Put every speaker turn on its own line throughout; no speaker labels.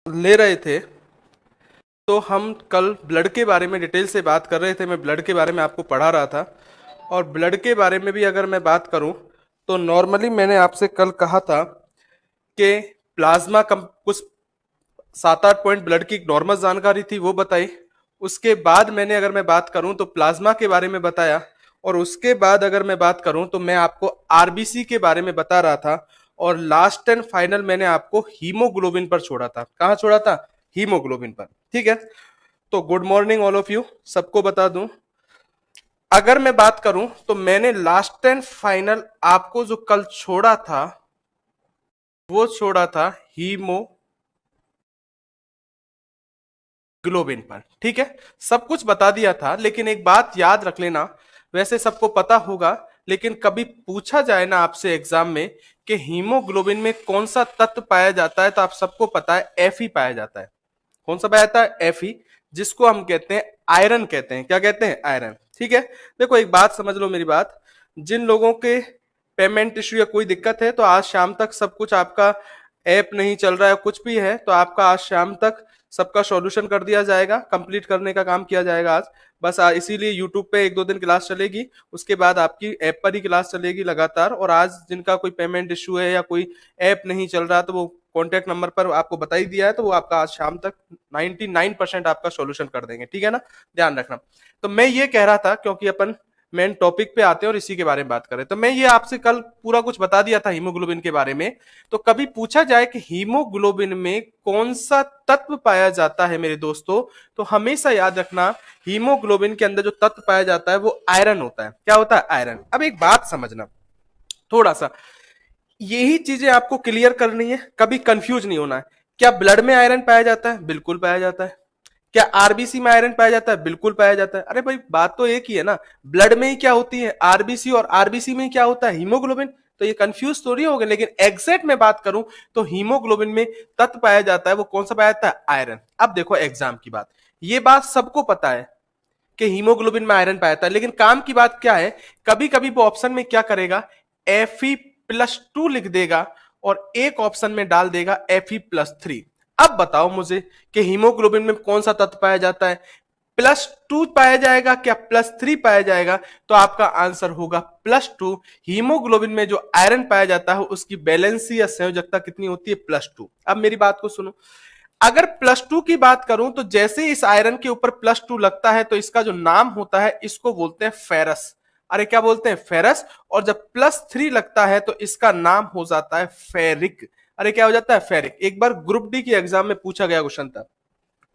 ले रहे थे, तो हम कल ब्लड के बारे में डिटेल से बात कर रहे थे। मैं ब्लड के बारे में आपको पढ़ा रहा था, और ब्लड के बारे में भी अगर मैं बात करूं तो नॉर्मली मैंने आपसे कल कहा था कि प्लाज्मा कम कुछ 7-8 पॉइंट ब्लड की नॉर्मल जानकारी थी वो बताई। उसके बाद मैंने अगर मैं बात करूं तो प्लाज्मा के बारे में बताया, और उसके बाद अगर मैं बात करूं तो मैं आपको आरबीसी के बारे में बता रहा था, और लास्ट एंड फाइनल मैंने आपको हीमोग्लोबिन पर छोड़ा था। कहां छोड़ा था? हीमोग्लोबिन पर। ठीक है, तो good morning all of you, सबको बता दूं। अगर मैं बात करूं तो मैंने लास्ट एंड फाइनल आपको जो कल छोड़ा था वो छोड़ा था हीमोग्लोबिन पर। ठीक है, सब कुछ बता दिया था, लेकिन एक बात याद रख लेना, वैसे सबको पता होगा, लेकिन कभी पूछा जाए ना आपसे एग्जाम में कि हीमोग्लोबिन में कौन सा तत्व पाया जाता है, तो आप सबको पता है एफ पाया जाता है। कौन सा पाया जाता है? एफ, जिसको हम कहते हैं आयरन कहते हैं। क्या कहते हैं? आयरन। ठीक है, देखो एक बात समझ लो मेरी बात। जिन लोगों के पेमेंट इश्यू या कोई दिक्कत है, तो आज शाम तक सब कुछ आपका ऐप नहीं चल रहा है, कुछ भी है, तो आपका आज शाम तक सबका सॉल्यूशन कर दिया जाएगा, कंप्लीट करने का काम किया जाएगा आज। बस इसीलिए यूट्यूब पे 1-2 दिन क्लास चलेगी, उसके बाद आपकी ऐप पर ही क्लास चलेगी लगातार। और आज जिनका कोई पेमेंट इश्यू है या कोई ऐप नहीं चल रहा, तो वो कॉन्टैक्ट नंबर पर आपको बता ही दिया है, तो वो आपका आज शाम तक 99% आपका सॉल्यूशन कर देंगे। ठीक है ना, ध्यान रखना। तो मैं ये कह रहा था, क्योंकि अपन मेन टॉपिक पे आते हैं और इसी के बारे में बात करें, तो मैं ये आपसे कल पूरा कुछ बता दिया था हीमोग्लोबिन के बारे में। तो कभी पूछा जाए कि हीमोग्लोबिन में कौन सा तत्व पाया जाता है मेरे दोस्तों, तो हमेशा याद रखना हीमोग्लोबिन के अंदर जो तत्व पाया जाता है वो आयरन होता है। क्या होता है? आयरन। अब एक बात समझना थोड़ा सा, यही चीजें आपको क्लियर करनी है, कभी कंफ्यूज नहीं होना है। क्या ब्लड में आयरन पाया जाता है? बिल्कुल पाया जाता है। क्या आरबीसी में आयरन पाया जाता है? बिल्कुल पाया जाता है। अरे भाई, बात तो एक ही है ना, ब्लड में ही क्या होती है? आरबीसी, और आरबीसी में ही क्या होता है? हीमोग्लोबिन। तो ये कंफ्यूज थोड़ी हो गए, लेकिन एग्जैक्ट में बात करूं तो हीमोग्लोबिन में तत्व पाया जाता है, वो कौन सा पाया जाता है? आयरन। अब देखो एग्जाम की बात, ये बात सबको पता है कि हीमोग्लोबिन में आयरन पाया जाता है, लेकिन काम की बात क्या है, कभी कभी वो ऑप्शन में क्या करेगा, Fe+2 लिख देगा, और एक ऑप्शन में डाल देगा Fe+3। अब बताओ मुझे कि हीमोग्लोबिन में कौन सा तत्व पाया जाता है? +2 पाया जाएगा क्या +3 पाया जाएगा? तो आपका आंसर होगा +2। हीमोग्लोबिन में जो आयरन पाया जाता है उसकी बैलेंसी या संयोजकता कितनी होती है? +2। अब मेरी बात को सुनो, अगर +2 की बात करूं तो जैसे इस आयरन के ऊपर +2 लगता है, तो इसका जो नाम होता है इसको बोलते हैं फेरस। अरे क्या बोलते हैं? फेरस। और जब +3 लगता है तो इसका नाम हो जाता है फेरिक। अरे क्या हो जाता है? फेरिक। एक बार ग्रुप डी की एग्जाम में पूछा गया क्वेश्चन था,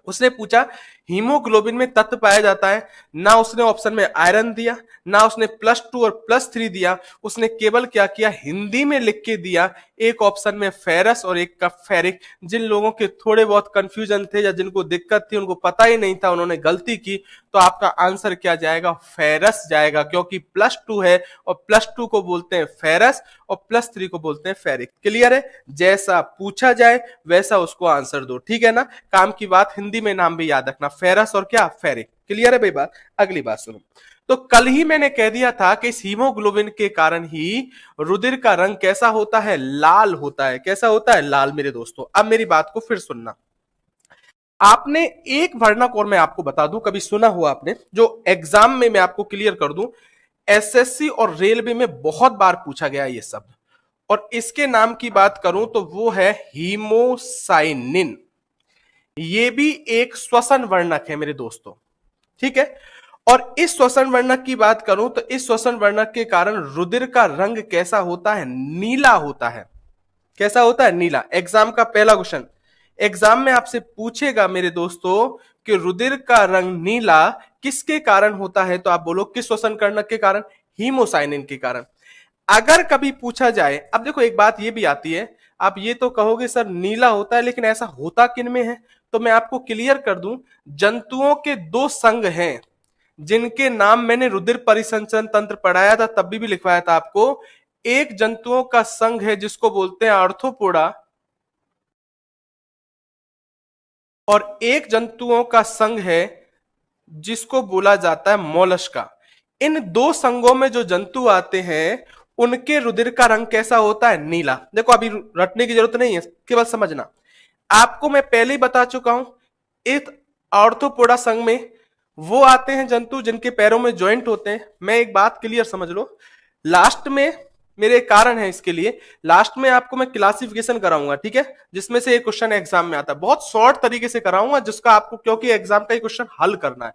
उसने पूछा हीमोग्लोबिन में तत्व पाया जाता है, ना उसने ऑप्शन में आयरन दिया, ना उसने +2 और +3 दिया, उसने केवल क्या किया, हिंदी में लिख के दिया, एक ऑप्शन में फेरस और एक का फेरिक। जिन लोगों के थोड़े बहुत कंफ्यूजन थे या जिनको दिक्कत थी, उनको पता ही नहीं था, उन्होंने गलती की, तो आपका आंसर क्या जाएगा? फेरस जाएगा, क्योंकि +2 है और +2 को बोलते हैं फेरस और +3 को बोलते हैं फेरिक। क्लियर है? जैसा पूछा जाए वैसा उसको आंसर दो। ठीक है ना, काम की बात, हिंदी में नाम भी याद रखना, फेरस और क्या? फेरिक। क्लियर है भाई बात? अगली बात सुनो, तो कल ही मैंने कह दिया था कि इस हीमोग्लोबिन के कारण ही रुधिर का रंग कैसा होता है? लाल होता है। कैसा होता है? लाल। मेरे दोस्तों अब मेरी बात को फिर सुनना, आपने एक वर्णक और मैं आपको बता दूं, कभी सुना हुआ आपने, जो एग्जाम में मैं आपको क्लियर कर दूं, एसएससी और रेलवे में बहुत बार पूछा गया ये शब्द, और इसके नाम की बात करूं तो वो है हीमोसाइनिन। ये भी एक श्वसन वर्णक है मेरे दोस्तों। ठीक है, और इस श्वसन वर्णक की बात करूं तो इस श्वसन वर्णक के कारण रुधिर का रंग कैसा होता है? नीला होता है। कैसा होता है? नीला। एग्जाम का पहला क्वेश्चन, एग्जाम में आपसे पूछेगा मेरे दोस्तों कि रुधिर का रंग नीला किसके कारण होता है, तो आप बोलो किस श्वसन कर्णक के कारण? हीमोसाइनिन के कारण। अगर कभी पूछा जाए, अब देखो एक बात ये भी आती है, आप ये तो कहोगे सर नीला होता है, लेकिन ऐसा होता किन में है? तो मैं आपको क्लियर कर दूं, जंतुओं के दो संघ हैं जिनके नाम मैंने रुधिर परिसंचरण तंत्र पढ़ाया था, तब भी लिखवाया था आपको। एक जंतुओं का संघ है जिसको बोलते हैं आर्थ्रोपोडा, और एक जंतुओं का संघ है जिसको बोला जाता है मोलस्का। इन दो संघों में जो जंतु आते हैं उनके रुधिर का रंग कैसा होता है? नीला। देखो अभी रटने की जरूरत नहीं है, केवल समझना। आपको मैं पहले ही बता चुका हूं, एक ऑर्थोपोडा संघ में वो आते हैं जंतु जिनके पैरों में जॉइंट होते हैं। मैं एक बात क्लियर समझ लो, लास्ट में मेरे कारण है इसके लिए, लास्ट में आपको मैं क्लासिफिकेशन कराऊंगा, ठीक है, जिसमें से एक क्वेश्चन एग्जाम में आता है, बहुत शॉर्ट तरीके से कराऊंगा जिसका आपको, क्योंकि एग्जाम का ही क्वेश्चन हल करना है,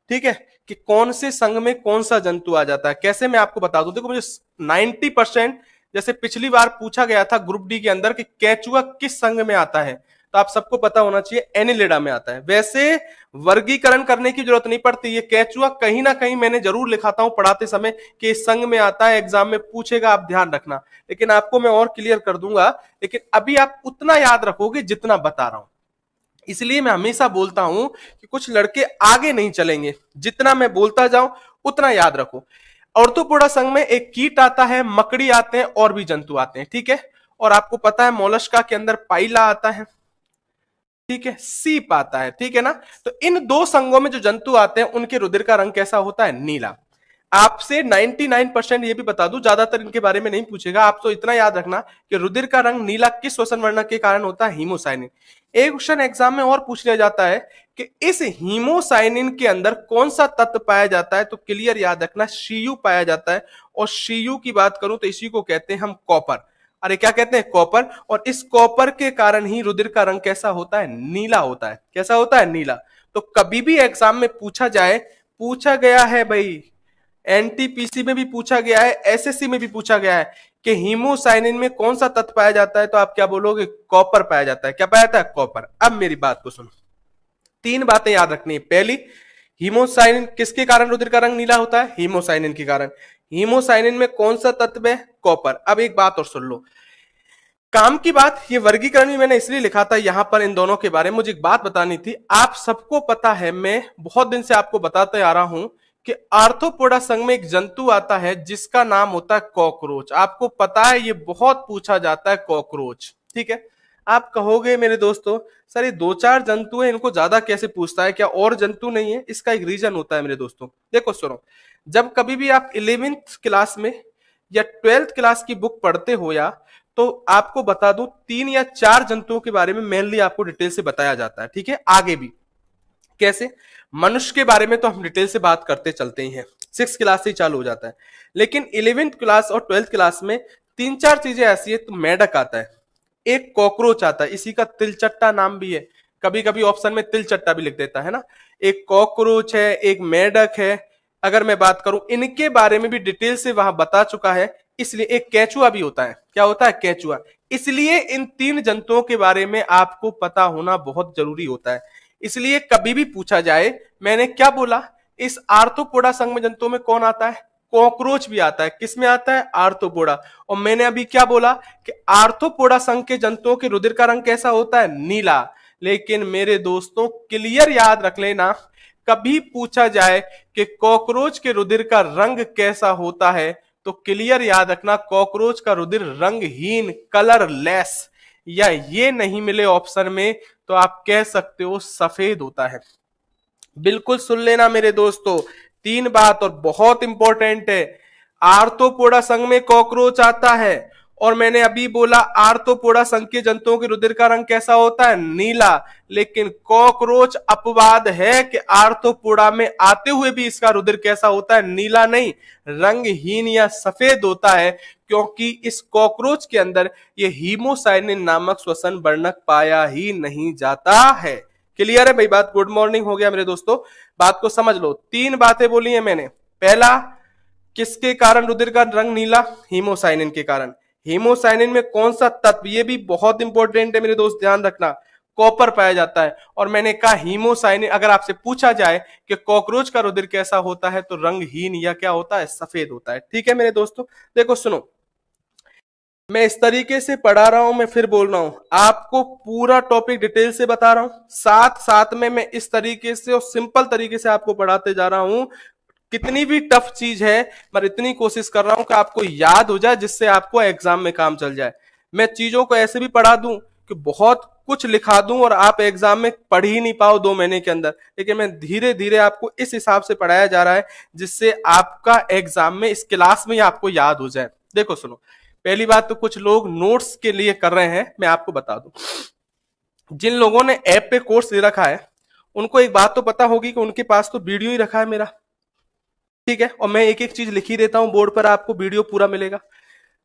ठीक है, कि कौन से संघ में कौन सा जंतु आ जाता है, कैसे मैं आपको बता दूं। देखो मुझे 90%, जैसे पिछली बार पूछा गया था ग्रुप डी के अंदर कि केचुआ किस संघ में आता है, तो आप सबको पता होना चाहिए एनिलिडा में आता है। वैसे वर्गीकरण करने की जरूरत नहीं पड़ती, ये केचुआ कहीं ना कहीं मैंने जरूर लिखाता हूं पढ़ाते समय कि इस संघ में आता है, एग्जाम में पूछेगा, आप ध्यान रखना, लेकिन आपको मैं और क्लियर कर दूंगा। लेकिन अभी आप उतना याद रखोगे जितना बता रहा हूं, इसलिए मैं हमेशा बोलता हूं कि कुछ लड़के आगे नहीं चलेंगे, जितना मैं बोलता जाऊं उतना याद रखो। ऑर्थोपोडा संघ में एक कीट आता है, मकड़ी आते हैं और भी जंतु आते हैं, ठीक है, और आपको पता है मोलस्का के अंदर पाइला आता है, ठीक है, सीप आता है, ठीक है ना। तो इन दो संघों में जो जंतु आते हैं उनके रुधिर का रंग कैसा होता है, नीला। आपसे 99% ये भी बता दूं, ज्यादातर इनके बारे में नहीं पूछेगा, आप तो इतना याद रखना कि रुधिर का रंग नीला किस श्वसन वर्णक के कारण होता है, हीमोसाइनिन। एक क्वेश्चन एग्जाम में और पूछ लिया जाता है कि इस हीमोसाइनिन के अंदर कौन सा तत्व पाया जाता है, तो क्लियर याद रखना सीयू पाया जाता है। और सीयू की बात करूं तो इसी को कहते हैं हम कॉपर, अरे क्या कहते हैं, कॉपर। और इस कॉपर के कारण ही रुधिर का रंग कैसा होता है, नीला होता है। कैसा होता है, नीला। तो कभी भी एग्जाम में पूछा जाए, पूछा गया है भाई, एनटीपीसी में भी पूछा गया है, एसएससी में भी पूछा गया है कि हीमोसाइनिन में कौन सा तत्व पाया जाता है, तो आप क्या बोलोगे, कॉपर पाया जाता है। क्या पाया जाता है, कॉपर। अब मेरी बात को सुनो, तीन बातें याद रखनी है। पहली, हीमोसाइनिन किसके कारण रुधिर का रंग नीला होता है, हीमोसाइनिन के कारण। हीमोसाइनिन में कौन सा तत्व है, कॉपर। अब एक बात और सुन लो, काम की बात, ये वर्गीकरण भी मैंने इसलिए लिखा था यहां पर इन दोनों के बारे में, मुझे एक बात बतानी थी। आप सबको पता है, मैं बहुत दिन से आपको बताते आ रहा हूं कि आर्थ्रोपोडा संघ में एक जंतु आता है जिसका नाम होता है कॉकरोच। आपको पता है ये बहुत पूछा जाता है, कॉकरोच, ठीक है। आप कहोगे मेरे दोस्तों, सर ये दो चार जंतु है, इनको ज्यादा कैसे पूछता है, क्या और जंतु नहीं है? इसका एक रीजन होता है मेरे दोस्तों। देखो सुनो, जब कभी भी आप 11th क्लास में या 12th क्लास की बुक पढ़ते हो, या तो आपको बता दूं, 3 या 4 जंतुओं के बारे में मेनली आपको डिटेल से बताया जाता है, ठीक है। आगे भी कैसे, मनुष्य के बारे में तो हम डिटेल से बात करते चलते ही हैं, 6th क्लास से ही चालू हो जाता है। लेकिन 11th क्लास और 12th क्लास में 3-4 चीजें ऐसी है, तो मेढक आता है, एक कॉकरोच आता है, इसी का तिलचट्टा नाम भी है, कभी कभी ऑप्शन में तिलचट्टा भी लिख देता है ना। एक कॉकरोच है, एक मेढक है। अगर मैं बात करूं, इनके बारे में भी डिटेल से वहां बता चुका है। इसलिए एक केचुआ भी होता है, क्या होता है, केचुआ। इसलिए इन 3 जंतुओं के बारे में आपको पता होना बहुत जरूरी होता है। इसलिए कभी भी पूछा जाए, मैंने क्या बोला, इस आर्थ्रोपोडा संघ में जंतुओं में कौन आता है, कॉकरोच भी आता है। किस में आता है, आर्थ्रोपोडा। और मैंने अभी क्या बोला कि आर्थ्रोपोडा संघ के जंतुओं के रुधिर का रंग कैसा होता है, नीला। लेकिन मेरे दोस्तों क्लियर याद रख लेना, कभी पूछा जाए कि कॉकरोच के रुधिर का रंग कैसा होता है, तो क्लियर याद रखना, कॉकरोच का रुधिर रंगहीन, कलरलेस, या ये नहीं मिले ऑप्शन में तो आप कह सकते हो सफेद होता है। बिल्कुल सुन लेना मेरे दोस्तों, 3 बात और बहुत इंपॉर्टेंट है। आर्थ्रोपोडा संघ में कॉकरोच आता है, और मैंने अभी बोला आर्थ्रोपोडा संघ के जंतुओं के रुधिर का रंग कैसा होता है, नीला। लेकिन कॉकरोच अपवाद है कि आर्थ्रोपोडा में आते हुए भी इसका रुधिर कैसा होता है, नीला नहीं, रंगहीन या सफेद होता है, क्योंकि इस कॉकरोच के अंदर ये हीमोसाइनिन नामक श्वसन वर्णक पाया ही नहीं जाता है। क्लियर है भाई बात? गुड मॉर्निंग हो गया मेरे दोस्तों, बात को समझ लो। 3 बातें बोली है मैंने। पहला, किसके कारण रुधिर का रंग नीला, हीमोसाइनिन के कारण। हीमोसाइनिन में कौन सा तत्व, ये भी बहुत इंपॉर्टेंट है मेरे दोस्त, ध्यान रखना, कॉपर पाया जाता है। और मैंने कहा हीमोसाइनिन, अगर आपसे पूछा जाए कि कॉकरोच का रुधिर कैसा होता है, तो रंगहीन या क्या होता है, सफेद होता है। ठीक है मेरे दोस्तों, देखो सुनो, मैं इस तरीके से पढ़ा रहा हूं, मैं फिर बोल रहा हूं, आपको पूरा टॉपिक डिटेल से बता रहा हूं, साथ साथ में मैं इस तरीके से और सिंपल तरीके से आपको पढ़ाते जा रहा हूं। कितनी भी टफ चीज है, मैं इतनी कोशिश कर रहा हूं कि आपको याद हो जाए, जिससे आपको एग्जाम में काम चल जाए। मैं चीजों को ऐसे भी पढ़ा दूं कि बहुत कुछ लिखा दूं और आप एग्जाम में पढ़ ही नहीं पाओ 2 महीने के अंदर, लेकिन मैं धीरे धीरे आपको इस हिसाब से पढ़ाया जा रहा है जिससे आपका एग्जाम में, इस क्लास में आपको याद हो जाए। देखो सुनो, पहली बात तो कुछ लोग नोट्स के लिए कर रहे हैं, मैं आपको बता दूं, जिन लोगों ने ऐप पे कोर्स ले रखा है उनको एक बात तो पता होगी कि उनके पास तो वीडियो ही रखा है मेरा, ठीक है, और मैं एक एक चीज लिख ही देता हूं बोर्ड पर, आपको वीडियो पूरा मिलेगा।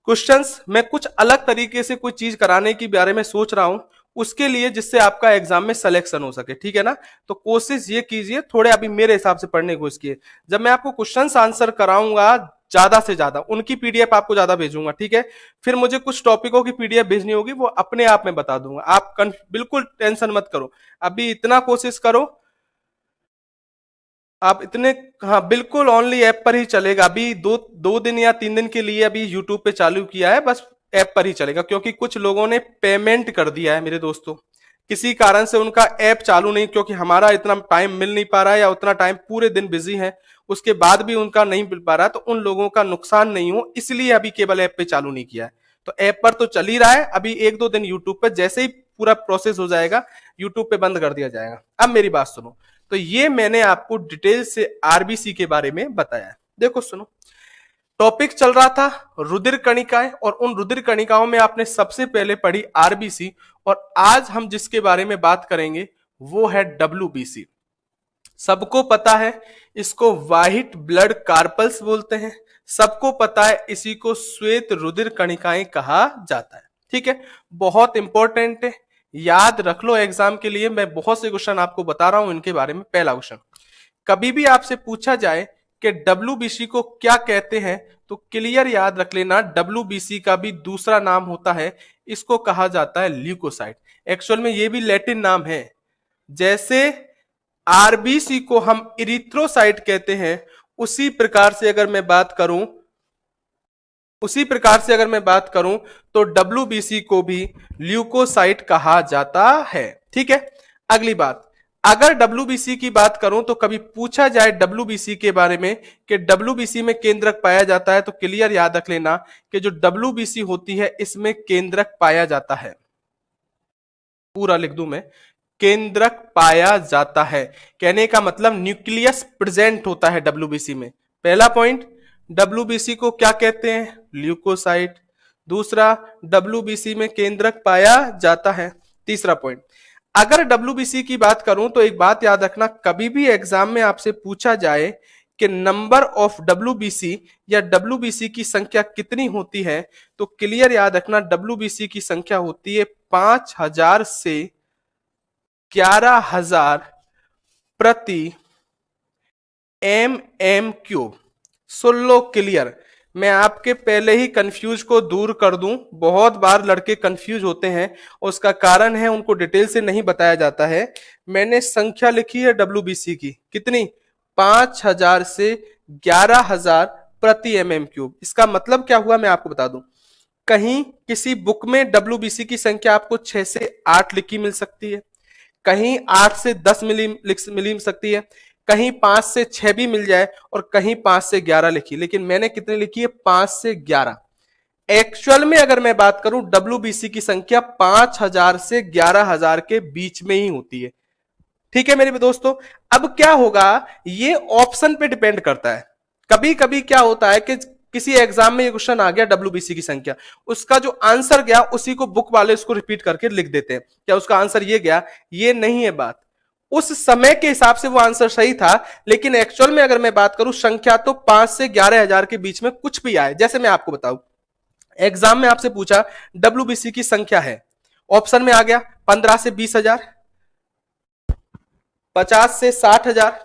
क्वेश्चंस मैं कुछ अलग तरीके से कोई चीज कराने के बारे में सोच रहा हूं, उसके लिए जिससे आपका एग्जाम में सिलेक्शन हो सके, ठीक है ना। तो कोशिश ये कीजिए थोड़े अभी मेरे हिसाब से पढ़ने की कोशिश कीजिए। जब मैं आपको क्वेश्चंस आंसर कराऊंगा ज्यादा से ज्यादा, उनकी पीडीएफ आपको ज्यादा भेजूंगा, ठीक है। फिर मुझे कुछ टॉपिकों की पीडीएफ भेजनी होगी, वो अपने आप में बता दूंगा, आप बिल्कुल टेंशन मत करो। अभी इतना कोशिश करो आप इतने, हाँ बिल्कुल ओनली ऐप पर ही चलेगा। अभी दो दो दिन या 3 दिन के लिए अभी यूट्यूब पे चालू किया है, बस ऐप पर ही चलेगा, क्योंकि कुछ लोगों ने पेमेंट कर दिया है मेरे दोस्तों, किसी कारण से उनका ऐप चालू नहीं, क्योंकि हमारा इतना टाइम मिल नहीं पा रहा है या उतना टाइम पूरे दिन बिजी है, उसके बाद भी उनका नहीं मिल पा रहा है, तो उन लोगों का नुकसान नहीं हो इसलिए अभी केवल ऐप पे चालू नहीं किया है। तो ऐप पर तो चल ही रहा है, अभी 1-2 दिन यूट्यूब पर, जैसे ही पूरा प्रोसेस हो जाएगा यूट्यूब पे बंद कर दिया जाएगा। अब मेरी बात सुनो, तो ये मैंने आपको डिटेल से आरबीसी के बारे में बताया। देखो सुनो, टॉपिक चल रहा था रुधिर कणिकाएं, और उन रुधिर कणिकाओं में आपने सबसे पहले पढ़ी आरबीसी, और आज हम जिसके बारे में बात करेंगे वो है डब्ल्यूबीसी। सबको पता है इसको व्हाइट ब्लड कार्पल्स बोलते हैं, सबको पता है इसी को श्वेत रुधिर कणिकाएं कहा जाता है, ठीक है। बहुत इंपॉर्टेंट है, याद रख लो एग्जाम के लिए, मैं बहुत से क्वेश्चन आपको बता रहा हूं इनके बारे में। पहला क्वेश्चन, कभी भी आपसे पूछा जाए कि डब्ल्यूबीसी को क्या कहते हैं, तो क्लियर याद रख लेना, डब्ल्यूबीसी का भी दूसरा नाम होता है, इसको कहा जाता है ल्यूकोसाइट। एक्चुअल में ये भी लैटिन नाम है, जैसे आरबीसी को हम इरिथ्रोसाइट कहते हैं, उसी प्रकार से अगर मैं बात करूं तो डब्ल्यूबीसी को भी ल्यूकोसाइट कहा जाता है, ठीक है। अगली बात, अगर डब्ल्यूबीसी की बात करूं तो कभी पूछा जाए डब्ल्यूबीसी के बारे में कि डब्ल्यूबीसी में केंद्रक पाया जाता है, तो क्लियर याद रख लेना कि जो डब्ल्यूबीसी होती है इसमें केंद्रक पाया जाता है। पूरा लिख दूं मैं, केंद्रक पाया जाता है, कहने का मतलब न्यूक्लियस प्रेजेंट होता है डब्ल्यूबीसी में। पहला पॉइंट, डब्ल्यूबीसी को क्या कहते हैं, ल्यूकोसाइट। दूसरा, डब्ल्यूबीसी में केंद्रक पाया जाता है। तीसरा पॉइंट, अगर डब्ल्यूबीसी की बात करूं तो एक बात याद रखना, कभी भी एग्जाम में आपसे पूछा जाए कि नंबर ऑफ डब्ल्यूबीसी या डब्ल्यूबीसी की संख्या कितनी होती है, तो क्लियर याद रखना डब्ल्यूबीसी की संख्या होती है 5000 से 11,000 प्रति MM³ सुन लो क्लियर, मैं आपके पहले ही कंफ्यूज को दूर कर दूं, बहुत बार लड़के कंफ्यूज होते हैं, उसका कारण है उनको डिटेल से नहीं बताया जाता है। मैंने संख्या लिखी है डब्ल्यूबीसी की, कितनी, 5000 से 11,000 प्रति MM³। इसका मतलब क्या हुआ मैं आपको बता दूं, कहीं किसी बुक में डब्ल्यूबीसी की संख्या आपको 6 से 8 लिखी मिल सकती है, कहीं 8 से 10 मिली सकती है, कहीं 5 से 6 भी मिल जाए, और कहीं 5 से 11 लिखी, लेकिन मैंने कितनी लिखी है, 5 से 11। एक्चुअल में अगर मैं बात करूं डब्ल्यूबीसी की संख्या 5000 से 11,000 के बीच में ही होती है, ठीक है मेरे दोस्तों। अब क्या होगा, ये ऑप्शन पे डिपेंड करता है। कभी कभी क्या होता है कि किसी एग्जाम में ये क्वेश्चन आ गया डब्ल्यूबीसी की संख्या, उसका जो आंसर गया उसी को बुक वाले उसको रिपीट करके लिख देते हैं, क्या उसका आंसर ये गया, ये नहीं है बात, उस समय के हिसाब से वो आंसर सही था, लेकिन एक्चुअल में अगर मैं बात करूं संख्या तो 5 से 11,000 के बीच में कुछ भी आए। जैसे मैं आपको बताऊं, एग्जाम में आपसे पूछा डब्ल्यूबीसी की संख्या है, ऑप्शन में आ गया 15 से 20,000, 50 से 60,000,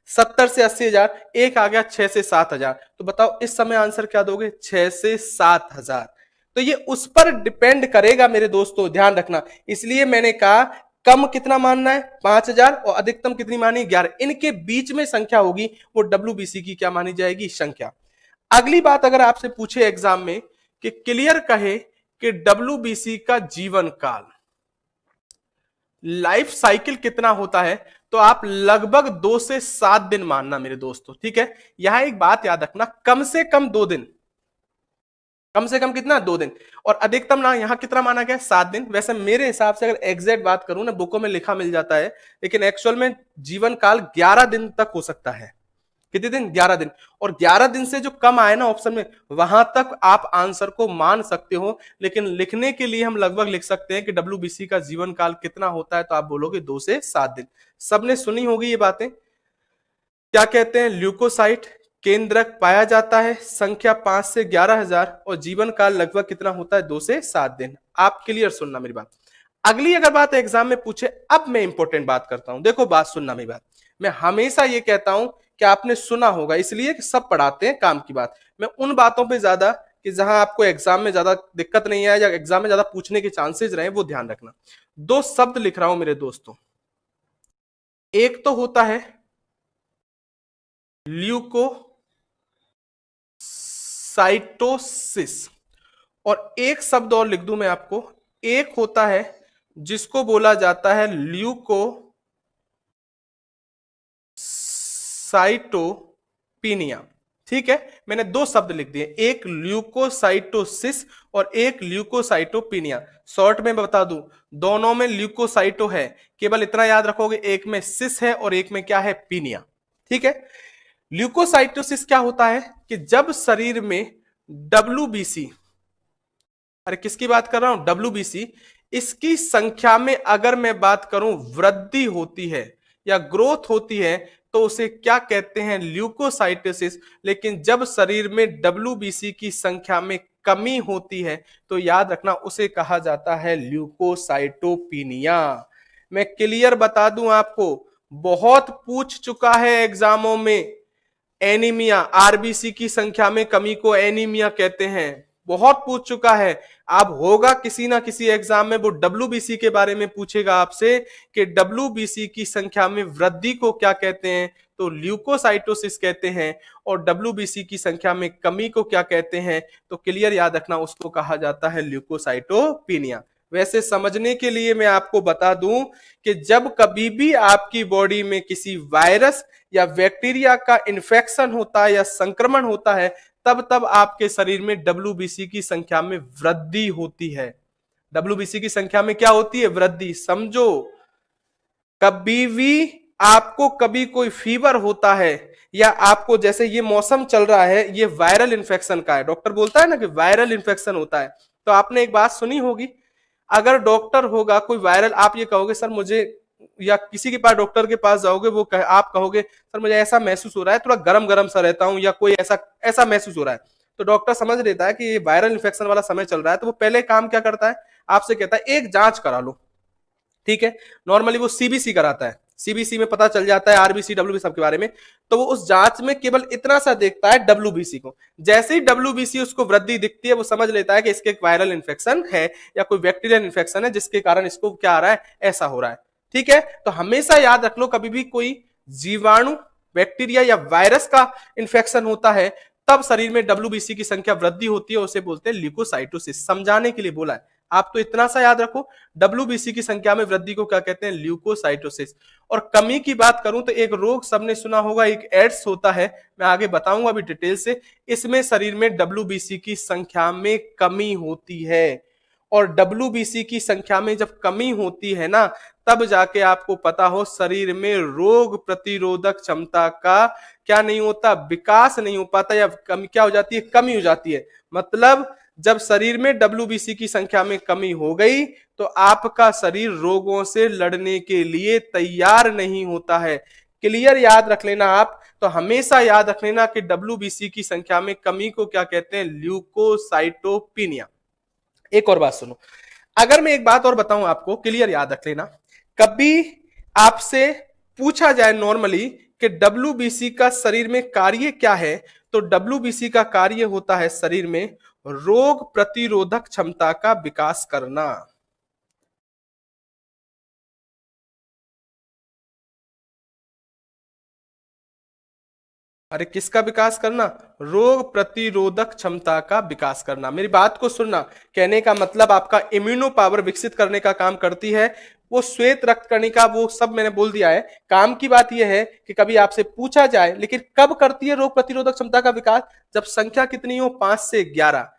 70 से 80,000, एक आ गया 6 से 7,000, तो बताओ इस समय आंसर क्या दोगे, 6 से 7,000। तो ये उस पर डिपेंड करेगा मेरे दोस्तों, ध्यान रखना, इसलिए मैंने कहा कम कितना मानना है 5,000, और अधिकतम कितनी मानी 11, इनके बीच में संख्या होगी वो डब्ल्यूबीसी की क्या मानी जाएगी, संख्या। अगली बात, अगर आपसे पूछे एग्जाम में कि क्लियर कहे कि डब्ल्यूबीसी का जीवन काल, लाइफ साइकिल कितना होता है, तो आप लगभग 2 से 7 दिन मानना मेरे दोस्तों, ठीक है। यहां एक बात याद रखना, कम से कम 2 दिन, कम से कम कितना 2 दिन, और अधिकतम ना यहां कितना माना गया 7 दिन। वैसे मेरे हिसाब से अगर एग्जैक्ट बात करूं ना, बुकों में लिखा मिल जाता है, लेकिन एक्चुअल में जीवन काल 11 दिन तक हो सकता है, कितने दिन? 11 दिन। और 11 दिन से जो कम आए ना ऑप्शन में, वहां तक आप आंसर को मान सकते हो, लेकिन लिखने के लिए हम लगभग लिख सकते हैं कि डब्ल्यूबीसी का जीवन काल कितना होता है, तो आप बोलोगे 2 से 7 दिन। सबने सुनी होगी ये बातें। क्या कहते हैं? ल्यूकोसाइट केंद्रक पाया जाता है, संख्या 5 से 11,000, और जीवन काल लगभग कितना होता है? 2 से 7 दिन। आप क्लियर सुनना मेरी बात। अगली अगर बात एग्जाम में पूछे, अब मैं इंपॉर्टेंट बात करता हूं, देखो बात सुनना मेरी बात। मैं हमेशा ये कहता हूं कि आपने सुना होगा, इसलिए कि सब पढ़ाते हैं काम की बात। मैं उन बातों पे ज्यादा कि जहां आपको एग्जाम में ज्यादा दिक्कत नहीं है या एग्जाम में ज्यादा पूछने के चांसेस रहे, वो ध्यान रखना। 2 शब्द लिख रहा हूं मेरे दोस्तों। एक तो होता है ल्यूकोसाइटोसिस, और एक शब्द और लिख दूं मैं आपको, एक होता है जिसको बोला जाता है ल्यूकोसाइटोपिनिया। ठीक है, मैंने 2 शब्द लिख दिए, एक ल्यूकोसाइटोसिस और एक ल्यूकोसाइटोपिनिया। शॉर्ट में बता दूं, दोनों में ल्यूकोसाइटो है, केवल इतना याद रखोगे, एक में सिस है और एक में क्या है? पीनिया। ठीक है। ल्यूकोसाइटोसिस क्या होता है कि जब शरीर में डब्ल्यूबीसी, अरे किसकी बात कर रहा हूं? डब्ल्यूबीसी, इसकी संख्या में अगर मैं बात करूं वृद्धि होती है या ग्रोथ होती है, तो उसे क्या कहते हैं? ल्यूकोसाइटोसिस। लेकिन जब शरीर में डब्ल्यूबीसी की संख्या में कमी होती है, तो याद रखना उसे कहा जाता है ल्यूकोसाइटोपिनिया। मैं क्लियर बता दूं आपको, बहुत पूछ चुका है एग्जामों में। एनीमिया, आरबीसी की संख्या में कमी को एनीमिया कहते हैं, बहुत पूछ चुका है। अब होगा किसी ना किसी एग्जाम में वो डब्ल्यूबीसी के बारे में पूछेगा आपसे कि डब्ल्यूबीसी की संख्या में वृद्धि को क्या कहते हैं, तो ल्यूकोसाइटोसिस कहते हैं। और डब्ल्यूबीसी की संख्या में कमी को क्या कहते हैं, तो क्लियर याद रखना, उसको कहा जाता है ल्यूकोसाइटोपिनिया। वैसे समझने के लिए मैं आपको बता दूं कि जब कभी भी आपकी बॉडी में किसी वायरस या बैक्टीरिया का इन्फेक्शन होता है या संक्रमण होता है, तब तब आपके शरीर में डब्ल्यूबीसी की संख्या में वृद्धि होती है। डब्ल्यूबीसी की संख्या में क्या होती है? वृद्धि। समझो, कभी भी आपको कभी कोई फीवर होता है या आपको, जैसे ये मौसम चल रहा है, ये वायरल इन्फेक्शन का है, डॉक्टर बोलता है ना कि वायरल इन्फेक्शन होता है, तो आपने एक बात सुनी होगी, अगर डॉक्टर होगा कोई वायरल, आप ये कहोगे सर मुझे, या किसी के पास डॉक्टर के पास जाओगे, आप कहोगे सर मुझे ऐसा महसूस हो रहा है, थोड़ा गरम गरम सा रहता हूं, या कोई ऐसा ऐसा महसूस हो रहा है, तो डॉक्टर समझ लेता है कि ये वायरल इन्फेक्शन वाला समय चल रहा है, तो वो पहले काम क्या करता है? आपसे कहता है एक जांच करा लो। ठीक है, नॉर्मली वो सीबीसी कराता है, सीबीसी में पता चल जाता है आरबीसी डब्ल्यूबीसी सबके बारे में। तो वो उस जांच में केवल इतना सा देखता है डब्ल्यूबीसी को, जैसे ही डब्ल्यूबीसी उसको वृद्धि दिखती है, वो समझ लेता है कि इसके एक वायरल इन्फेक्शन है या कोई बैक्टीरियल इन्फेक्शन है, जिसके कारण इसको क्या आ रहा है? ऐसा हो रहा है। ठीक है, तो हमेशा याद रख लो, कभी भी कोई जीवाणु, बैक्टीरिया या वायरस का इन्फेक्शन होता है, तब शरीर में डब्ल्यूबीसी की संख्या वृद्धि होती है, उसे बोलते हैं ल्यूकोसाइटोसिस। समझाने के लिए बोला है, आप तो इतना सा याद रखो, डब्ल्यूबीसी की संख्या में वृद्धि को क्या कहते हैं? ल्यूकोसाइटोसिस। और कमी की बात करूं तो एक रोग सबने सुना होगा, एक एड्स होता है, मैं आगे बताऊंगा अभी डिटेल से। इसमें शरीर में डब्ल्यूबीसी की संख्या में कमी होती है, और डब्ल्यूबीसी की संख्या में जब कमी होती है ना, तब जाके आपको पता हो शरीर में रोग प्रतिरोधक क्षमता का क्या नहीं होता? विकास नहीं हो पाता, या कमी क्या हो जाती है? कमी हो जाती है। मतलब जब शरीर में डब्ल्यूबीसी की संख्या में कमी हो गई, तो आपका शरीर रोगों से लड़ने के लिए तैयार नहीं होता है। क्लियर याद रख लेना आप, तो हमेशा याद रख लेना कि डब्ल्यूबीसी की संख्या में कमी को क्या कहते हैं? ल्यूकोसाइटोपिनिया। एक और बात सुनो, अगर मैं एक बात और बताऊं आपको, क्लियर याद रख लेना, कभी आपसे पूछा जाए नॉर्मली कि डब्ल्यूबीसी का शरीर में कार्य क्या है, तो डब्ल्यूबीसी का कार्य होता है शरीर में रोग प्रतिरोधक क्षमता का विकास करना। अरे किसका विकास करना? रोग प्रतिरोधक क्षमता का विकास करना। मेरी बात को सुनना, कहने का मतलब आपका इम्यूनो पावर विकसित करने का काम करती है। वो श्वेत रक्त कणिका, वो सब मैंने बोल दिया है। काम की बात यह है कि कभी आपसे पूछा जाए, लेकिन कब करती है रोग प्रतिरोधक क्षमता का विकास? जब संख्या कितनी हो? 5 से 11।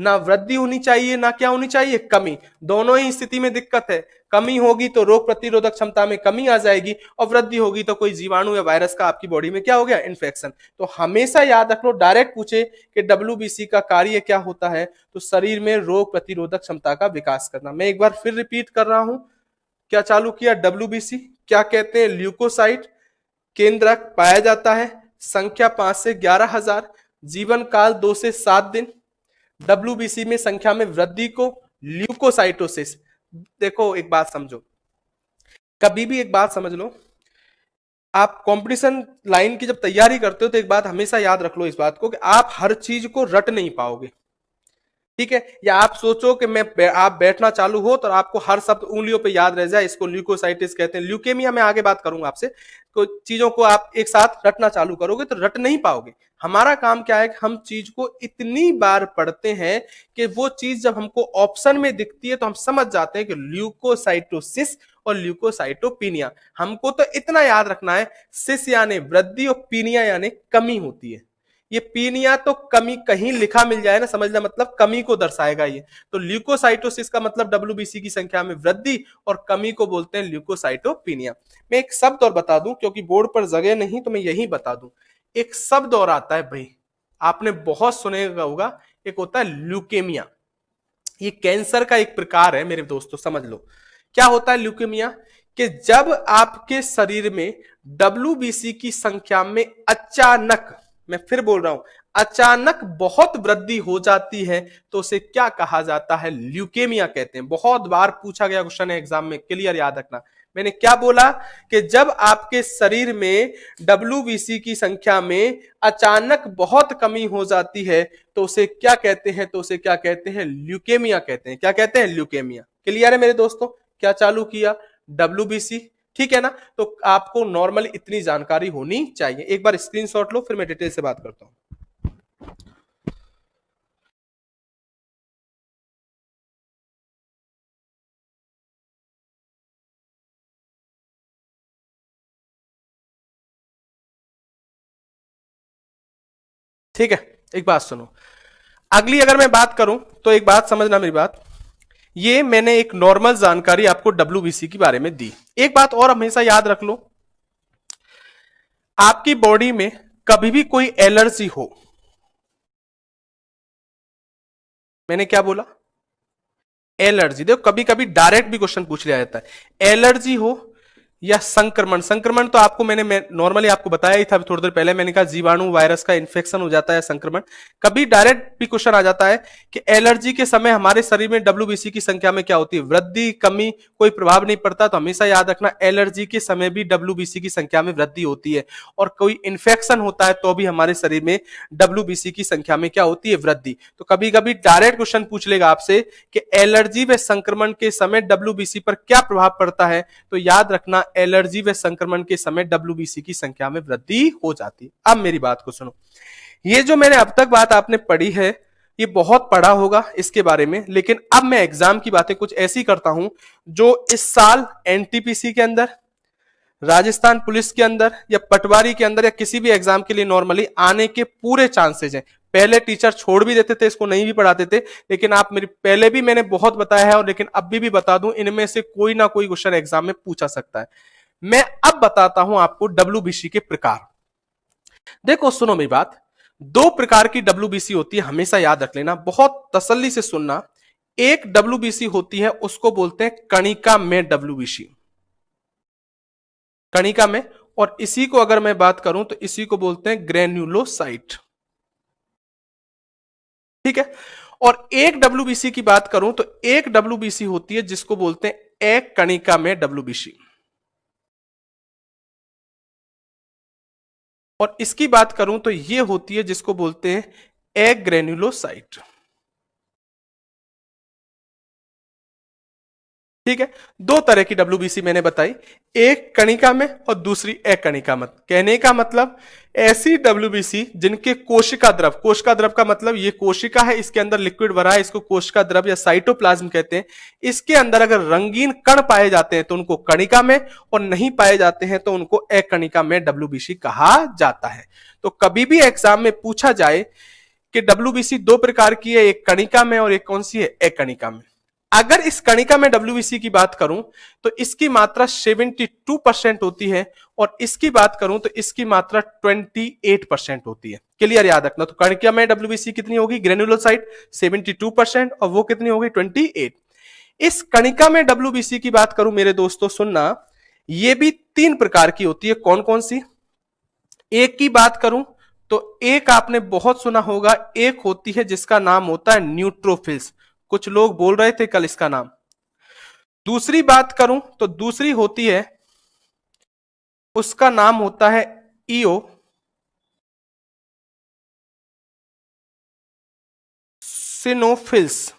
ना वृद्धि होनी चाहिए ना क्या होनी चाहिए, कमी। दोनों ही स्थिति में दिक्कत है। कमी होगी तो रोग प्रतिरोधक क्षमता में कमी आ जाएगी, और वृद्धि होगी तो कोई जीवाणु या वायरस का आपकी बॉडी में क्या हो गया, इन्फेक्शन। तो हमेशा याद रख लो, डायरेक्ट पूछे कि डब्ल्यूबीसी का कार्य क्या होता है, तो शरीर में रोग प्रतिरोधक क्षमता का विकास करना। मैं एक बार फिर रिपीट कर रहा हूं, क्या चालू किया, डब्ल्यूबीसी क्या कहते हैं, ल्यूकोसाइट, केंद्रक पाया जाता है, संख्या 5 से 11,000, जीवन काल 2 से 7 दिन। डब्ल्यूबीसी में संख्या में वृद्धि को ल्यूकोसाइटोसिस। देखो एक बात समझो, कभी भी एक बात समझ लो, आप कंपटीशन लाइन की जब तैयारी करते हो तो एक बात हमेशा याद रख लो इस बात को, कि आप हर चीज को रट नहीं पाओगे। ठीक है, या आप सोचो कि आप बैठना चालू हो तो आपको हर शब्द उंगलियों पे याद रह जाए, इसको ल्यूकोसाइटिस कहते हैं, ल्यूकेमिया में आगे बात करूंगा आपसे। तो चीजों को आप एक साथ रटना चालू करोगे तो रट नहीं पाओगे। हमारा काम क्या है कि हम चीज को इतनी बार पढ़ते हैं कि वो चीज जब हमको ऑप्शन में दिखती है तो हम समझ जाते हैं कि ल्यूकोसाइटोसिस और ल्यूकोसाइटोपिनिया। हमको तो इतना याद रखना है, सिस यानी वृद्धि और पीनिया यानी कमी होती है। ये पीनिया तो कमी कहीं लिखा मिल जाए ना, समझना, मतलब कमी को दर्शाएगा ये। तो ल्यूकोसाइटोसिस का मतलब डब्ल्यूबीसी की संख्या में वृद्धि, और कमी को बोलते हैं ल्यूकोसाइटोपिनिया। मैं एक शब्द और बता दूं, क्योंकि बोर्ड पर जगह नहीं तो मैं यही बता दूं। एक शब्द और आता है भाई, आपने बहुत सुनेगा होगा, एक होता है ल्यूकेमिया। ये कैंसर का एक प्रकार है मेरे दोस्तों, समझ लो। क्या होता है ल्यूकेमिया, कि जब आपके शरीर में डब्ल्यूबीसी की संख्या में अचानक, मैं फिर बोल रहा हूं, अचानक बहुत वृद्धि हो जाती है, तो उसे क्या कहा जाता है, ल्यूकेमिया कहते हैं। बहुत बार पूछा गया क्वेश्चन है एग्जाम में, क्लियर याद रखना। मैंने क्या बोला, कि जब आपके शरीर में डब्ल्यूबीसी की संख्या में अचानक बहुत कमी हो जाती है तो उसे क्या कहते हैं, तो उसे क्या कहते हैं, ल्यूकेमिया कहते हैं। क्या कहते हैं, ल्यूकेमिया। क्लियर है मेरे दोस्तों, क्या चालू किया, डब्ल्यूबीसी। ठीक है ना, तो आपको नॉर्मली इतनी जानकारी होनी चाहिए। एक बार स्क्रीनशॉट लो, फिर मैं डिटेल से बात करता हूं। ठीक है, एक बात सुनो, अगली अगर मैं बात करूं तो एक बात समझना मेरी बात, ये मैंने एक नॉर्मल जानकारी आपको डब्ल्यूबीसी के बारे में दी। एक बात और हमेशा याद रख लो, आपकी बॉडी में कभी भी कोई एलर्जी हो, मैंने क्या बोला, एलर्जी। देखो कभी कभी डायरेक्ट भी क्वेश्चन पूछ लिया जाता है, एलर्जी हो या संक्रमण। संक्रमण तो आपको मैं नॉर्मली आपको बताया ही था थोड़ी देर पहले, मैंने कहा जीवाणु वायरस का इन्फेक्शन हो जाता है संक्रमण। कभी डायरेक्ट भी क्वेश्चन आ जाता है कि एलर्जी के समय हमारे शरीर में डब्ल्यूबीसी की संख्या में क्या होती है, वृद्धि कमी, कोई प्रभाव नहीं पड़ता। तो हमेशा याद रखना, एलर्जी के समय भी डब्ल्यूबीसी की संख्या में वृद्धि होती है, और कोई इन्फेक्शन होता है तो भी हमारे शरीर में डब्ल्यूबीसी की संख्या में क्या होती है, वृद्धि। तो कभी कभी डायरेक्ट क्वेश्चन पूछ लेगा आपसे कि एलर्जी व संक्रमण के समय डब्ल्यूबीसी पर क्या प्रभाव पड़ता है, तो याद रखना एलर्जी व संक्रमण के समय डब्ल्यूबीसी की संख्या में वृद्धि हो जाती है। अब मेरी बात को सुनो, ये जो मैंने अब तक बात आपने पढ़ी है, ये बहुत पढ़ा होगा इसके बारे में, लेकिन अब मैं एग्जाम की बातें कुछ ऐसी करता हूं जो इस साल एनटीपीसी के अंदर, राजस्थान पुलिस के अंदर, या पटवारी के अंदर, या किसी भी एग्जाम के लिए नॉर्मली आने के पूरे चांसेस हैं। पहले टीचर छोड़ भी देते थे, इसको नहीं भी पढ़ाते थे, लेकिन आप मेरी पहले भी मैंने बहुत बताया है, और लेकिन अभी भी बता दूं, इनमें से कोई ना कोई क्वेश्चन एग्जाम में पूछा सकता है। मैं अब बताता हूं आपको डब्ल्यूबीसी के प्रकार। देखो सुनो मेरी बात, दो प्रकार की डब्ल्यूबीसी होती है, हमेशा याद रख लेना, बहुत तसल्ली से सुनना। एक डब्ल्यूबीसी होती है, उसको बोलते हैं कणिका में डब्ल्यूबीसी, कणिका में। और इसी को अगर मैं बात करूं तो इसी को बोलते हैं ग्रेन्युलोसाइट। ठीक है, और एक डब्ल्यूबीसी की बात करूं तो एक डब्ल्यूबीसी होती है जिसको बोलते हैं एक कणिका में डब्ल्यूबीसी, और इसकी बात करूं तो यह होती है जिसको बोलते हैं एक ग्रेन्युलोसाइट। ठीक है, दो तरह की डब्ल्यूबीसी मैंने बताई, एक कणिका में और दूसरी एकणिका में। कहने का मतलब ऐसी डब्ल्यूबीसी जिनके कोशिका द्रव, कोशिका द्रव का मतलब ये कोशिका है, इसके अंदर लिक्विड भरा है, इसको कोशिका द्रव या साइटोप्लाज्म कहते हैं। इसके अंदर अगर रंगीन कण पाए जाते हैं तो उनको कणिका में, और नहीं पाए जाते हैं तो उनको एकणिका में डब्ल्यूबीसी कहा जाता है। तो कभी भी एग्जाम में पूछा जाए कि डब्ल्यूबीसी दो प्रकार की है, एक कणिका में और एक कौन सी है, एकणिका में। अगर इस कणिका में डब्ल्यूबीसी की बात करूं तो इसकी मात्रा 72% होती है, और इसकी बात करूं तो इसकी मात्रा 28% होती है। क्लियर, याद रखना। तो कणिका में डब्ल्यूबीसी कितनी होगी, ग्रेन्युलोसाइट 72%, और वो कितनी होगी, 28। इस कणिका में डब्ल्यूबीसी की बात करूं मेरे दोस्तों, सुनना, ये भी तीन प्रकार की होती है। कौन कौन सी? एक की बात करूं तो एक आपने बहुत सुना होगा, एक होती है जिसका नाम होता है न्यूट्रोफिल्स। कुछ लोग बोल रहे थे कल इसका नाम। दूसरी बात करूं तो दूसरी होती है, उसका नाम होता है ईओ सिनोफिल्स।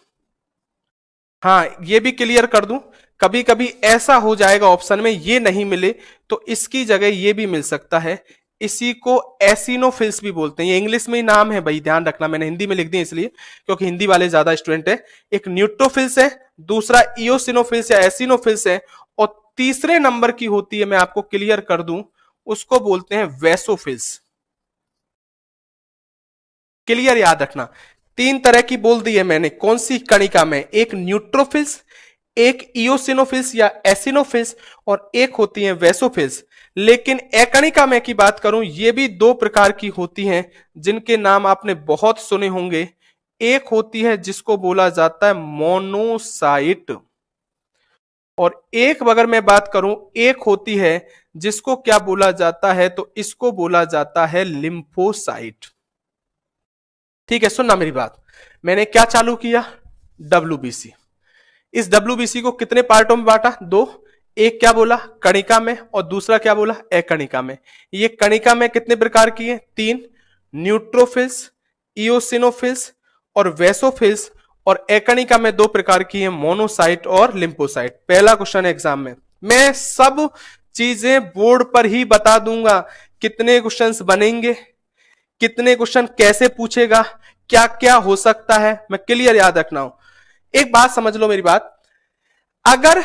हाँ, ये भी क्लियर कर दूं, कभी कभी ऐसा हो जाएगा ऑप्शन में ये नहीं मिले तो इसकी जगह ये भी मिल सकता है। इसी को एसिनोफिल्स भी बोलते हैं। ये इंग्लिश में ही नाम है भाई, ध्यान रखना, मैंने हिंदी में लिख दिया इसलिए क्योंकि हिंदी वाले ज्यादा स्टूडेंट है। एक न्यूट्रोफिल्स है, दूसरा इओसिनोफिल्स या एसिनोफिल्स है, और तीसरे नंबर की होती है, मैं आपको क्लियर कर दूं, उसको बोलते हैं वेसोफिल्स। क्लियर, याद रखना। तीन तरह की बोल दी है मैंने, कौन सी कणिका में, एक न्यूट्रोफिल्स, एक इओसिनोफिल्स या एसिनोफिल्स, और एक होती है वेसोफिल्स। लेकिन एकणिका में की बात करूं, ये भी दो प्रकार की होती हैं जिनके नाम आपने बहुत सुने होंगे। एक होती है जिसको बोला जाता है मोनोसाइट, और एक अगर मैं बात करूं, एक होती है जिसको क्या बोला जाता है, तो इसको बोला जाता है लिम्फोसाइट। ठीक है, सुनना मेरी बात। मैंने क्या चालू किया, डब्ल्यूबीसी। इस डब्ल्यूबीसी को कितने पार्टों में बांटा, दो। एक क्या बोला, कणिका में, और दूसरा क्या बोला, एकणिका में। ये कणिका में कितने प्रकार की है, तीन, न्यूट्रोफिल्स, इओसिनोफिल्स और वेसोफिल्स, और एकणिका में दो प्रकार की है, मोनोसाइट और लिम्फोसाइट। पहला क्वेश्चन एग्जाम में मैं सब चीजें बोर्ड पर ही बता दूंगा, कितने क्वेश्चंस बनेंगे, कितने क्वेश्चन कैसे पूछेगा, क्या क्या हो सकता है, मैं क्लियर, याद रखना हूं। एक बात समझ लो मेरी बात, अगर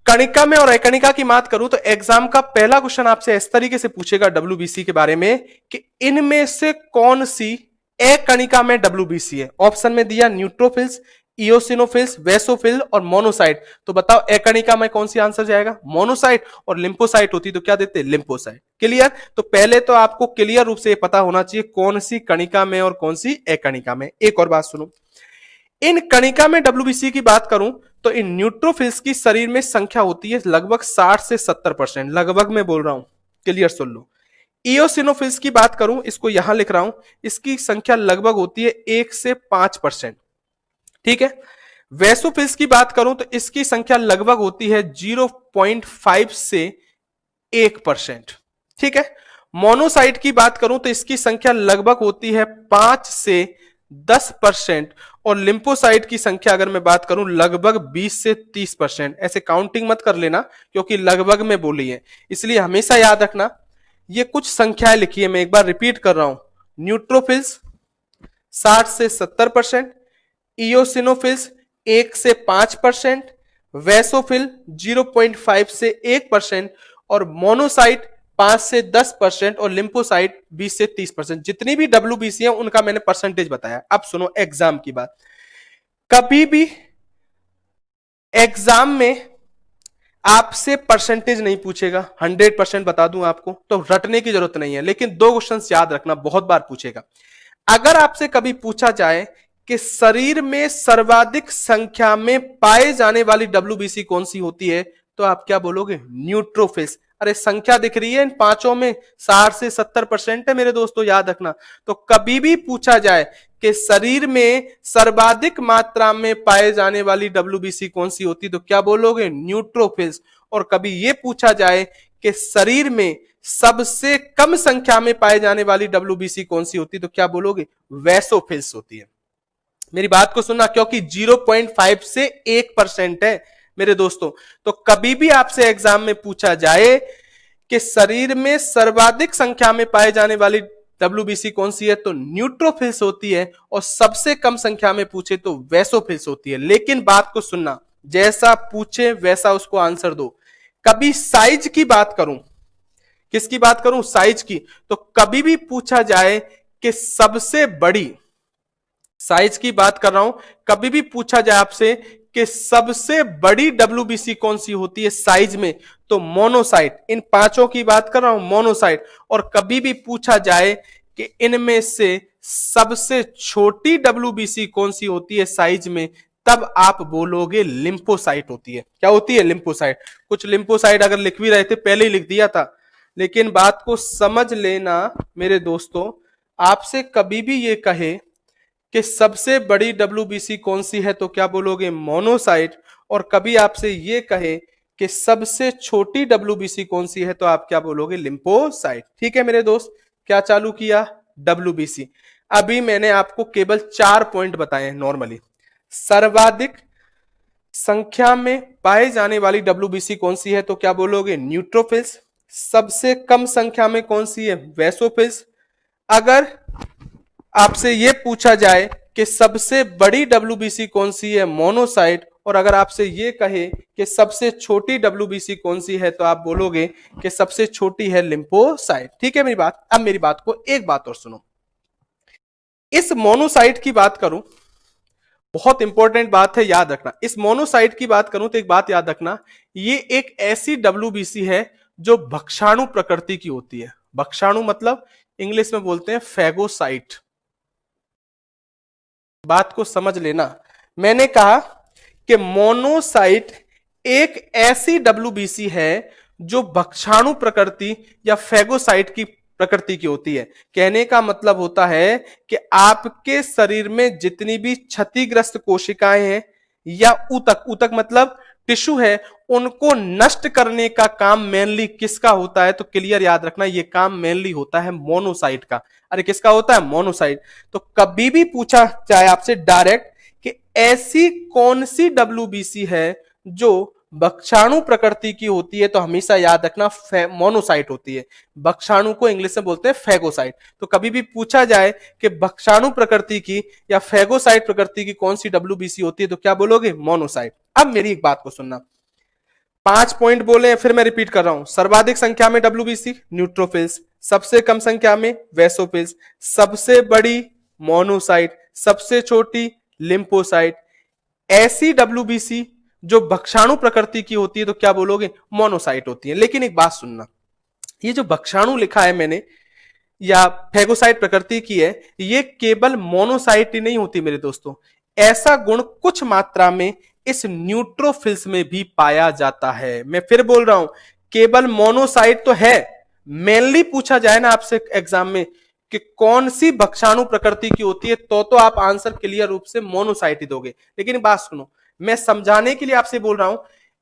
कणिका में और एकणिका की बात करूं तो एग्जाम का पहला क्वेश्चन आपसे इस तरीके से पूछेगा डब्ल्यूबीसी के बारे में कि इनमें से कौन सी एकणिका में डब्ल्यूबीसी है। ऑप्शन में दिया न्यूट्रोफिल्स, इओसिनोफिल्स, वेसोफिल और मोनोसाइट। तो बताओ एकणिका में कौन सी आंसर जाएगा, मोनोसाइट, और लिम्फोसाइट होती तो क्या देते, लिम्फोसाइट। क्लियर। तो पहले तो आपको क्लियर रूप से पता होना चाहिए कौन सी कणिका में और कौन सी एकणिका में। एक और बात सुनो, इन कणिका में डब्ल्यूबीसी की बात करूं तो इन न्यूट्रोफिल्स की शरीर में संख्या होती है लगभग 60 से 70%, लगभग मैं बोल रहा हूं, क्लियर सुन लो। इओसिनोफिल्स की बात करूं, इसको यहां लिख रहा हूं, इसकी संख्या लगभग होती है 1 से 5%। ठीक है। वेसोफिल्स की बात करूं तो इसकी संख्या लगभग होती है 0.5 से 1%। ठीक है। मोनोसाइट की बात करूं तो इसकी संख्या लगभग होती है 5 से 10%, और लिम्फोसाइट की संख्या अगर मैं बात करूं लगभग 20 से 30%। ऐसे काउंटिंग मत कर लेना क्योंकि लगभग में बोली है, इसलिए हमेशा याद रखना। ये कुछ संख्याएं लिखी है, मैं एक बार रिपीट कर रहा हूं। न्यूट्रोफिल्स 60 से 70%, इओसिनोफिल्स 1 से 5%, वेसोफिल 0.5 से 1%, और मोनोसाइट 5 से 10%, और लिम्फोसाइट 20 से 30%। जितनी भी डब्ल्यूबीसी है उनका मैंने परसेंटेज बताया। अब सुनो एग्जाम की बात, कभी भी एग्जाम में आपसे परसेंटेज नहीं पूछेगा, 100% बता दूं आपको, तो रटने की जरूरत नहीं है। लेकिन दो क्वेश्चंस याद रखना, बहुत बार पूछेगा। अगर आपसे कभी पूछा जाए कि शरीर में सर्वाधिक संख्या में पाए जाने वाली डब्ल्यूबीसी कौन सी होती है, तो आप क्या बोलोगे, न्यूट्रोफिल्स। अरे संख्या दिख रही है इन पांचों में, 60 से 70% है मेरे दोस्तों, याद रखना। तो कभी भी पूछा जाए कि शरीर में सर्वाधिक मात्रा में पाए जाने वाली डब्ल्यूबीसी कौन सी होती, तो क्या बोलोगे, न्यूट्रोफिल्स। और कभी यह पूछा जाए कि शरीर में सबसे कम संख्या में पाए जाने वाली डब्ल्यूबीसी कौन सी होती, तो क्या बोलोगे, वेसोफिल्स होती है। मेरी बात को सुनना, क्योंकि 0.5 से 1% है मेरे दोस्तों। तो कभी भी आपसे एग्जाम में पूछा जाए कि शरीर में सर्वाधिक संख्या में पाए जाने वाली डब्ल्यूबीसी कौन सी है, तो न्यूट्रोफिल्स होती है, और सबसे कम संख्या में पूछे तो वेसोफिल्स होती है। लेकिन बात को सुनना, जैसा पूछे वैसा उसको आंसर दो। कभी साइज की बात करूं, किसकी बात करूं, साइज की, तो कभी भी पूछा जाए कि सबसे बड़ी साइज की बात कर रहा हूं। कभी भी पूछा जाए आपसे कि सबसे बड़ी डब्ल्यूबीसी कौन सी होती है साइज में, तो मोनोसाइट। इन पांचों की बात कर रहा हूं, मोनोसाइट। और कभी भी पूछा जाए कि इनमें से सबसे छोटी डब्ल्यूबीसी कौन सी होती है साइज में, तब आप बोलोगे लिम्फोसाइट होती है। क्या होती है? लिम्फोसाइट। कुछ लिम्फोसाइट अगर लिख भी रहे थे, पहले ही लिख दिया था, लेकिन बात को समझ लेना मेरे दोस्तों। आपसे कभी भी ये कहे कि सबसे बड़ी डब्ल्यूबीसी कौन सी है, तो क्या बोलोगे? मोनोसाइट। और कभी आपसे ये कहे कि सबसे छोटी डब्ल्यूबीसी कौन सी है, तो आप क्या बोलोगे? लिम्फोसाइट। ठीक है मेरे दोस्त, क्या चालू किया? डब्ल्यूबीसी। अभी मैंने आपको केवल 4 पॉइंट बताए हैं नॉर्मली। सर्वाधिक संख्या में पाए जाने वाली डब्ल्यूबीसी कौन सी है, तो क्या बोलोगे? न्यूट्रोफिल्स। सबसे कम संख्या में कौन सी है? वैसोफिल्स। अगर आपसे यह पूछा जाए कि सबसे बड़ी डब्ल्यूबीसी कौन सी है? मोनोसाइट। और अगर आपसे ये कहे कि सबसे छोटी डब्ल्यूबीसी कौन सी है, तो आप बोलोगे कि सबसे छोटी है लिम्फोसाइट। ठीक है मेरी बात? अब मेरी बात को एक बात और सुनो। इस मोनोसाइट की बात करूं, बहुत इंपॉर्टेंट बात है, याद रखना। इस मोनोसाइट की बात करूं तो एक बात याद रखना, ये एक ऐसी डब्ल्यूबीसी है जो भक्षाणु प्रकृति की होती है। भक्षाणु मतलब इंग्लिश में बोलते हैं फैगोसाइट। बात को समझ लेना। मैंने कहा कि मोनोसाइट एक ऐसी डब्ल्यूबीसी है जो भक्षाणु प्रकृति या फैगोसाइट की प्रकृति की होती है। कहने का मतलब होता है कि आपके शरीर में जितनी भी क्षतिग्रस्त कोशिकाएं हैं या ऊतक, ऊतक मतलब टिश्यू है, उनको नष्ट करने का काम मेनली किसका होता है? तो क्लियर याद रखना, यह काम मेनली होता है मोनोसाइट का। अरे किसका होता है? मोनोसाइट। तो कभी भी पूछा जाए आपसे डायरेक्ट कि ऐसी कौन सी डब्ल्यूबीसी है जो भक्षाणु प्रकृति की होती है, तो हमेशा याद रखना मोनोसाइट होती है। भक्षाणु को इंग्लिश में बोलते हैं फैगोसाइट। तो कभी भी पूछा जाए कि भक्षाणु प्रकृति की या फैगोसाइट प्रकृति की कौन सी डब्ल्यूबीसी होती है, तो क्या बोलोगे? मोनोसाइट। अब मेरी एक बात को सुनना, 5 पॉइंट बोले हैं, फिर मैं रिपीट कर रहा हूं। सर्वाधिक संख्या में डब्ल्यूबीसी न्यूट्रोफिल्स, सबसे कम संख्या में वैसोफिल्स, सबसे बड़ी मोनोसाइट, सबसे छोटी लिम्फोसाइट। ऐसी डब्ल्यूबीसी जो भक्षाणु प्रकृति की होती है, तो क्या बोलोगे? मोनोसाइट होती है। लेकिन एक बात सुनना, ये जो भक्षाणु लिखा है मैंने या फैगोसाइट प्रकृति की है, ये केवल मोनोसाइट ही नहीं होती मेरे दोस्तों। ऐसा गुण कुछ मात्रा में इस न्यूट्रोफिल्स में भी पाया जाता है। मैं फिर बोल रहा हूं, केवल मोनोसाइट तो है। मेनली पूछा जाए ना आपसे एग्जाम में कि कौन सी भक्षाणु प्रकृति की होती है, तो आप आंसर क्लियर रूप से मोनोसाइट ही दोगे। लेकिन बात सुनो, मैं समझाने के लिए आपसे बोल रहा हूं,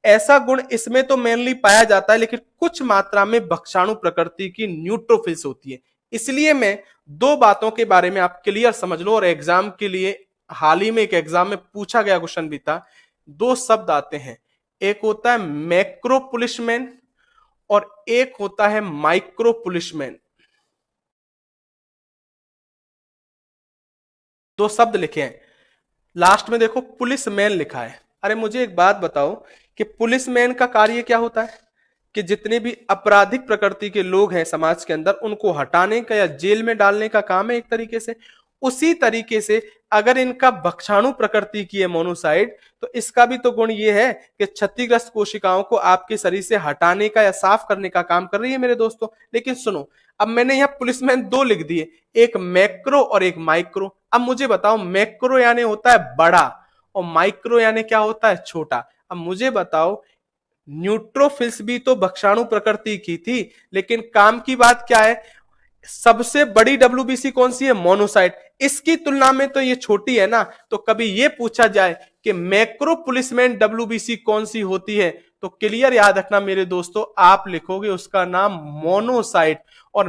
ऐसा गुण इसमें तो मेनली पाया जाता है, लेकिन कुछ मात्रा में भक्षाणु प्रकृति की न्यूट्रोफिल्स होती है। इसलिए मैं दो बातों के बारे में आप क्लियर समझ लो। और एग्जाम के लिए हाल ही में एक एग्जाम में पूछा गया क्वेश्चन भी था, दो शब्द आते हैं, एक होता है मैक्रो पुलिसमैन और एक होता है माइक्रो पुलिसमैन। दो शब्द लिखे हैं, लास्ट में देखो पुलिसमैन लिखा है। अरे मुझे एक बात बताओ कि पुलिसमैन का कार्य क्या होता है? कि जितने भी आपराधिक प्रकृति के लोग हैं समाज के अंदर, उनको हटाने का या जेल में डालने का काम है एक तरीके से। उसी तरीके से अगर इनका भक्षाणु प्रकृति की है मोनोसाइट, तो इसका भी तो गुण ये है कि क्षतिग्रस्त कोशिकाओं को आपके शरीर से हटाने का या साफ करने का काम कर रही है मेरे दोस्तों। लेकिन सुनो, अब मैंने यहां पुलिसमैन दो लिख दिए, एक मैक्रो और एक माइक्रो। अब मुझे बताओ, मैक्रो यानी होता है बड़ा और माइक्रो यानी क्या होता है? छोटा। अब मुझे बताओ, न्यूट्रोफिल्स भी तो भक्षाणु प्रकृति की थी, लेकिन काम की बात क्या है? सबसे बड़ी डब्ल्यूबीसी कौन सी है? मोनोसाइट। इसकी तुलना में तो ये छोटी है ना। तो कभी ये पूछा जाए कि मैक्रो पुलिसमैन डब्ल्यूबीसी कौन सी होती है, तो क्लियर याद रखना मेरे दोस्तों, आप लिखोगे उसका नाम मोनोसाइट। और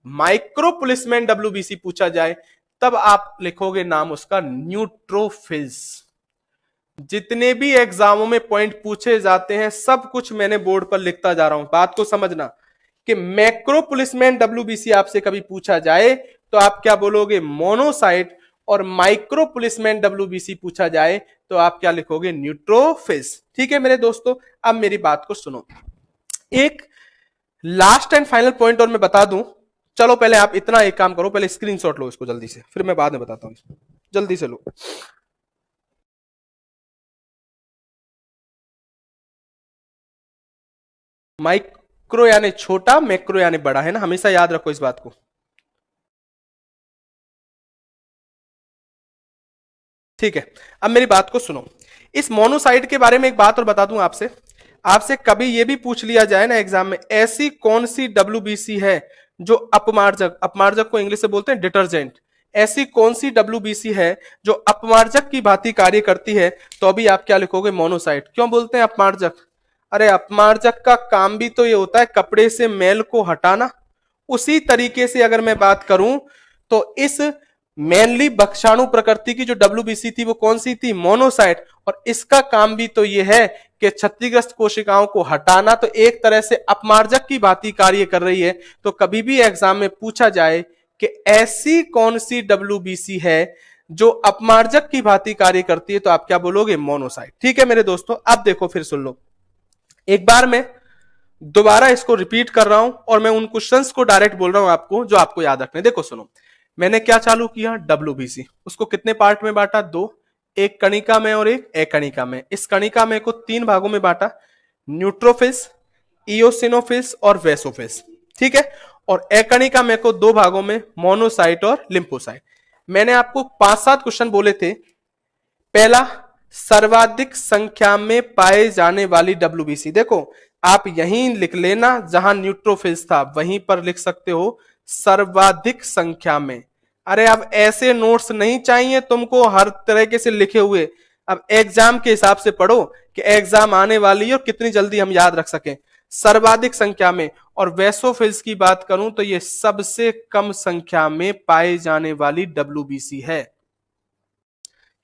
माइक्रो पुलिसमैन डब्ल्यूबीसी पूछा जाए, तब आप लिखोगे नाम उसका न्यूट्रोफिल्स। जितने भी एग्जामों में पॉइंट पूछे जाते हैं, सब कुछ मैंने बोर्ड पर लिखता जा रहा हूं। बात को समझना कि मैक्रो पुलिसमैन डब्ल्यूबीसी आपसे कभी पूछा जाए, तो आप क्या बोलोगे? मोनोसाइट। और माइक्रो पुलिसमैन डब्ल्यूबीसी पूछा जाए, तो आप क्या लिखोगे? न्यूट्रोफिल्स। ठीक है मेरे दोस्तों, अब मेरी बात को सुनो। एक लास्ट एंड फाइनल पॉइंट और मैं बता दूं। चलो पहले आप इतना एक काम करो, पहले स्क्रीनशॉट लो इसको जल्दी से, फिर मैं बाद में बताता हूं। जल्दी से लो। माइक्रो यानी छोटा, मैक्रो यानी बड़ा, है ना, हमेशा याद रखो इस बात को। ठीक है, अब मेरी बात को सुनो। इस मोनोसाइट के बारे में एक बात और बता दूं आपसे। आपसे कभी यह भी पूछ लिया जाए ना एग्जाम में, ऐसी कौन सी डब्ल्यूबीसी है जो अपमार्जक, अपमार्जक को इंग्लिश से बोलते हैं डिटर्जेंट, ऐसी कौन सी डब्ल्यूबीसी है जो अपमार्जक की भांति कार्य करती है, तो अभी आप क्या लिखोगे, मोनोसाइट। क्यों बोलते हैं अपमार्जक? अरे अपमार्जक का काम भी तो ये होता है कपड़े से मैल को हटाना। उसी तरीके से अगर मैं बात करूं तो इस मेनली भक्षाणु प्रकृति की जो डब्ल्यूबीसी थी वो कौन सी थी, मोनोसाइट। और इसका काम भी तो ये है कि क्षतिग्रस्त कोशिकाओं को हटाना, तो एक तरह से अपमार्जक की भांति कार्य कर रही है। तो कभी भी एग्जाम में पूछा जाए कि ऐसी कौन सी डब्ल्यूबीसी है जो अपमार्जक की भांति कार्य करती है, तो आप क्या बोलोगे, मोनोसाइट। ठीक है मेरे दोस्तों, अब देखो फिर सुन लो एक बार, मैं दोबारा इसको रिपीट कर रहा हूं और मैं उन क्वेश्चंस को डायरेक्ट बोल रहा हूं आपको जो आपको याद रखने। देखो सुनो, मैंने क्या चालू किया, डब्ल्यूबीसी, उसको कितने पार्ट में बांटा, दो, एक कणिका में और एक एकणिका में। इस कणिका में को तीन भागों में बांटा, न्यूट्रोफिल्स, इयोसिनोफिल्स और वेसोफिल्स। ठीक है, और एकणिका में को दो भागों में, मोनोसाइट और लिम्फोसाइट। मैंने आपको 5-7 क्वेश्चन बोले थे। पहला, सर्वाधिक संख्या में पाए जाने वाली डब्ल्यूबीसी। देखो आप यहीं लिख लेना जहां न्यूट्रोफिल्स था, वहीं पर लिख सकते हो सर्वाधिक संख्या में। अरे अब ऐसे नोट्स नहीं चाहिए तुमको हर तरीके से लिखे हुए। अब एग्जाम के हिसाब से पढ़ो कि एग्जाम आने वाली है और कितनी जल्दी हम याद रख सकें। सर्वाधिक संख्या में, और वेसोफिल्स की बात करूं तो ये सबसे कम संख्या में पाए जाने वाली डब्ल्यूबीसी है।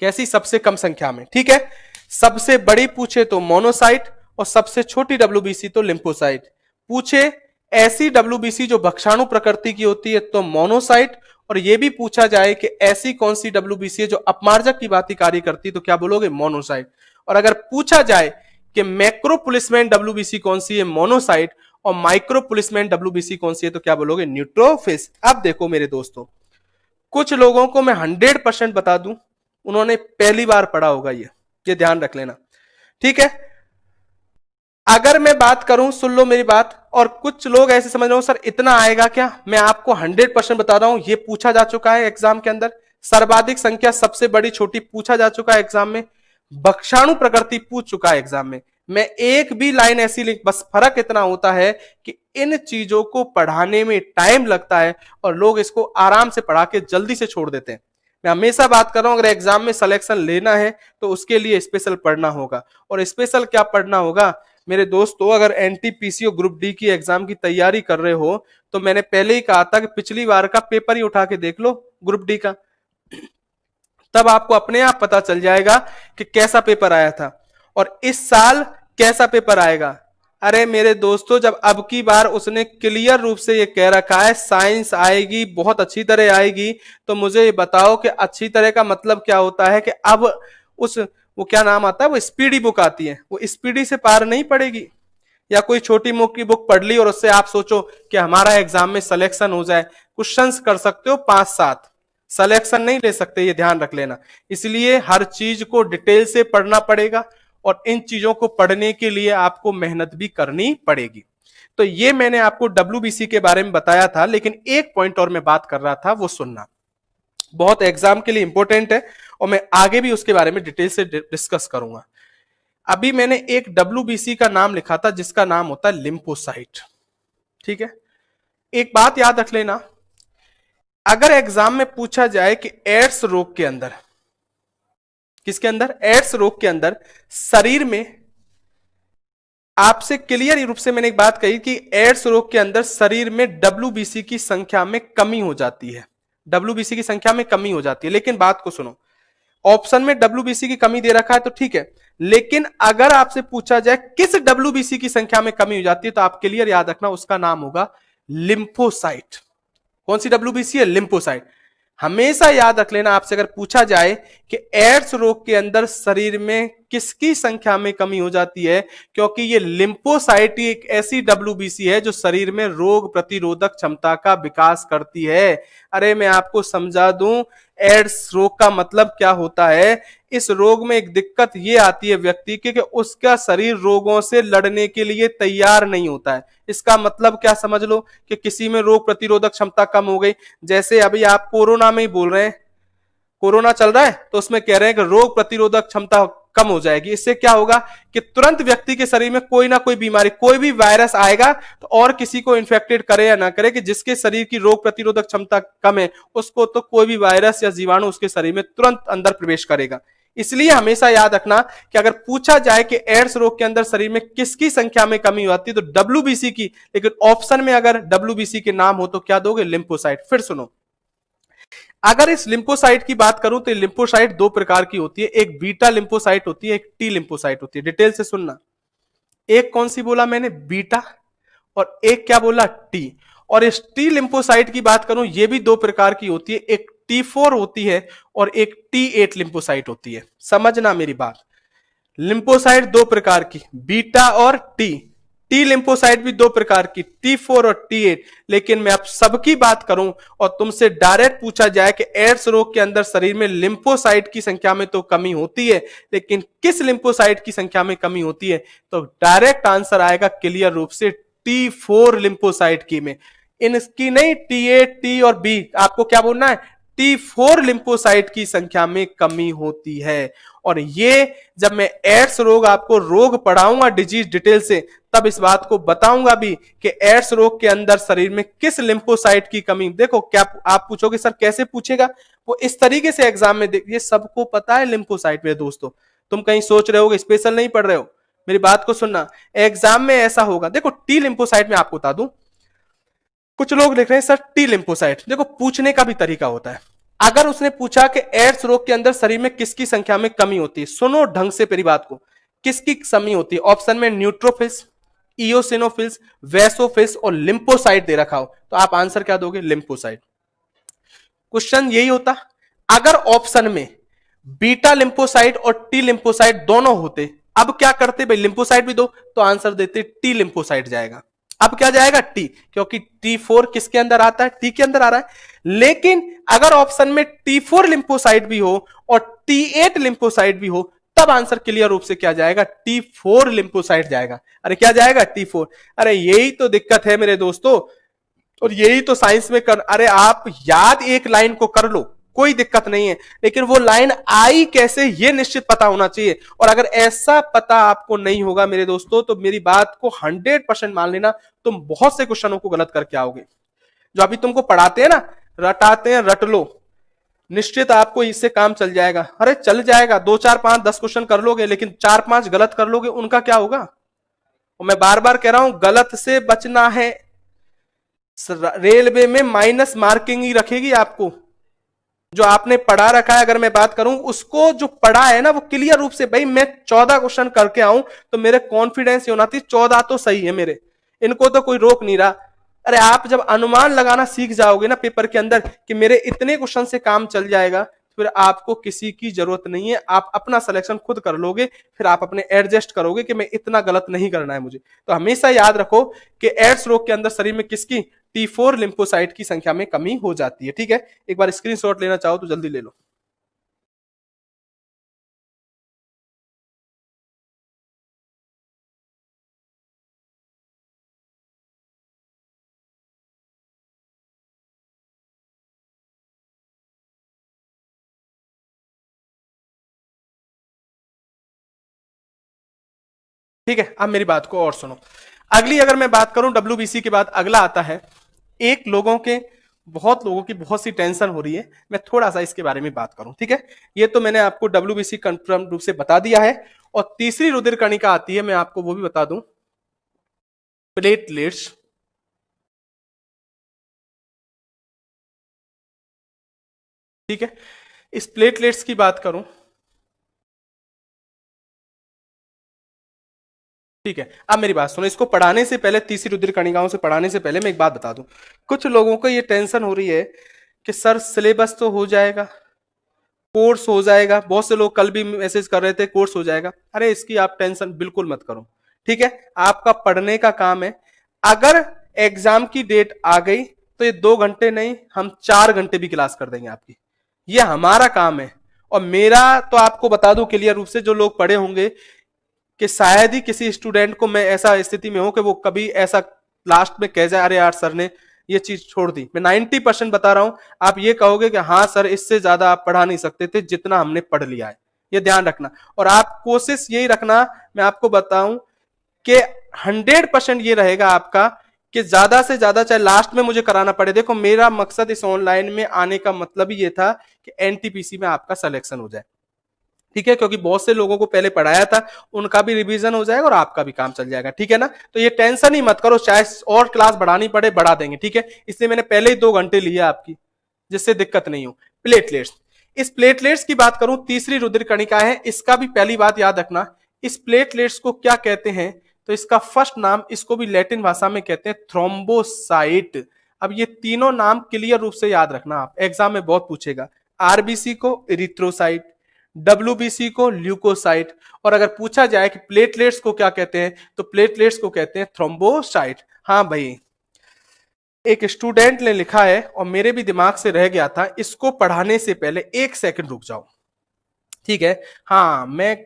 कैसी, सबसे कम संख्या में। ठीक है, सबसे बड़ी पूछे तो मोनोसाइट और सबसे छोटी डब्ल्यूबीसी तो लिम्फोसाइट। पूछे ऐसी डब्ल्यूबीसी जो भक्षाणु प्रकृति की होती है तो मोनोसाइट, और यह भी पूछा जाए कि ऐसी कौन सी डब्ल्यूबीसी है जो अपमार्जक की भांति कार्य करती है, तो क्या बोलोगे, मोनोसाइट। और अगर पूछा जाए कि मैक्रो पुलिसमैन डब्ल्यूबीसी कौन सी है, मोनोसाइट, और माइक्रो पुलिसमैन डब्ल्यूबीसी कौन सी है, तो क्या बोलोगे, न्यूट्रोफिल्स। अब देखो मेरे दोस्तों, कुछ लोगों को मैं 100% बता दूं, उन्होंने पहली बार पढ़ा होगा, ये ध्यान रख लेना। ठीक है, अगर मैं बात करूं, सुन लो मेरी बात, और कुछ लोग ऐसे समझ रहे हो सर इतना आएगा क्या, मैं आपको 100% बता रहा हूं, ये पूछा जा चुका है एग्जाम के अंदर। सर्वाधिक संख्या, सबसे बड़ी छोटी, पूछा जा चुका है एग्जाम में। भक्षाणु प्रकृति पूछ चुका है एग्जाम में। मैं एक भी लाइन ऐसी लिख, बस फर्क इतना होता है कि इन चीजों को पढ़ाने में टाइम लगता है और लोग इसको आराम से पढ़ा के जल्दी से छोड़ देते हैं। मैं हमेशा बात कर रहा हूं, अगर एग्जाम में सिलेक्शन लेना है तो उसके लिए स्पेशल पढ़ना होगा। और स्पेशल क्या पढ़ना होगा मेरे दोस्तों, अगर एनटीपीसी ग्रुप डी की एग्जाम की तैयारी कर रहे हो तो मैंने पहले ही कहा था कि पिछली बार का पेपर ही उठा के देख लो ग्रुप डी का, तब आपको अपने आप पता चल जाएगा कि कैसा पेपर आया था और इस साल कैसा पेपर आएगा। अरे मेरे दोस्तों, जब अब की बार उसने क्लियर रूप से ये कह रखा है साइंस आएगी, बहुत अच्छी तरह आएगी, तो मुझे ये बताओ कि अच्छी तरह का मतलब क्या होता है कि अब उस, वो क्या नाम आता है, वो स्पीडी बुक आती है, वो स्पीडी से पार नहीं पड़ेगी। या कोई छोटी मुख की बुक पढ़ ली और उससे आप सोचो कि हमारा एग्जाम में सिलेक्शन हो जाए। क्वेश्चंस कर सकते हो 5-7, सिलेक्शन नहीं ले सकते, ये ध्यान रख लेना। इसलिए हर चीज को डिटेल से पढ़ना पड़ेगा और इन चीजों को पढ़ने के लिए आपको मेहनत भी करनी पड़ेगी। तो ये मैंने आपको डब्ल्यूबीसी के बारे में बताया था, लेकिन एक पॉइंट और मैं बात कर रहा था, वो सुनना, बहुत एग्जाम के लिए इंपॉर्टेंट है और मैं आगे भी उसके बारे में डिटेल से डिस्कस करूंगा। अभी मैंने एक डब्ल्यूबीसी का नाम लिखा था जिसका नाम होता है लिम्फोसाइट। ठीक है, एक बात याद रख लेना, अगर एग्जाम में पूछा जाए कि एड्स रोग के अंदर, किसके अंदर, एड्स रोग के अंदर शरीर में, आपसे क्लियर रूप से मैंने एक बात कही कि एड्स रोग के अंदर शरीर में डब्ल्यूबीसी की संख्या में कमी हो जाती है, डब्ल्यूबीसी की संख्या में कमी हो जाती है। लेकिन बात को सुनो, ऑप्शन में डब्ल्यूबीसी की कमी दे रखा है तो ठीक है, लेकिन अगर आपसे पूछा जाए किस डब्ल्यूबीसी की संख्या में कमी हो जाती है, तो आप क्लियर याद रखना उसका नाम होगा लिम्फोसाइट। कौन सी डब्ल्यूबीसी है, लिम्फोसाइट। हमेशा याद रख लेना, आपसे अगर पूछा जाए कि एड्स रोग के अंदर शरीर में किसकी संख्या में कमी हो जाती है, क्योंकि ये लिम्फोसाइट एक ऐसी डब्ल्यूबीसी है जो शरीर में रोग प्रतिरोधक क्षमता का विकास करती है। अरे मैं आपको समझा दूं, एड्स रोग का मतलब क्या होता है? इस रोग में एक दिक्कत ये आती है व्यक्ति की कि उसका शरीर रोगों से लड़ने के लिए तैयार नहीं होता है। इसका मतलब क्या समझ लो कि किसी में रोग प्रतिरोधक क्षमता कम हो गई। जैसे अभी आप कोरोना में ही बोल रहे हैं, कोरोना चल रहा है तो उसमें कह रहे हैं कि रोग प्रतिरोधक क्षमता कम हो जाएगी। इससे क्या होगा कि तुरंत व्यक्ति के शरीर में कोई ना कोई बीमारी, कोई भी वायरस आएगा तो और किसी को इन्फेक्टेड करे या ना करे, कि जिसके शरीर की रोग प्रतिरोधक क्षमता कम है उसको तो कोई भी वायरस या जीवाणु उसके शरीर में तुरंत अंदर प्रवेश करेगा। इसलिए हमेशा याद रखना कि अगर पूछा जाए कि एड्स रोग के अंदर शरीर में किसकी संख्या में कमी आती है तो डब्ल्यूबीसी की, लेकिन ऑप्शन में अगर डब्ल्यूबीसी के नाम हो तो क्या दोगे? लिम्फोसाइट। फिर सुनो, अगर इस लिम्फोसाइट की बात करूं तो लिम्फोसाइट दो प्रकार की होती है, एक बीटा लिम्फोसाइट होती है, एक टी लिम्फोसाइट होती है। डिटेल से सुनना, एक कौन सी बोला मैंने? बीटा, और एक क्या बोला? टी। और इस टी लिम्फोसाइट की बात करूं, यह भी दो प्रकार की होती है, एक T4 होती है और एक T8 लिम्फोसाइट होती है। समझना मेरी बात, लिम्फोसाइट दो प्रकार की, बीटा और टी। टी लिम्फोसाइट भी दो प्रकार की, T4 और T8। लेकिन मैं अब सबकी बात करूं और तुमसे डायरेक्ट पूछा जाए कि एड्स रोग के अंदर शरीर में लिम्फोसाइट की संख्या में तो कमी होती है, लेकिन किस लिम्फोसाइट की संख्या में कमी होती है, तो डायरेक्ट आंसर आएगा क्लियर रूप से T4 लिम्फोसाइट की में। इनकी नहीं, T8 टी और बी, आपको क्या बोलना है? T4 लिम्फोसाइट की संख्या में कमी होती है। और ये जब मैं एड्स रोग आपको रोग पढ़ाऊंगा डिजीज डिटेल से, तब इस बात को बताऊंगा भी कि एड्स रोग के अंदर शरीर में किस लिम्फोसाइट की कमी। देखो, क्या आप पूछोगे सर कैसे पूछेगा? वो इस तरीके से एग्जाम में ये सबको पता है लिम्फोसाइट में। दोस्तों, तुम कहीं सोच रहे हो, स्पेशल नहीं पढ़ रहे हो, मेरी बात को सुनना, एग्जाम में ऐसा होगा। देखो, टी लिम्फोसाइट में आपको बता दूं, कुछ लोग लिख रहे हैं सर टी लिम्फोसाइट। देखो, पूछने का भी तरीका होता है। अगर उसने पूछा कि एड्स रोग के अंदर शरीर में किसकी संख्या में कमी होती है, सुनो ढंग से मेरी बात को, किसकी कमी होती है? ऑप्शन में न्यूट्रोफिल्स, इयोसिनोफिल्स, वैसोफिल्स और लिम्फोसाइट दे रखा हो, तो आप आंसर क्या दोगे? लिम्फोसाइट। क्वेश्चन यही होता। अगर ऑप्शन में बीटा लिम्फोसाइट और टी लिम्फोसाइट दोनों होते, अब क्या करते भाई? लिम्फोसाइट भी दो, तो आंसर देते टी लिम्फोसाइट जाएगा। अब क्या जाएगा? टी, क्योंकि T4 किसके अंदर आता है? टी के अंदर आ रहा है। लेकिन अगर ऑप्शन में T4 लिम्फोसाइट भी हो और T8 लिम्फोसाइट भी हो, तब आंसर क्लियर रूप से क्या जाएगा? T4 लिम्फोसाइट जाएगा। अरे क्या जाएगा? T4। अरे यही तो दिक्कत है मेरे दोस्तों, और यही तो साइंस में कर, अरे आप याद एक लाइन को कर लो, कोई दिक्कत नहीं है, लेकिन वो लाइन आई कैसे ये निश्चित पता होना चाहिए। और अगर ऐसा पता आपको नहीं होगा मेरे दोस्तों, तो मेरी बात को 100% मान लेना, तुम बहुत से क्वेश्चनों को गलत करके आओगे। जो अभी तुमको पढ़ाते हैं ना, रटाते हैं, रट लो, निश्चित आपको इससे काम चल जाएगा। अरे चल जाएगा, 2 4 5 10 क्वेश्चन कर लोगे, लेकिन 4 5 गलत कर लोगे, उनका क्या होगा? और मैं बार बार कह रहा हूं, गलत से बचना है। रेलवे में माइनस मार्किंग ही रखेगी आपको। जो आपने पढ़ा रखा है, अगर मैं बात करूं, उसको जो पढ़ा है ना वो क्लियर रूप से, भाई मैं 14 क्वेश्चन करके आऊं तो मेरे कॉन्फिडेंस ये होना चाहिए 14 तो सही है मेरे, इनको तो कोई रोक नहीं रहा। अरे आप जब अनुमान लगाना सीख जाओगे ना पेपर के अंदर कि मेरे इतने क्वेश्चन से काम चल जाएगा, फिर आपको किसी की जरूरत नहीं है, आप अपना सिलेक्शन खुद कर लोगे। फिर आप अपने एडजस्ट करोगे कि मैं इतना गलत नहीं करना है मुझे। तो हमेशा याद रखो कि एड्स रोग के अंदर शरीर में किसकी? T4 लिम्फोसाइट की संख्या में कमी हो जाती है। ठीक है, एक बार स्क्रीनशॉट लेना चाहो तो जल्दी ले लो। ठीक है, अब मेरी बात को और सुनो। अगली अगर मैं बात करूं डब्ल्यूबीसी के बाद अगला आता है, एक लोगों के, बहुत लोगों की बहुत सी टेंशन हो रही है, मैं थोड़ा सा इसके बारे में बात करूं। ठीक है, ये तो मैंने आपको डब्ल्यूबीसी कंफर्म रूप से बता दिया है। और तीसरी रुधिर कणिका आती है, मैं आपको वो भी बता दूं, प्लेटलेट्स। ठीक है, इस प्लेटलेट्स की बात करूं, ठीक है, अब मेरी बात सुनो, इसको पढ़ाने से पहले, तीसरी रुधिर कणिकाओं से पढ़ाने से पहले मैं एक बात बता दूं। कुछ लोगों को ये टेंशन हो रही है कि सर सिलेबस तो हो जाएगा, कोर्स हो जाएगा, बहुत से लोग कल भी मैसेज कर रहे थे कोर्स हो जाएगा। अरे इसकी आप टेंशन बिल्कुल मत करो। ठीक है, आपका पढ़ने का काम है। अगर एग्जाम की डेट आ गई तो ये 2 घंटे नहीं, हम 4 घंटे भी क्लास कर देंगे आपकी। ये हमारा काम है। और मेरा तो आपको बता दूं क्लियर रूप से, जो लोग पढ़े होंगे, कि शायद ही किसी स्टूडेंट को मैं ऐसा स्थिति में हूं कि वो कभी ऐसा लास्ट में कह जाए अरे यार सर ने ये चीज छोड़ दी। मैं 90% बता रहा हूं, आप ये कहोगे कि हाँ सर इससे ज्यादा आप पढ़ा नहीं सकते थे जितना हमने पढ़ लिया है। ये ध्यान रखना। और आप कोशिश यही रखना, मैं आपको बताऊं कि 100% ये रहेगा आपका कि ज्यादा से ज्यादा चाहे लास्ट में मुझे कराना पड़े। देखो मेरा मकसद इस ऑनलाइन में आने का मतलब ही ये था कि एनटीपीसी में आपका सिलेक्शन हो जाए, ठीक है, क्योंकि बहुत से लोगों को पहले पढ़ाया था, उनका भी रिवीजन हो जाएगा और आपका भी काम चल जाएगा, ठीक है ना। तो ये टेंशन ही मत करो, चाहे और क्लास बढ़ानी पड़े बढ़ा देंगे, ठीक है। इसलिए मैंने पहले ही 2 घंटे लिए आपकी, जिससे दिक्कत नहीं हो। प्लेटलेट्स, इस प्लेटलेट्स की बात करूं, तीसरी रुधिर कणिका है, इसका भी पहली बात याद रखना, इस प्लेटलेट्स को क्या कहते हैं, तो इसका फर्स्ट नाम, इसको भी लैटिन भाषा में कहते हैं थ्रोम्बोसाइट। अब ये तीनों नाम क्लियर रूप से याद रखना, आप एग्जाम में बहुत पूछेगा। आरबीसी को इरिथ्रोसाइट, डब्ल्यूबीसी को ल्यूकोसाइट, और अगर पूछा जाए कि प्लेटलेट्स को क्या कहते हैं, तो प्लेटलेट्स को कहते हैं थ्रोम्बोसाइट। हाँ भाई, एक स्टूडेंट ने लिखा है और मेरे भी दिमाग से रह गया था, इसको पढ़ाने से पहले 1 सेकंड रुक जाओ, ठीक है। हाँ, मैं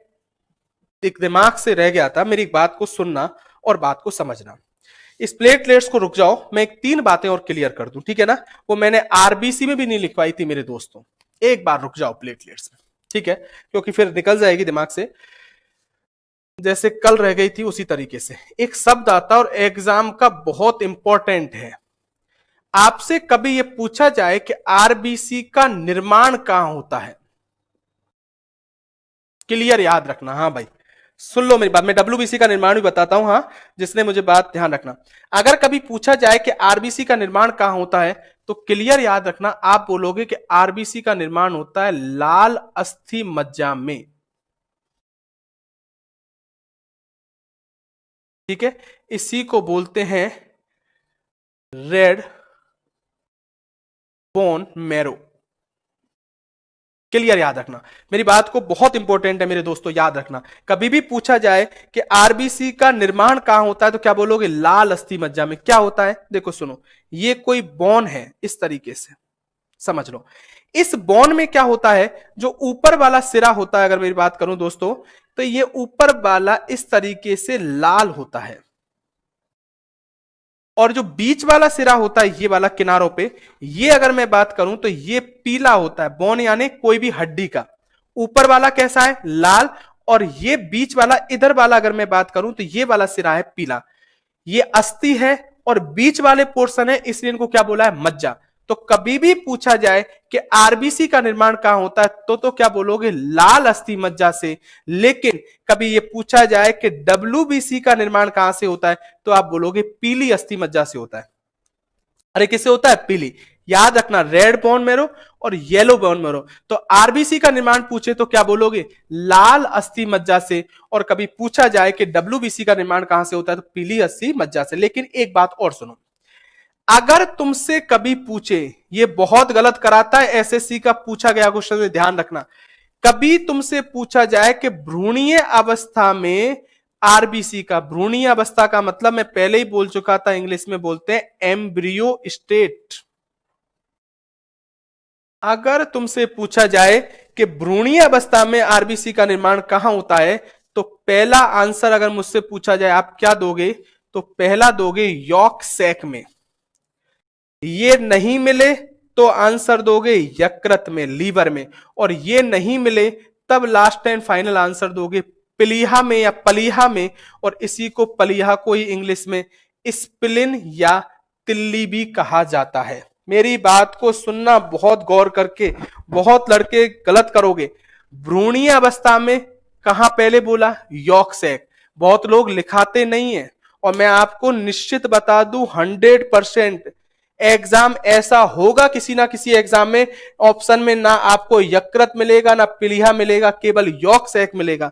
एक दिमाग से रह गया था, मेरी बात को सुनना और बात को समझना। इस प्लेटलेट्स को रुक जाओ, मैं एक 3 बातें और क्लियर कर दूं, ठीक है ना। वो मैंने आरबीसी में भी नहीं लिखवाई थी मेरे दोस्तों, एक बार रुक जाओ प्लेटलेट्स में, ठीक है, क्योंकि फिर निकल जाएगी दिमाग से, जैसे कल रह गई थी उसी तरीके से। एक शब्द आता और एग्जाम का बहुत इंपॉर्टेंट है, आपसे कभी यह पूछा जाए कि आरबीसी का निर्माण कहां होता है, क्लियर याद रखना। हाँ भाई सुन लो मेरी बात, मैं डब्ल्यूबीसी का निर्माण भी बताता हूं, हाँ, जिसने मुझे बात ध्यान रखना। अगर कभी पूछा जाए कि आरबीसी का निर्माण कहां होता है, तो क्लियर याद रखना, आप बोलोगे कि आरबीसी का निर्माण होता है लाल अस्थि मज्जा में, ठीक है। इसी को बोलते हैं रेड बोन मैरो, क्लियर याद रखना। मेरी बात को बहुत इंपॉर्टेंट है मेरे दोस्तों, याद रखना। कभी भी पूछा जाए कि आरबीसी का निर्माण कहां होता है, तो क्या बोलोगे, लाल अस्थि मज्जा में। क्या होता है, देखो सुनो, ये कोई बोन है, इस तरीके से समझ लो। इस बोन में क्या होता है, जो ऊपर वाला सिरा होता है, अगर मेरी बात करूं दोस्तों, तो ये ऊपर वाला इस तरीके से लाल होता है, और जो बीच वाला सिरा होता है ये वाला किनारों पे, ये अगर मैं बात करूं तो ये पीला होता है। बोन यानी कोई भी हड्डी का ऊपर वाला कैसा है, लाल, और ये बीच वाला, इधर वाला अगर मैं बात करूं तो ये वाला सिरा है पीला। ये अस्थि है और बीच वाले पोर्शन है, इसलिए इनको क्या बोला है, मज्जा। तो कभी भी पूछा जाए कि आरबीसी का निर्माण कहां होता है, तो क्या बोलोगे, लाल अस्थि मज्जा से। लेकिन कभी ये पूछा जाए कि डब्ल्यूबीसी का निर्माण कहां से होता है, तो आप बोलोगे पीली अस्थि मज्जा से होता है। अरे किससे होता है, पीली। याद रखना, रेड बोन मैरो और येलो बोन मैरो। तो आरबीसी का निर्माण पूछे तो क्या बोलोगे, लाल अस्थि मज्जा से। और कभी पूछा जाए कि डब्ल्यूबीसी का निर्माण कहां से होता है, तो पीली अस्थि मज्जा से। लेकिन एक बात और सुनो, अगर तुमसे कभी पूछे, ये बहुत गलत कराता है एसएससी का पूछा गया क्वेश्चन, ध्यान रखना, कभी तुमसे पूछा जाए कि भ्रूणीय अवस्था में आरबीसी का, भ्रूणीय अवस्था का मतलब मैं पहले ही बोल चुका था, इंग्लिश में बोलते हैं एम्ब्रियो स्टेट। अगर तुमसे पूछा जाए कि भ्रूणीय अवस्था में आरबीसी का निर्माण कहां होता है, तो पहला आंसर अगर मुझसे पूछा जाए आप क्या दोगे, तो पहला दोगे यॉर्क सैक में। ये नहीं मिले तो आंसर दोगे यकृत में, लीवर में। और ये नहीं मिले तब लास्ट एंड फाइनल आंसर दोगे प्लीहा में या पलीहा में। और इसी को, पलीहा को ही इंग्लिश में स्प्लिन या तिल्ली भी कहा जाता है। मेरी बात को सुनना बहुत गौर करके, बहुत लड़के गलत करोगे। भ्रूणीय अवस्था में कहां पहले बोला, यॉर्क सैक। बहुत लोग लिखाते नहीं है, और मैं आपको निश्चित बता दूं 100% एग्जाम ऐसा होगा, किसी ना किसी एग्जाम में ऑप्शन में ना आपको यकृत मिलेगा ना प्लीहा मिलेगा, केवल यॉर्क सैक मिलेगा।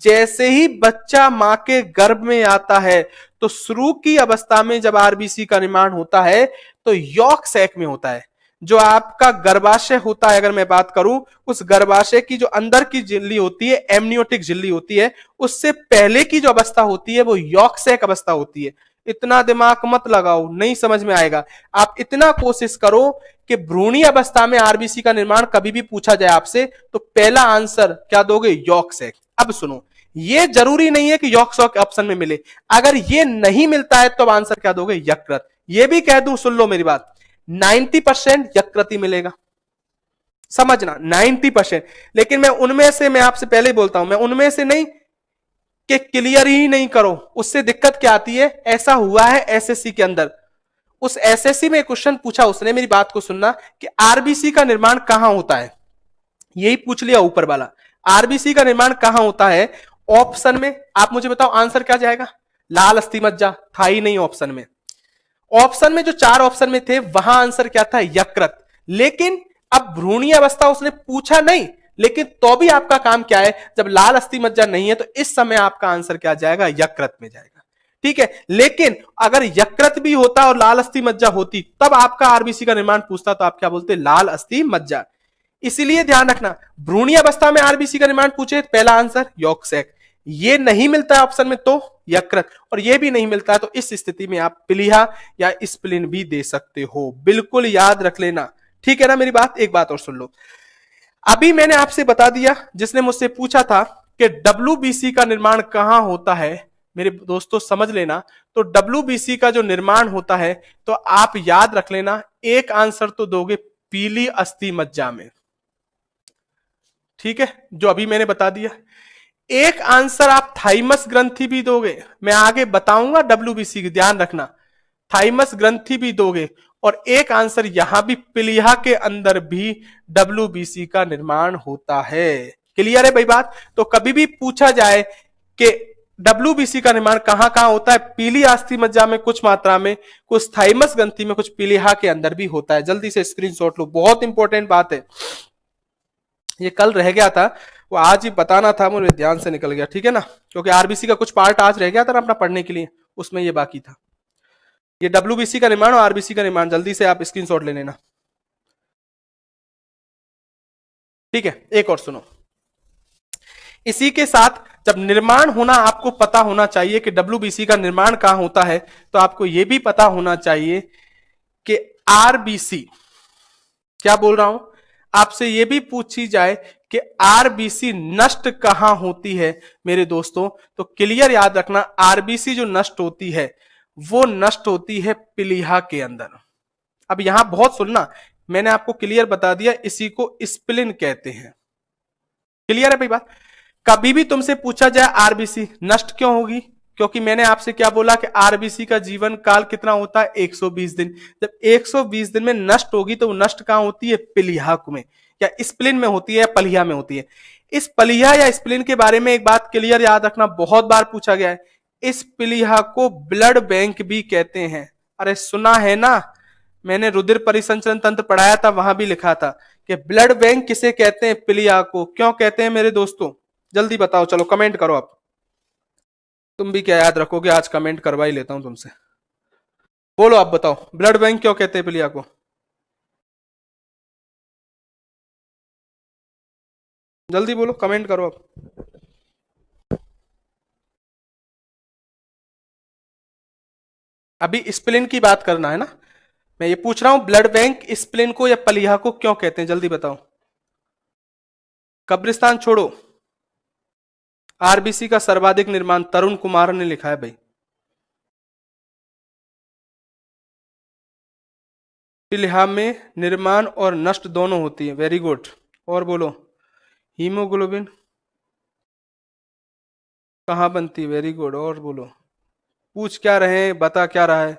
जैसे ही बच्चा मां के गर्भ में आता है, तो शुरू की अवस्था में जब आरबीसी का निर्माण होता है तो यॉर्क सैक में होता है। जो आपका गर्भाशय होता है, अगर मैं बात करूं, उस गर्भाशय की जो अंदर की झिल्ली होती है, एमनियोटिक झिल्ली होती है, उससे पहले की जो अवस्था होती है वो यॉर्क सैक अवस्था होती है। इतना दिमाग मत लगाओ, नहीं समझ में आएगा। आप इतना कोशिश करो कि भ्रूणीय अवस्था में आरबीसी का निर्माण कभी भी पूछा जाए आपसे तो पहला आंसर क्या दोगे? Yolk sac. अब सुनो, ये जरूरी नहीं है कि यॉर्क सैक ऑप्शन में मिले, अगर ये नहीं मिलता है तो आंसर क्या दोगे? यकृत। ये भी कह दूं, सुन लो मेरी बात, 90% यकृत ही मिलेगा, समझना 90%। लेकिन मैं आपसे पहले ही बोलता हूं, मैं उनमें से नहीं कि क्लियर ही नहीं करो, उससे दिक्कत क्या आती है। ऐसा हुआ है एसएससी के अंदर, उस एसएससी में क्वेश्चन पूछा उसने, मेरी बात को सुनना, कि आरबीसी का निर्माण कहां होता है, यही पूछ लिया ऊपर वाला, आरबीसी का निर्माण कहां होता है। ऑप्शन में आप मुझे बताओ आंसर क्या जाएगा? लाल अस्थि मज्जा था ही नहीं ऑप्शन में। ऑप्शन में जो 4 ऑप्शन में थे वहां आंसर क्या था? यकृत। लेकिन अब भ्रूणीय अवस्था उसने पूछा नहीं, लेकिन तो भी आपका काम क्या है, जब लाल अस्थि मज्जा नहीं है तो इस समय आपका आंसर क्या जाएगा? यकृत में जाएगा, ठीक है। लेकिन अगर यकृत भी होता और लाल अस्थि मज्जा होती तब आपका आरबीसी का निर्माण पूछता तो आप क्या बोलते? लाल अस्थि मज्जा। इसीलिए ध्यान रखना, भ्रूणीय अवस्था में आरबीसी का निर्माण पूछे पहला आंसर यॉर्क सैक, ये नहीं मिलता है ऑप्शन में तो यकृत, और ये भी नहीं मिलता है तो इस स्थिति में आप प्लीहा या स्प्लीन भी दे सकते हो, बिल्कुल याद रख लेना, ठीक है ना मेरी बात। एक बात और सुन लो, अभी मैंने आपसे बता दिया, जिसने मुझसे पूछा था कि डब्ल्यूबीसी का निर्माण कहां होता है, मेरे दोस्तों समझ लेना, तो डब्ल्यूबीसी का जो निर्माण होता है तो आप याद रख लेना, एक आंसर तो दोगे पीली अस्थि मज्जा में, ठीक है, जो अभी मैंने बता दिया। एक आंसर आप थाइमस ग्रंथि भी दोगे, मैं आगे बताऊंगा डब्ल्यूबीसी की, ध्यान रखना, थाइमस ग्रंथि भी दोगे, और एक आंसर यहां भी प्लीहा के अंदर भी डब्ल्यूबीसी का निर्माण होता है। क्लियर है भाई बात? तो कभी भी पूछा जाए कि डब्ल्यूबीसी का निर्माण कहां कहां होता है, पीली अस्थि मज्जा में कुछ मात्रा में, कुछ थाइमस ग्रंथि में, कुछ प्लीहा के अंदर भी होता है। जल्दी से स्क्रीनशॉट लो, बहुत इंपॉर्टेंट बात है, ये कल रह गया था, वो आज ही बताना था, मुझे ध्यान से निकल गया, ठीक है ना, क्योंकि आरबीसी का कुछ पार्ट आज रह गया था ना अपना पढ़ने के लिए, उसमें ये बाकी था। ये डब्ल्यूबीसी का निर्माण और आरबीसी का निर्माण, जल्दी से आप स्क्रीनशॉट ले लेना, ठीक है। एक और सुनो, इसी के साथ जब निर्माण होना आपको पता होना चाहिए कि डब्ल्यूबीसी का निर्माण कहां होता है, तो आपको यह भी पता होना चाहिए कि आरबीसी, क्या बोल रहा हूं, आपसे यह भी पूछी जाए कि आरबीसी नष्ट कहां होती है मेरे दोस्तों, तो क्लियर याद रखना, आरबीसी जो नष्ट होती है वो नष्ट होती है प्लीहा के अंदर। अब यहां बहुत सुनना, मैंने आपको क्लियर बता दिया, इसी को स्प्लिन कहते हैं। क्लियर है भाई बात? कभी भी तुमसे पूछा जाए आरबीसी नष्ट क्यों होगी, क्योंकि मैंने आपसे क्या बोला कि आरबीसी का जीवन काल कितना होता है? 120 दिन। जब 120 दिन में नष्ट होगी तो वो नष्ट कहां होती है? प्लीहा में, या स्प्लिन में होती है, या पलिया में होती है। इस पलिया या स्प्लिन के बारे में एक बात क्लियर याद रखना, बहुत बार पूछा गया है, इस प्लीहा को ब्लड बैंक भी कहते हैं। अरे सुना है ना, मैंने रुधिर परिसंचरण तंत्र पढ़ाया था, वहां भी लिखा था कि ब्लड बैंक किसे कहते हैं? प्लीहा को। क्यों कहते हैं मेरे दोस्तों? जल्दी बताओ, चलो कमेंट करो आप, तुम भी क्या याद रखोगे, आज कमेंट करवा ही लेता हूं तुमसे। बोलो आप बताओ, ब्लड बैंक क्यों कहते हैं प्लीहा को? जल्दी बोलो, कमेंट करो आप। अभी स्प्लिन की बात करना है ना, मैं ये पूछ रहा हूं, ब्लड बैंक स्प्लिन को या प्लीहा को क्यों कहते हैं, जल्दी बताओ। कब्रिस्तान छोड़ो, आरबीसी का सर्वाधिक निर्माण तरुण कुमार ने लिखा है भाई। प्लीहा में निर्माण और नष्ट दोनों होती है, वेरी गुड। और बोलो, हीमोग्लोबिन कहां बनती है, वेरी गुड। और बोलो, पूछ क्या रहे हैं, बता क्या रहा है?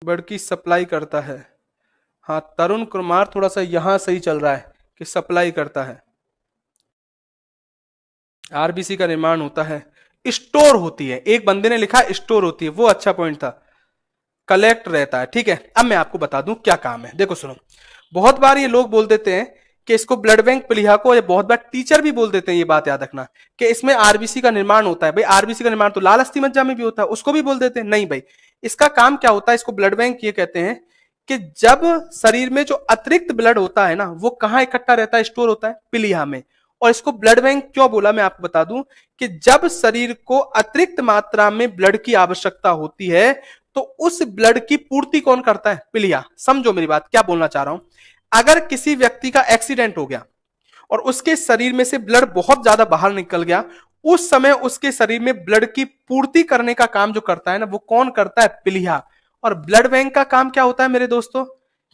ब्लड की सप्लाई करता है। हाँ, तरुण कुमार थोड़ा सा यहां सही चल रहा है कि सप्लाई करता है। आरबीसी का निर्माण होता है, स्टोर होती है, एक बंदे ने लिखा स्टोर होती है, वो अच्छा पॉइंट था, कलेक्ट रहता है, ठीक है। अब मैं आपको बता दूं क्या काम है, देखो सुनो, बहुत बार ये लोग बोल देते हैं कि इसको ब्लड बैंक प्लीहा को, या बहुत बार टीचर भी बोल देते हैं, ये बात याद रखना कि इसमें आरबीसी का निर्माण होता है। भाई आरबीसी का निर्माण तो लाल अस्थि मज्जा में भी होता है, उसको भी बोल देते हैं। नहीं भाई, इसका काम क्या होता है, इसको ब्लड बैंक ये कहते हैं कि जब शरीर में जो अतिरिक्त ब्लड होता है ना, वो कहां इकट्ठा रहता है, स्टोर होता है प्लीहा में, और इसको ब्लड बैंक क्यों बोला मैं आपको बता दूं कि जब शरीर को अतिरिक्त मात्रा में ब्लड की आवश्यकता होती है तो उस ब्लड की पूर्ति कौन करता है? पिलिया। समझो मेरी बात, क्या बोलना चाह रहा हूं। अगर किसी व्यक्ति का एक्सीडेंट हो गया और उसके शरीर में से ब्लड बहुत ज्यादा बाहर निकल गया, उस समय उसके शरीर में ब्लड की पूर्ति करने का काम जो करता है ना, वो कौन करता है? पिलिया। और ब्लड बैंक का काम क्या होता है मेरे दोस्तों,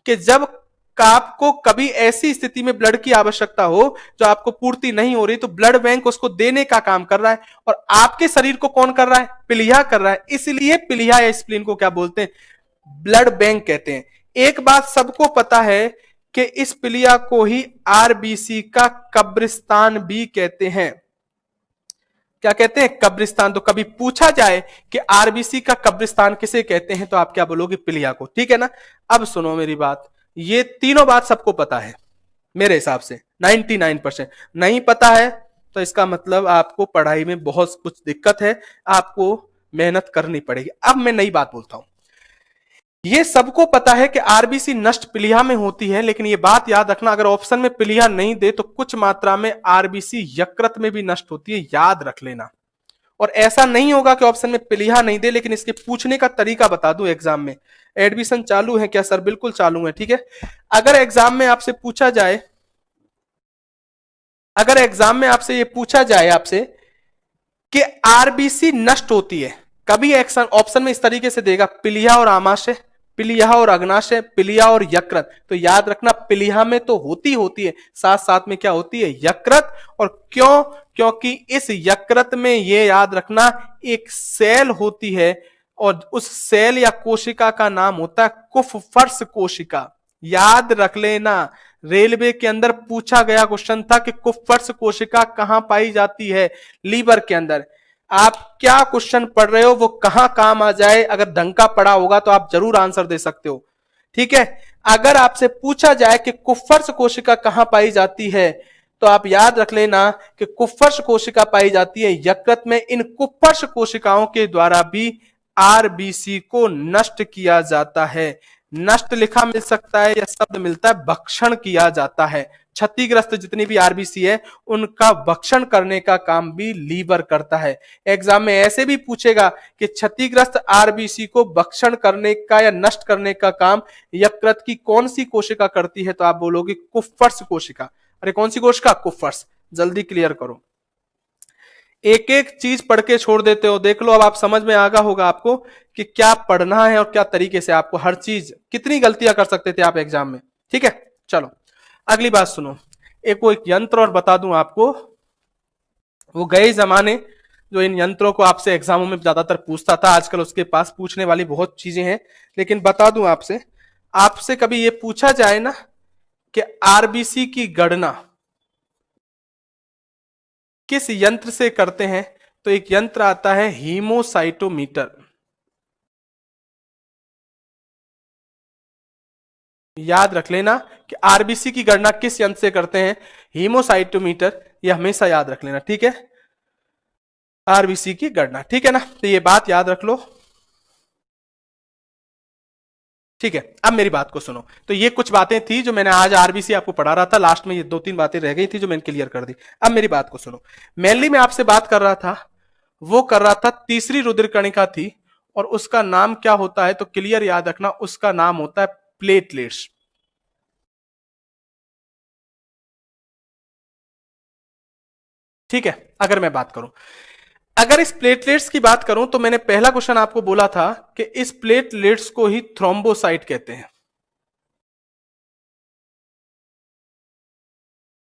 कि जब आपको कभी ऐसी स्थिति में ब्लड की आवश्यकता हो जो आपको पूर्ति नहीं हो रही, तो ब्लड बैंक उसको देने का काम कर रहा है। और आपके शरीर को कौन कर रहा है? पिलिया कर रहा है। इसलिए पिलिया या स्प्लीन को क्या बोलते हैं? ब्लड बैंक कहते हैं। एक बात सबको पता है कि इस पिलिया को ही आरबीसी का कब्रिस्तान भी कहते हैं। क्या कहते हैं? कब्रिस्तान। तो कभी पूछा जाए कि आरबीसी का कब्रिस्तान किसे कहते हैं, तो आप क्या बोलोगे? पिलिया को। ठीक है ना। अब सुनो मेरी बात, ये तीनों बात सबको पता है मेरे हिसाब से 99%। नहीं पता है तो इसका मतलब आपको पढ़ाई में बहुत कुछ दिक्कत है, आपको मेहनत करनी पड़ेगी। अब मैं नई बात बोलता हूं। ये सबको पता है कि आरबीसी नष्ट पिलिया में होती है, लेकिन ये बात याद रखना, अगर ऑप्शन में पिलिया नहीं दे तो कुछ मात्रा में आरबीसी यकृत में भी नष्ट होती है, याद रख लेना। और ऐसा नहीं होगा कि ऑप्शन में पिलिया नहीं दे, लेकिन इसके पूछने का तरीका बता दूं एग्जाम में। एडमिशन चालू है क्या सर? बिल्कुल चालू है। ठीक है। अगर एग्जाम में आपसे पूछा जाए, अगर एग्जाम में आपसे ये पूछा जाए आपसे कि आरबीसी नष्ट होती है, कभी ऑप्शन में इस तरीके से देगा, पिलिया और आमाशय, पिलिया और अग्नाशय, पिलिया और यकृत, तो याद रखना पिलिया में तो होती है, साथ साथ में क्या होती है? यकृत। और क्यों? क्योंकि इस यकृत में ये याद रखना एक सेल होती है, और उस सेल या कोशिका का नाम होता है कुफफर्स कोशिका। याद रख लेना, रेलवे के अंदर पूछा गया क्वेश्चन था कि कुफफर्स कोशिका कहां पाई जाती है? लीवर के अंदर। आप क्या क्वेश्चन पढ़ रहे हो वो कहां काम आ जाए, अगर ढंग का पढ़ा होगा तो आप जरूर आंसर दे सकते हो। ठीक है। अगर आपसे पूछा जाए कि कुफफर्स कोशिका कहां पाई जाती है, तो आप याद रख लेना कि कुफफर्स कोशिका पाई जाती है यकृत में। इन कुफफर्स कोशिकाओं के द्वारा भी आरबीसी को नष्ट किया जाता है। नष्ट लिखा मिल सकता है या शब्द मिलता है भक्षण किया जाता है। क्षतिग्रस्त जितनी भी आरबीसी है उनका भक्षण करने का काम भी लीवर करता है। एग्जाम में ऐसे भी पूछेगा कि क्षतिग्रस्त आरबीसी को भक्षण करने का या नष्ट करने का काम यकृत की कौन सी कोशिका करती है, तो आप बोलोगे कुफफर्स कोशिका। अरे कौन सी कोशिका? कुफफर्स। जल्दी क्लियर करो, एक एक चीज पढ़ के छोड़ देते हो। देख लो, अब आप समझ में आ गया होगा आपको कि क्या पढ़ना है और क्या तरीके से आपको हर चीज, कितनी गलतियां कर सकते थे आप एग्जाम में। ठीक है। चलो अगली बात सुनो। एक यंत्र और बता दूं आपको, वो गए जमाने जो इन यंत्रों को आपसे एग्जामों में ज्यादातर पूछता था, आजकल उसके पास पूछने वाली बहुत चीजें हैं, लेकिन बता दूं आपसे, आपसे कभी ये पूछा जाए ना कि आरबीसी की गणना किस यंत्र से करते हैं, तो एक यंत्र आता है हीमोसाइटोमीटर। याद रख लेना कि आरबीसी की गणना किस यंत्र से करते हैं? हीमोसाइटोमीटर। यह हमेशा याद रख लेना। ठीक है। आरबीसी की गणना। ठीक है ना। तो ये बात याद रख लो। ठीक है। अब मेरी बात को सुनो। तो ये कुछ बातें थी जो मैंने आज आरबीसी आपको पढ़ा रहा था, लास्ट में ये 2-3 बातें रह गई थी जो मैंने क्लियर कर दी। अब मेरी बात को सुनो। मेनली मैं आपसे बात कर रहा था, वो कर रहा था तीसरी रुधिर कणिका थी, और उसका नाम क्या होता है, तो क्लियर याद रखना, उसका नाम होता है प्लेटलेट्स। ठीक है। अगर मैं बात करूं, अगर इस प्लेटलेट्स की बात करूं, तो मैंने पहला क्वेश्चन आपको बोला था कि इस प्लेटलेट्स को ही थ्रोम्बोसाइट कहते हैं।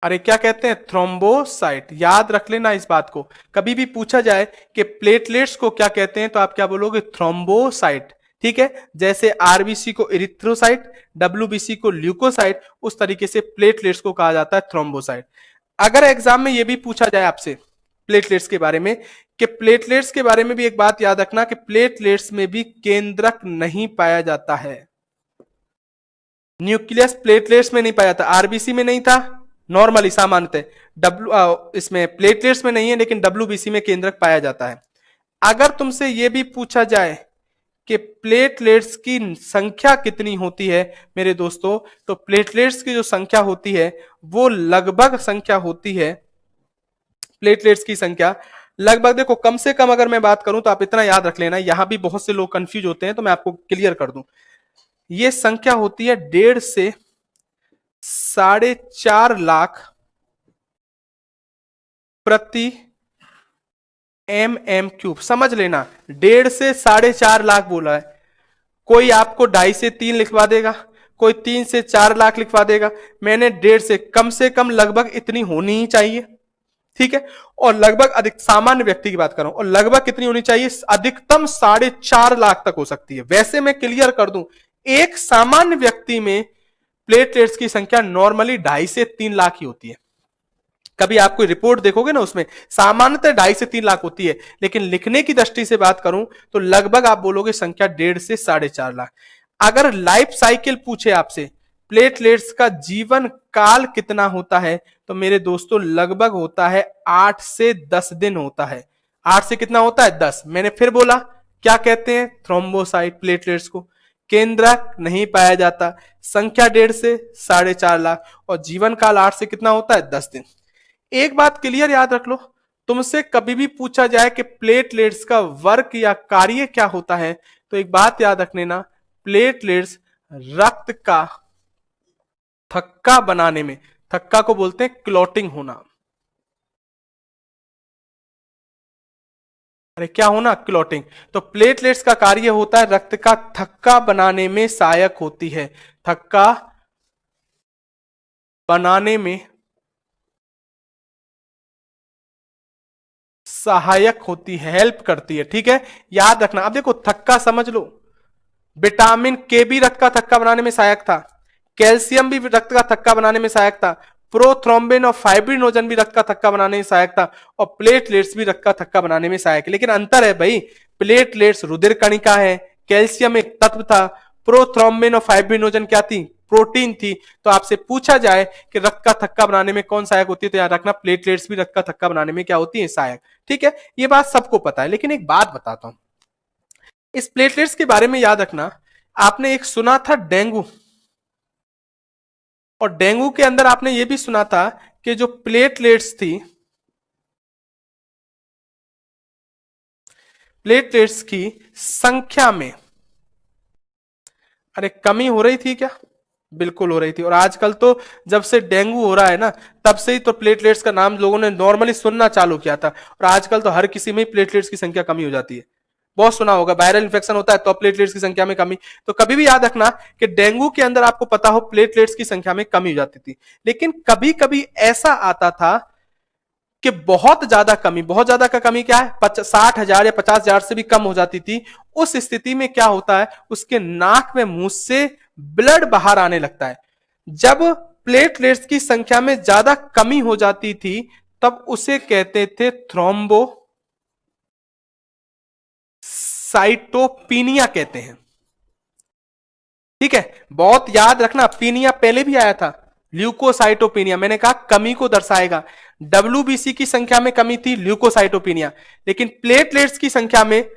अरे क्या कहते हैं? थ्रोम्बोसाइट। याद रख लेना इस बात को, कभी भी पूछा जाए कि प्लेटलेट्स को क्या कहते हैं, तो आप क्या बोलोगे? थ्रोम्बोसाइट। ठीक है। जैसे आरबीसी को इरिथ्रोसाइट, डब्ल्यूबीसी को ल्यूकोसाइट, उस तरीके से प्लेटलेट्स को कहा जाता है थ्रोम्बोसाइट। अगर एग्जाम में यह भी पूछा जाए आपसे प्लेटलेट्स के बारे में, कि प्लेटलेट्स के बारे में भी एक बात याद रखना कि प्लेटलेट्स में भी केंद्रक नहीं पाया जाता है। न्यूक्लियस प्लेटलेट्स में नहीं पाया जाता, आरबीसी में नहीं था, नॉर्मली सामान्यतः इसमें प्लेटलेट्स में नहीं है, लेकिन डब्ल्यूबीसी में केंद्रक पाया जाता है। अगर तुमसे यह भी पूछा जाए कि प्लेटलेट्स की संख्या कितनी होती है मेरे दोस्तों, तो प्लेटलेट्स की जो संख्या होती है वो लगभग संख्या होती है प्लेटलेट्स की संख्या लगभग, देखो कम से कम अगर मैं बात करूं तो आप इतना याद रख लेना, यहां भी बहुत से लोग कंफ्यूज होते हैं तो मैं आपको क्लियर कर दूं। ये संख्या होती है 1.5 से 4.5 लाख प्रति mm3। समझ लेना, 1.5 से 4.5 लाख बोला है। कोई आपको 2.5 से 3 लिखवा देगा, कोई 3 से 4 लाख लिखवा देगा। मैंने 1.5 से कम लगभग इतनी होनी ही चाहिए, ठीक है। और लगभग अधिक सामान्य व्यक्ति की बात कर रहा हूं, और लगभग कितनी होनी चाहिए, अधिकतम 4.5 लाख तक हो सकती है। वैसे मैं क्लियर कर दूं, एक सामान्य व्यक्ति में प्लेटलेट्स की संख्या नॉर्मली 2.5 से 3 लाख ही होती है। कभी आप कोई रिपोर्ट देखोगे ना, उसमें सामान्यतः 2.5 से 3 लाख होती है, लेकिन लिखने की दृष्टि से बात करूं तो लगभग आप बोलोगे संख्या 1.5 से 4.5 लाख। अगर लाइफ साइकिल पूछे आपसे प्लेटलेट्स का जीवन काल कितना होता है, तो मेरे दोस्तों लगभग होता है 8 से 10 दिन होता है। 8 से कितना होता है, 10। मैंने फिर बोला, क्या कहते हैं, थ्रोम्बोसाइट प्लेटलेट्स को। केंद्रक नहीं पाया जाता, संख्या 1.5 से 4.5 लाख, और जीवन काल 8 से कितना होता है, 10 दिन। एक बात क्लियर याद रख लो, तुमसे कभी भी पूछा जाए कि प्लेटलेट्स का वर्क या कार्य क्या होता है, तो एक बात याद रख लेना, प्लेटलेट्स रक्त का थक्का बनाने में, थक्का को बोलते हैं क्लॉटिंग होना। अरे क्या होना, क्लॉटिंग। तो प्लेटलेट्स का कार्य होता है रक्त का थक्का बनाने में सहायक होती है, थक्का बनाने में सहायक होती है, हेल्प करती है, ठीक है। याद रखना, अब देखो थक्का समझ लो, विटामिन के भी रक्त का थक्का बनाने में सहायक था, कैल्शियम भी रक्त का थक्का बनाने में सहायक था, प्रोथ्रोम्बिन और फाइब्रिनोजन भी रक्त का थक्का बनाने में सहायक था, और प्लेटलेट्स भी रक्त का थक्का बनाने में सहायक है। लेकिन अंतर है भाई, प्लेटलेट्स रुधिर कणिका है, कैल्शियम एक तत्व था, प्रोथ्रोम्बिन और फाइब्रिनोजन क्या थी, प्रोटीन थी। तो आपसे पूछा जाए कि रक्त का थक्का बनाने में कौन सहायक होती है, तो याद रखना प्लेटलेट्स भी रक्त का थक्का बनाने में क्या होती है, सहायक। ठीक है, ये बात सबको पता है, लेकिन एक बात बताता हूं इस प्लेटलेट्स के बारे में। याद रखना, आपने एक सुना था डेंगू, और डेंगू के अंदर आपने ये भी सुना था कि जो प्लेटलेट्स थी, प्लेटलेट्स की संख्या में अरे कमी हो रही थी क्या, बिल्कुल हो रही थी। और आजकल तो जब से डेंगू हो रहा है ना, तब से ही तो प्लेटलेट्स का नाम लोगों ने नॉर्मली सुनना चालू किया था, और आजकल तो हर किसी में ही प्लेटलेट्स की संख्या कमी हो जाती है। बहुत सुना होगा, वायरल इन्फेक्शन होता है तो प्लेटलेट्स की संख्या में कमी। तो कभी भी याद रखना कि डेंगू के अंदर आपको पता हो प्लेटलेट्स की संख्या में कमी हो जाती थी। लेकिन कभी कभी ऐसा आता था कि बहुत ज्यादा कमी, बहुत ज्यादा का कमी क्या है, 60,000 या 50,000 से भी कम हो जाती थी। उस स्थिति में क्या होता है, उसके नाक में मुंह से ब्लड बाहर आने लगता है। जब प्लेटलेट्स की संख्या में ज्यादा कमी हो जाती थी, तब उसे कहते थे थ्रोम्बो साइटोपीनिया कहते हैं, ठीक है। बहुत याद रखना, पीनिया पहले भी आया था, ल्यूकोसाइटोपीनिया, मैंने कहा कमी को दर्शाएगा। डब्ल्यूबीसी की संख्या में कमी थी, ल्यूकोसाइटोपीनिया, लेकिन प्लेटलेट्स की संख्या में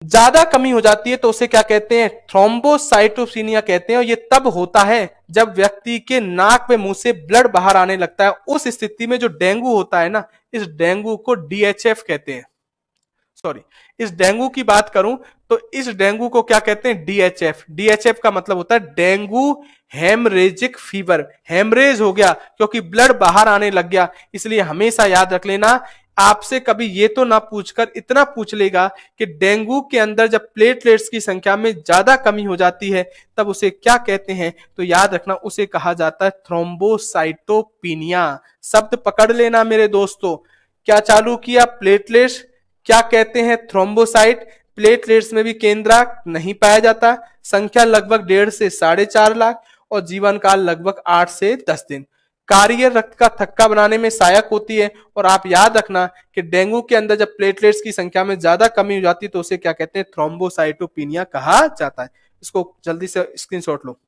ज्यादा कमी हो जाती है तो उसे क्या कहते हैं, थ्रोम्बोसाइटोपीनिया कहते हैं। और ये तब होता है जब व्यक्ति के नाक में मुंह से ब्लड बाहर आने लगता है। उस स्थिति में जो डेंगू होता है ना, इस डेंगू को डीएचएफ कहते हैं। सॉरी, इस डेंगू की बात करूं तो इस डेंगू को क्या कहते हैं, डीएचएफ। डीएचएफ का मतलब होता है डेंगू हेमरेजिक फीवर, हेमरेज हो गया क्योंकि ब्लड बाहर आने लग गया। इसलिए हमेशा याद रख लेना, आपसे कभी ये तो ना पूछकर इतना पूछ लेगा कि डेंगू के अंदर जब प्लेटलेट्स की संख्या में ज्यादा कमी हो जाती है तब उसे क्या कहते हैं, तो याद रखना उसे कहा जाता है थ्रोम्बोसाइटोपीनिया। शब्द पकड़ लेना मेरे दोस्तों, क्या चालू किया, प्लेटलेट्स, क्या कहते हैं, थ्रोम्बोसाइट। प्लेटलेट्स में भी केंद्रक नहीं पाया जाता, संख्या लगभग 1.5 से 4.5 लाख, और जीवन काल लगभग 8 से 10 दिन। कार्य रक्त का थक्का बनाने में सहायक होती है। और आप याद रखना कि डेंगू के अंदर जब प्लेटलेट्स की संख्या में ज्यादा कमी हो जाती है तो उसे क्या कहते हैं, थ्रोम्बोसाइटोपीनिया कहा जाता है। इसको जल्दी से स्क्रीनशॉट लो।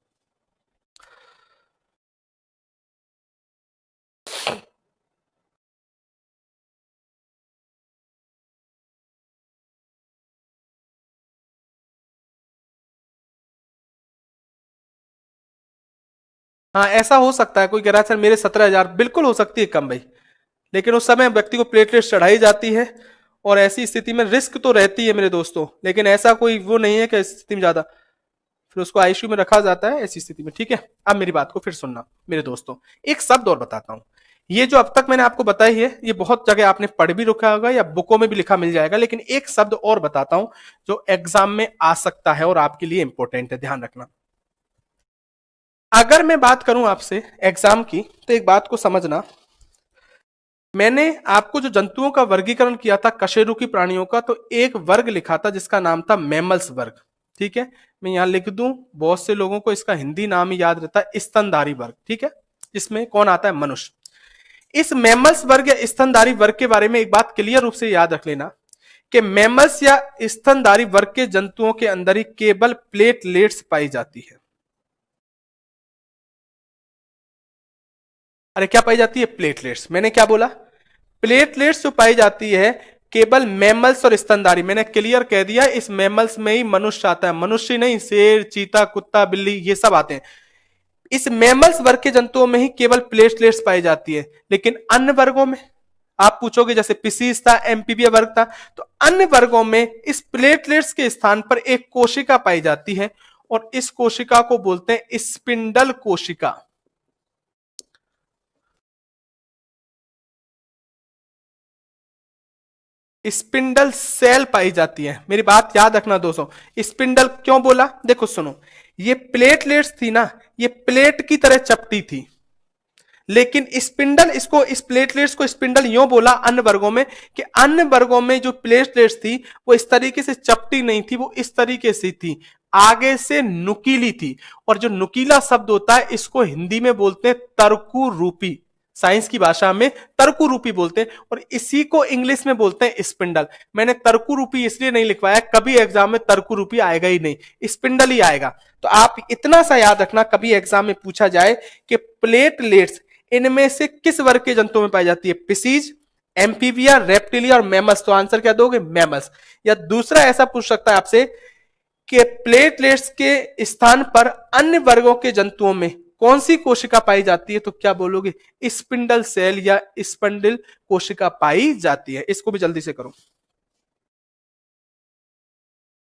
हाँ ऐसा हो सकता है, कोई कह रहा है सर मेरे 17,000, बिल्कुल हो सकती है कम भाई, लेकिन उस समय व्यक्ति को प्लेटलेट्स चढ़ाई जाती है, और ऐसी स्थिति में रिस्क तो रहती है मेरे दोस्तों, लेकिन ऐसा कोई वो नहीं है कि स्थिति में ज्यादा, फिर उसको आईसीयू में रखा जाता है ऐसी स्थिति में। ठीक है, अब मेरी बात को फिर सुनना मेरे दोस्तों। एक शब्द और बताता हूं, ये जो अब तक मैंने आपको बताई है ये बहुत जगह आपने पढ़ भी रखा होगा या बुकों में भी लिखा मिल जाएगा, लेकिन एक शब्द और बताता हूं जो एग्जाम में आ सकता है और आपके लिए इंपॉर्टेंट है, ध्यान रखना। अगर मैं बात करूं आपसे एग्जाम की, तो एक बात को समझना, मैंने आपको जो जंतुओं का वर्गीकरण किया था कशेरुकी प्राणियों का, तो एक वर्ग लिखा था जिसका नाम था मैमल्स वर्ग। ठीक है, मैं यहां लिख दूं, बहुत से लोगों को इसका हिंदी नाम ही याद रहता है, स्तनधारी वर्ग। ठीक है, इसमें कौन आता है? मनुष्य। इस मैमल्स वर्ग या स्तनधारी वर्ग के बारे में एक बात क्लियर रूप से याद रख लेना कि मैमल्स या स्तनधारी वर्ग के जंतुओं के अंदर ही केवल प्लेटलेट्स पाई जाती है। अरे क्या पाई जाती है? प्लेटलेट्स। मैंने क्या बोला? प्लेटलेट्स जो पाई जाती है केवल मैमल्स और स्तनधारी। मैंने क्लियर कह दिया, इस मैमल्स में ही मनुष्य आता है, मनुष्य नहीं, शेर, चीता, कुत्ता, बिल्ली, ये सब आते हैं। इस मैमल्स वर्ग के जंतुओं में ही केवल प्लेटलेट्स पाई जाती है, लेकिन अन्य वर्गों में आप पूछोगे, जैसे पिसीज था, एम्फीबिया वर्ग था, तो अन्य वर्गों में इस प्लेटलेट्स के स्थान पर एक कोशिका पाई जाती है, और इस कोशिका को बोलते हैं स्पिंडल कोशिका। स्पिंडल सेल पाई जाती है। मेरी बात याद रखना दोस्तों, स्पिंडल क्यों बोला? देखो सुनो, ये प्लेटलेट्स थी ना, ये प्लेट की तरह चपटी थी, लेकिन स्पिंडल, इसको, इस प्लेटलेट्स को स्पिंडल यूं बोला अन्य वर्गों में कि अन्य वर्गों में जो प्लेटलेट्स थी वो इस तरीके से चपटी नहीं थी, वो इस तरीके से थी, आगे से नुकीली थी। और जो नुकीला शब्द होता है इसको हिंदी में बोलते हैं तरकु रूपी, साइंस की भाषा में तरकु रूपी बोलते हैं, और इसी को इंग्लिश में बोलते हैं स्पिंडल। मैंने तरकु रूपी इसलिए नहीं लिखवाया, कभी एग्जाम में तरकु रूपी आएगा ही नहीं, स्पिंडल ही आएगा। तो आप इतना सा याद रखना, कभी एग्जाम में पूछा जाए कि प्लेटलेट्स इनमें से किस वर्ग के जंतुओं में पाई जाती है, पिसीज, एम्फीबिया, रेप्टिलिया और मैमल्स, तो आंसर क्या दोगे? मैमल्स। या दूसरा ऐसा पूछ सकता है आपसे कि प्लेटलेट्स के स्थान पर अन्य वर्गों के जंतुओं में कौन सी कोशिका पाई जाती है, तो क्या बोलोगे? स्पिंडल सेल या स्पंडिल कोशिका पाई जाती है। इसको भी जल्दी से करो,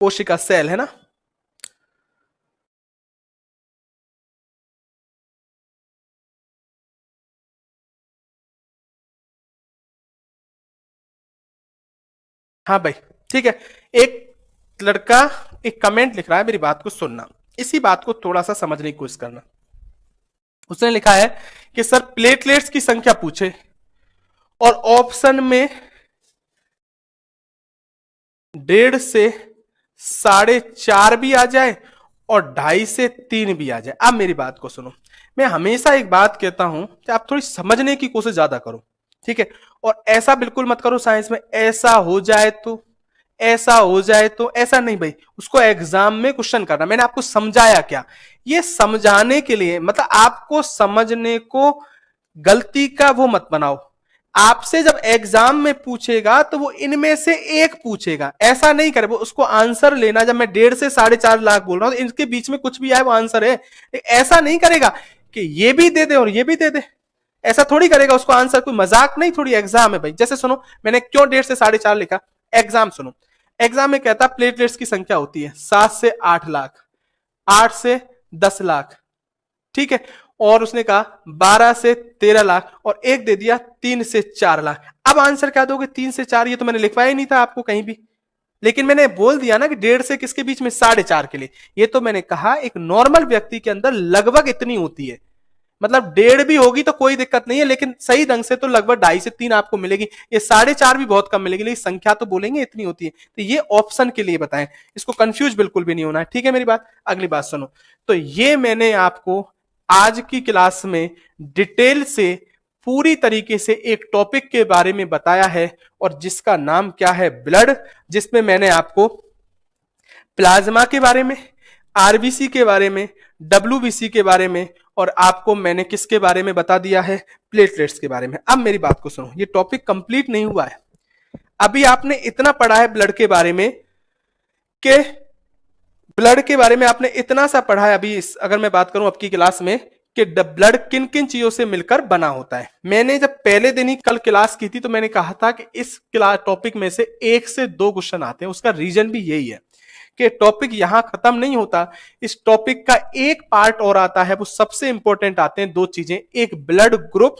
कोशिका सेल है ना। हाँ भाई, ठीक है। एक लड़का एक कमेंट लिख रहा है, मेरी बात को सुनना, इसी बात को थोड़ा सा समझने की कोशिश करना। उसने लिखा है कि सर प्लेटलेट्स की संख्या पूछे और ऑप्शन में 1.5 से 4.5 भी आ जाए और 2.5 से 3 भी आ जाए। अब मेरी बात को सुनो, मैं हमेशा एक बात कहता हूं कि आप थोड़ी समझने की कोशिश ज्यादा करो, ठीक है? और ऐसा बिल्कुल मत करो साइंस में, ऐसा हो जाए तो, ऐसा हो जाए तो, ऐसा नहीं भाई, उसको एग्जाम में क्वेश्चन करना। मैंने आपको समझाया क्या? ये समझाने के लिए, मतलब आपको समझने को गलती का वो मत बनाओ। आपसे जब एग्जाम में पूछेगा तो वो इनमें से एक पूछेगा, ऐसा नहीं करे वो उसको आंसर लेना। जब मैं 1.5 से 4.5 लाख बोल रहा हूं तो इनके बीच में कुछ भी आए वो आंसर है, ऐसा नहीं करेगा कि ये भी दे दे और ये भी दे दे, ऐसा थोड़ी करेगा उसको आंसर। कोई मजाक नहीं, थोड़ी एग्जाम है भाई। जैसे सुनो, मैंने क्यों 1.5 से 4.5 लिखा, एग्जाम सुनो, एग्जाम में कहता प्लेटलेट्स की संख्या होती है 7 से 8 लाख, 8 से 10 लाख, ठीक है, और उसने कहा 12 से 13 लाख, और एक दे दिया 3 से 4 लाख। अब आंसर क्या दोगे? 3 से 4। ये तो मैंने लिखवाया ही नहीं था आपको कहीं भी, लेकिन मैंने बोल दिया ना कि 1.5 से किसके बीच में? 4.5 के लिए। ये तो मैंने कहा एक नॉर्मल व्यक्ति के अंदर लगभग इतनी होती है, मतलब 1.5 भी होगी तो कोई दिक्कत नहीं है, लेकिन सही ढंग से तो लगभग 2.5 से 3 आपको मिलेगी। ये 4.5 भी बहुत कम मिलेगी, लेकिन संख्या तो बोलेंगे इतनी होती है। तो ये ऑप्शन के लिए बताएं, इसको कंफ्यूज बिल्कुल भी नहीं होना है, ठीक है मेरी बात? अगली बात सुनो, तो ये मैंने आपको आज की क्लास में डिटेल से पूरी तरीके से एक टॉपिक के बारे में बताया है, और जिसका नाम क्या है? ब्लड। जिसमें मैंने आपको प्लाज्मा के बारे में, आरबीसी के बारे में, डब्ल्यूबीसी के बारे में, और आपको मैंने किसके बारे में बता दिया है? प्लेटलेट्स के बारे में। अब मेरी बात को सुनो, ये टॉपिक कंप्लीट नहीं हुआ है। अभी आपने इतना पढ़ा है ब्लड के बारे में, कि ब्लड के बारे में आपने इतना सा पढ़ा है अभी अगर मैं बात करूं आपकी क्लास में, कि ब्लड किन किन चीजों से मिलकर बना होता है। मैंने जब पहले दिन ही कल क्लास की थी तो मैंने कहा था कि इस क्लास टॉपिक में से 1 से 2 क्वेश्चन आते हैं। उसका रीजन भी यही है कि टॉपिक यहां खत्म नहीं होता, इस टॉपिक का एक पार्ट और आता है। वो सबसे इंपॉर्टेंट आते हैं 2 चीजें, एक ब्लड ग्रुप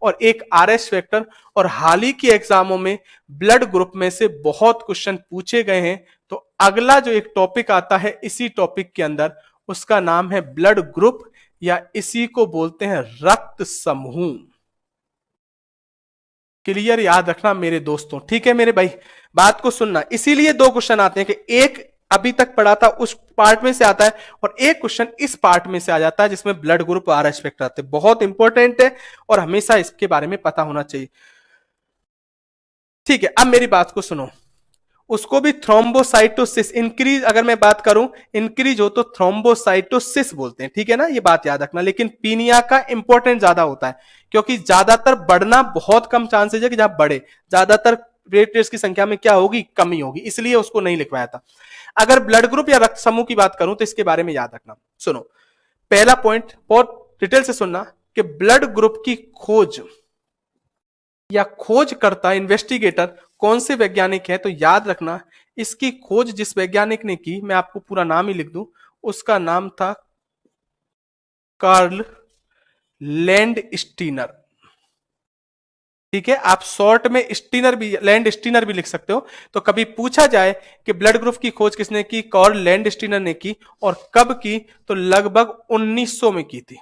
और एक आरएस फैक्टर। और हाल ही के एग्जामों में ब्लड ग्रुप में से बहुत क्वेश्चन पूछे गए हैं। तो अगला जो एक टॉपिक आता है इसी टॉपिक के अंदर, उसका नाम है ब्लड ग्रुप, या इसी को बोलते हैं रक्त समूह। क्लियर, याद रखना मेरे दोस्तों, ठीक है मेरे भाई, बात को सुनना। इसीलिए 2 क्वेश्चन आते हैं कि एक अभी तक पढ़ा था उस पार्ट में से आता है और एक क्वेश्चन इस पार्ट में से आ जाता है जिसमें ब्लड ग्रुप आर एस्पेक्ट आते हैं। बहुत इंपॉर्टेंट है और हमेशा इसके बारे में पता होना चाहिए। ठीक है, अब मेरी बात को सुनो। उसको भी थ्रोम्बोसाइटोसिस इंक्रीज, अगर मैं बात करूं इंक्रीज हो तो थ्रोम्बोसाइटोसिस बोलते हैं, ठीक है ना, ये बात याद रखना। लेकिन पीनिया का इंपॉर्टेंट ज्यादा होता है क्योंकि ज्यादातर बढ़ना बहुत कम चांसेस है कि जहां बढ़े, ज्यादातर प्लेटलेट्स की संख्या में क्या होगी, कमी होगी, इसलिए उसको नहीं लिखवाया था। अगर ब्लड ग्रुप या रक्त समूह की बात करूं तो इसके बारे में याद रखना। सुनो, पहला पॉइंट बहुत डिटेल से सुनना कि ब्लड ग्रुप की खोज या खोजकर्ता इन्वेस्टिगेटर कौन से वैज्ञानिक है, तो याद रखना इसकी खोज जिस वैज्ञानिक ने की, मैं आपको पूरा नाम ही लिख दूं, उसका नाम था कार्ल लैंड स्टीनर। ठीक है, आप शॉर्ट में स्टीनर भी, लैंड स्टीनर भी लिख सकते हो। तो कभी पूछा जाए कि ब्लड ग्रुप की खोज किसने की, कार्ल लैंड स्टीनर ने की। और कब की, तो लगभग 1900 में की थी।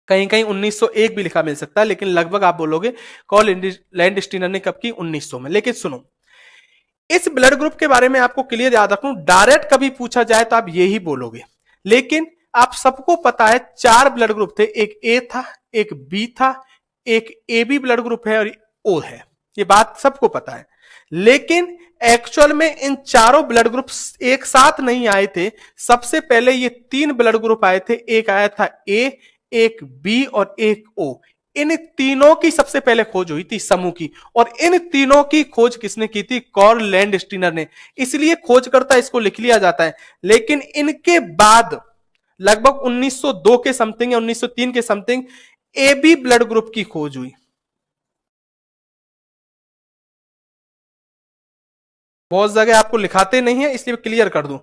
कहीं कहीं 1901 भी लिखा मिल सकता है, लेकिन लगभग आप बोलोगे कार्ल लैंड स्टीनर ने कब की, 1900 में। लेकिन सुनो, इस ब्लड ग्रुप के बारे में आपको क्लियर याद रखूं, डायरेक्ट कभी पूछा जाए तो आप यही बोलोगे। लेकिन आप सबको पता है 4 ब्लड ग्रुप थे, एक ए था, एक बी था, एक ए बी ब्लड ग्रुप है और ओ है, ये बात सबको पता है। लेकिन एक्चुअल में इन चारों ब्लड ग्रुप एक साथ नहीं आए थे। सबसे पहले ये 3 ब्लड ग्रुप आए थे, एक आया था ए, एक बी और एक ओ। इन तीनों की सबसे पहले खोज हुई थी, समूह की, और इन तीनों की खोज किसने की थी, कार्ल लैंड स्टीनर ने। इसलिए खोजकर्ता इसको लिख लिया जाता है। लेकिन इनके बाद लगभग 1902 के समथिंग या 1903 के something A B blood group की खोज हुई। बहुत जगह आपको लिखाते नहीं है, इसलिए क्लियर कर दूं,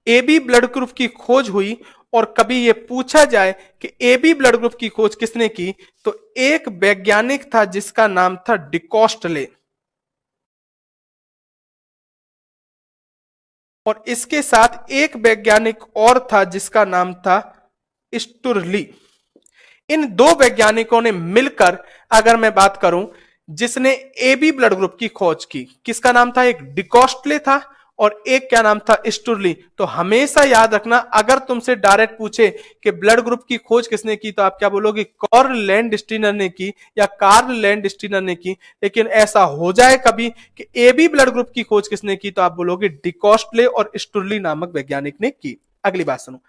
ए बी ब्लड ग्रुप की खोज हुई। और कभी यह पूछा जाए कि ए बी ब्लड ग्रुप की खोज किसने की, तो एक वैज्ञानिक था जिसका नाम था डिकॉस्टले, और इसके साथ एक वैज्ञानिक और था जिसका नाम था स्टुरली। इन 2 वैज्ञानिकों ने मिलकर, अगर मैं बात करूं, जिसने ए बी ब्लड ग्रुप की खोज की, किसका नाम था, एक डिकॉस्टले था और एक क्या नाम था, स्टुरली। तो हमेशा याद रखना, अगर तुमसे डायरेक्ट पूछे कि ब्लड ग्रुप की खोज किसने की, तो आप क्या बोलोगे, कार्ल लैंड स्टीनर ने की या कार्ल लैंड स्टीनर ने की। लेकिन ऐसा हो जाए कभी कि ए बी ब्लड ग्रुप की खोज किसने की, तो आप बोलोगे डिकॉस्टले और स्टुरली नामक वैज्ञानिक ने की। अगली बात सुनो,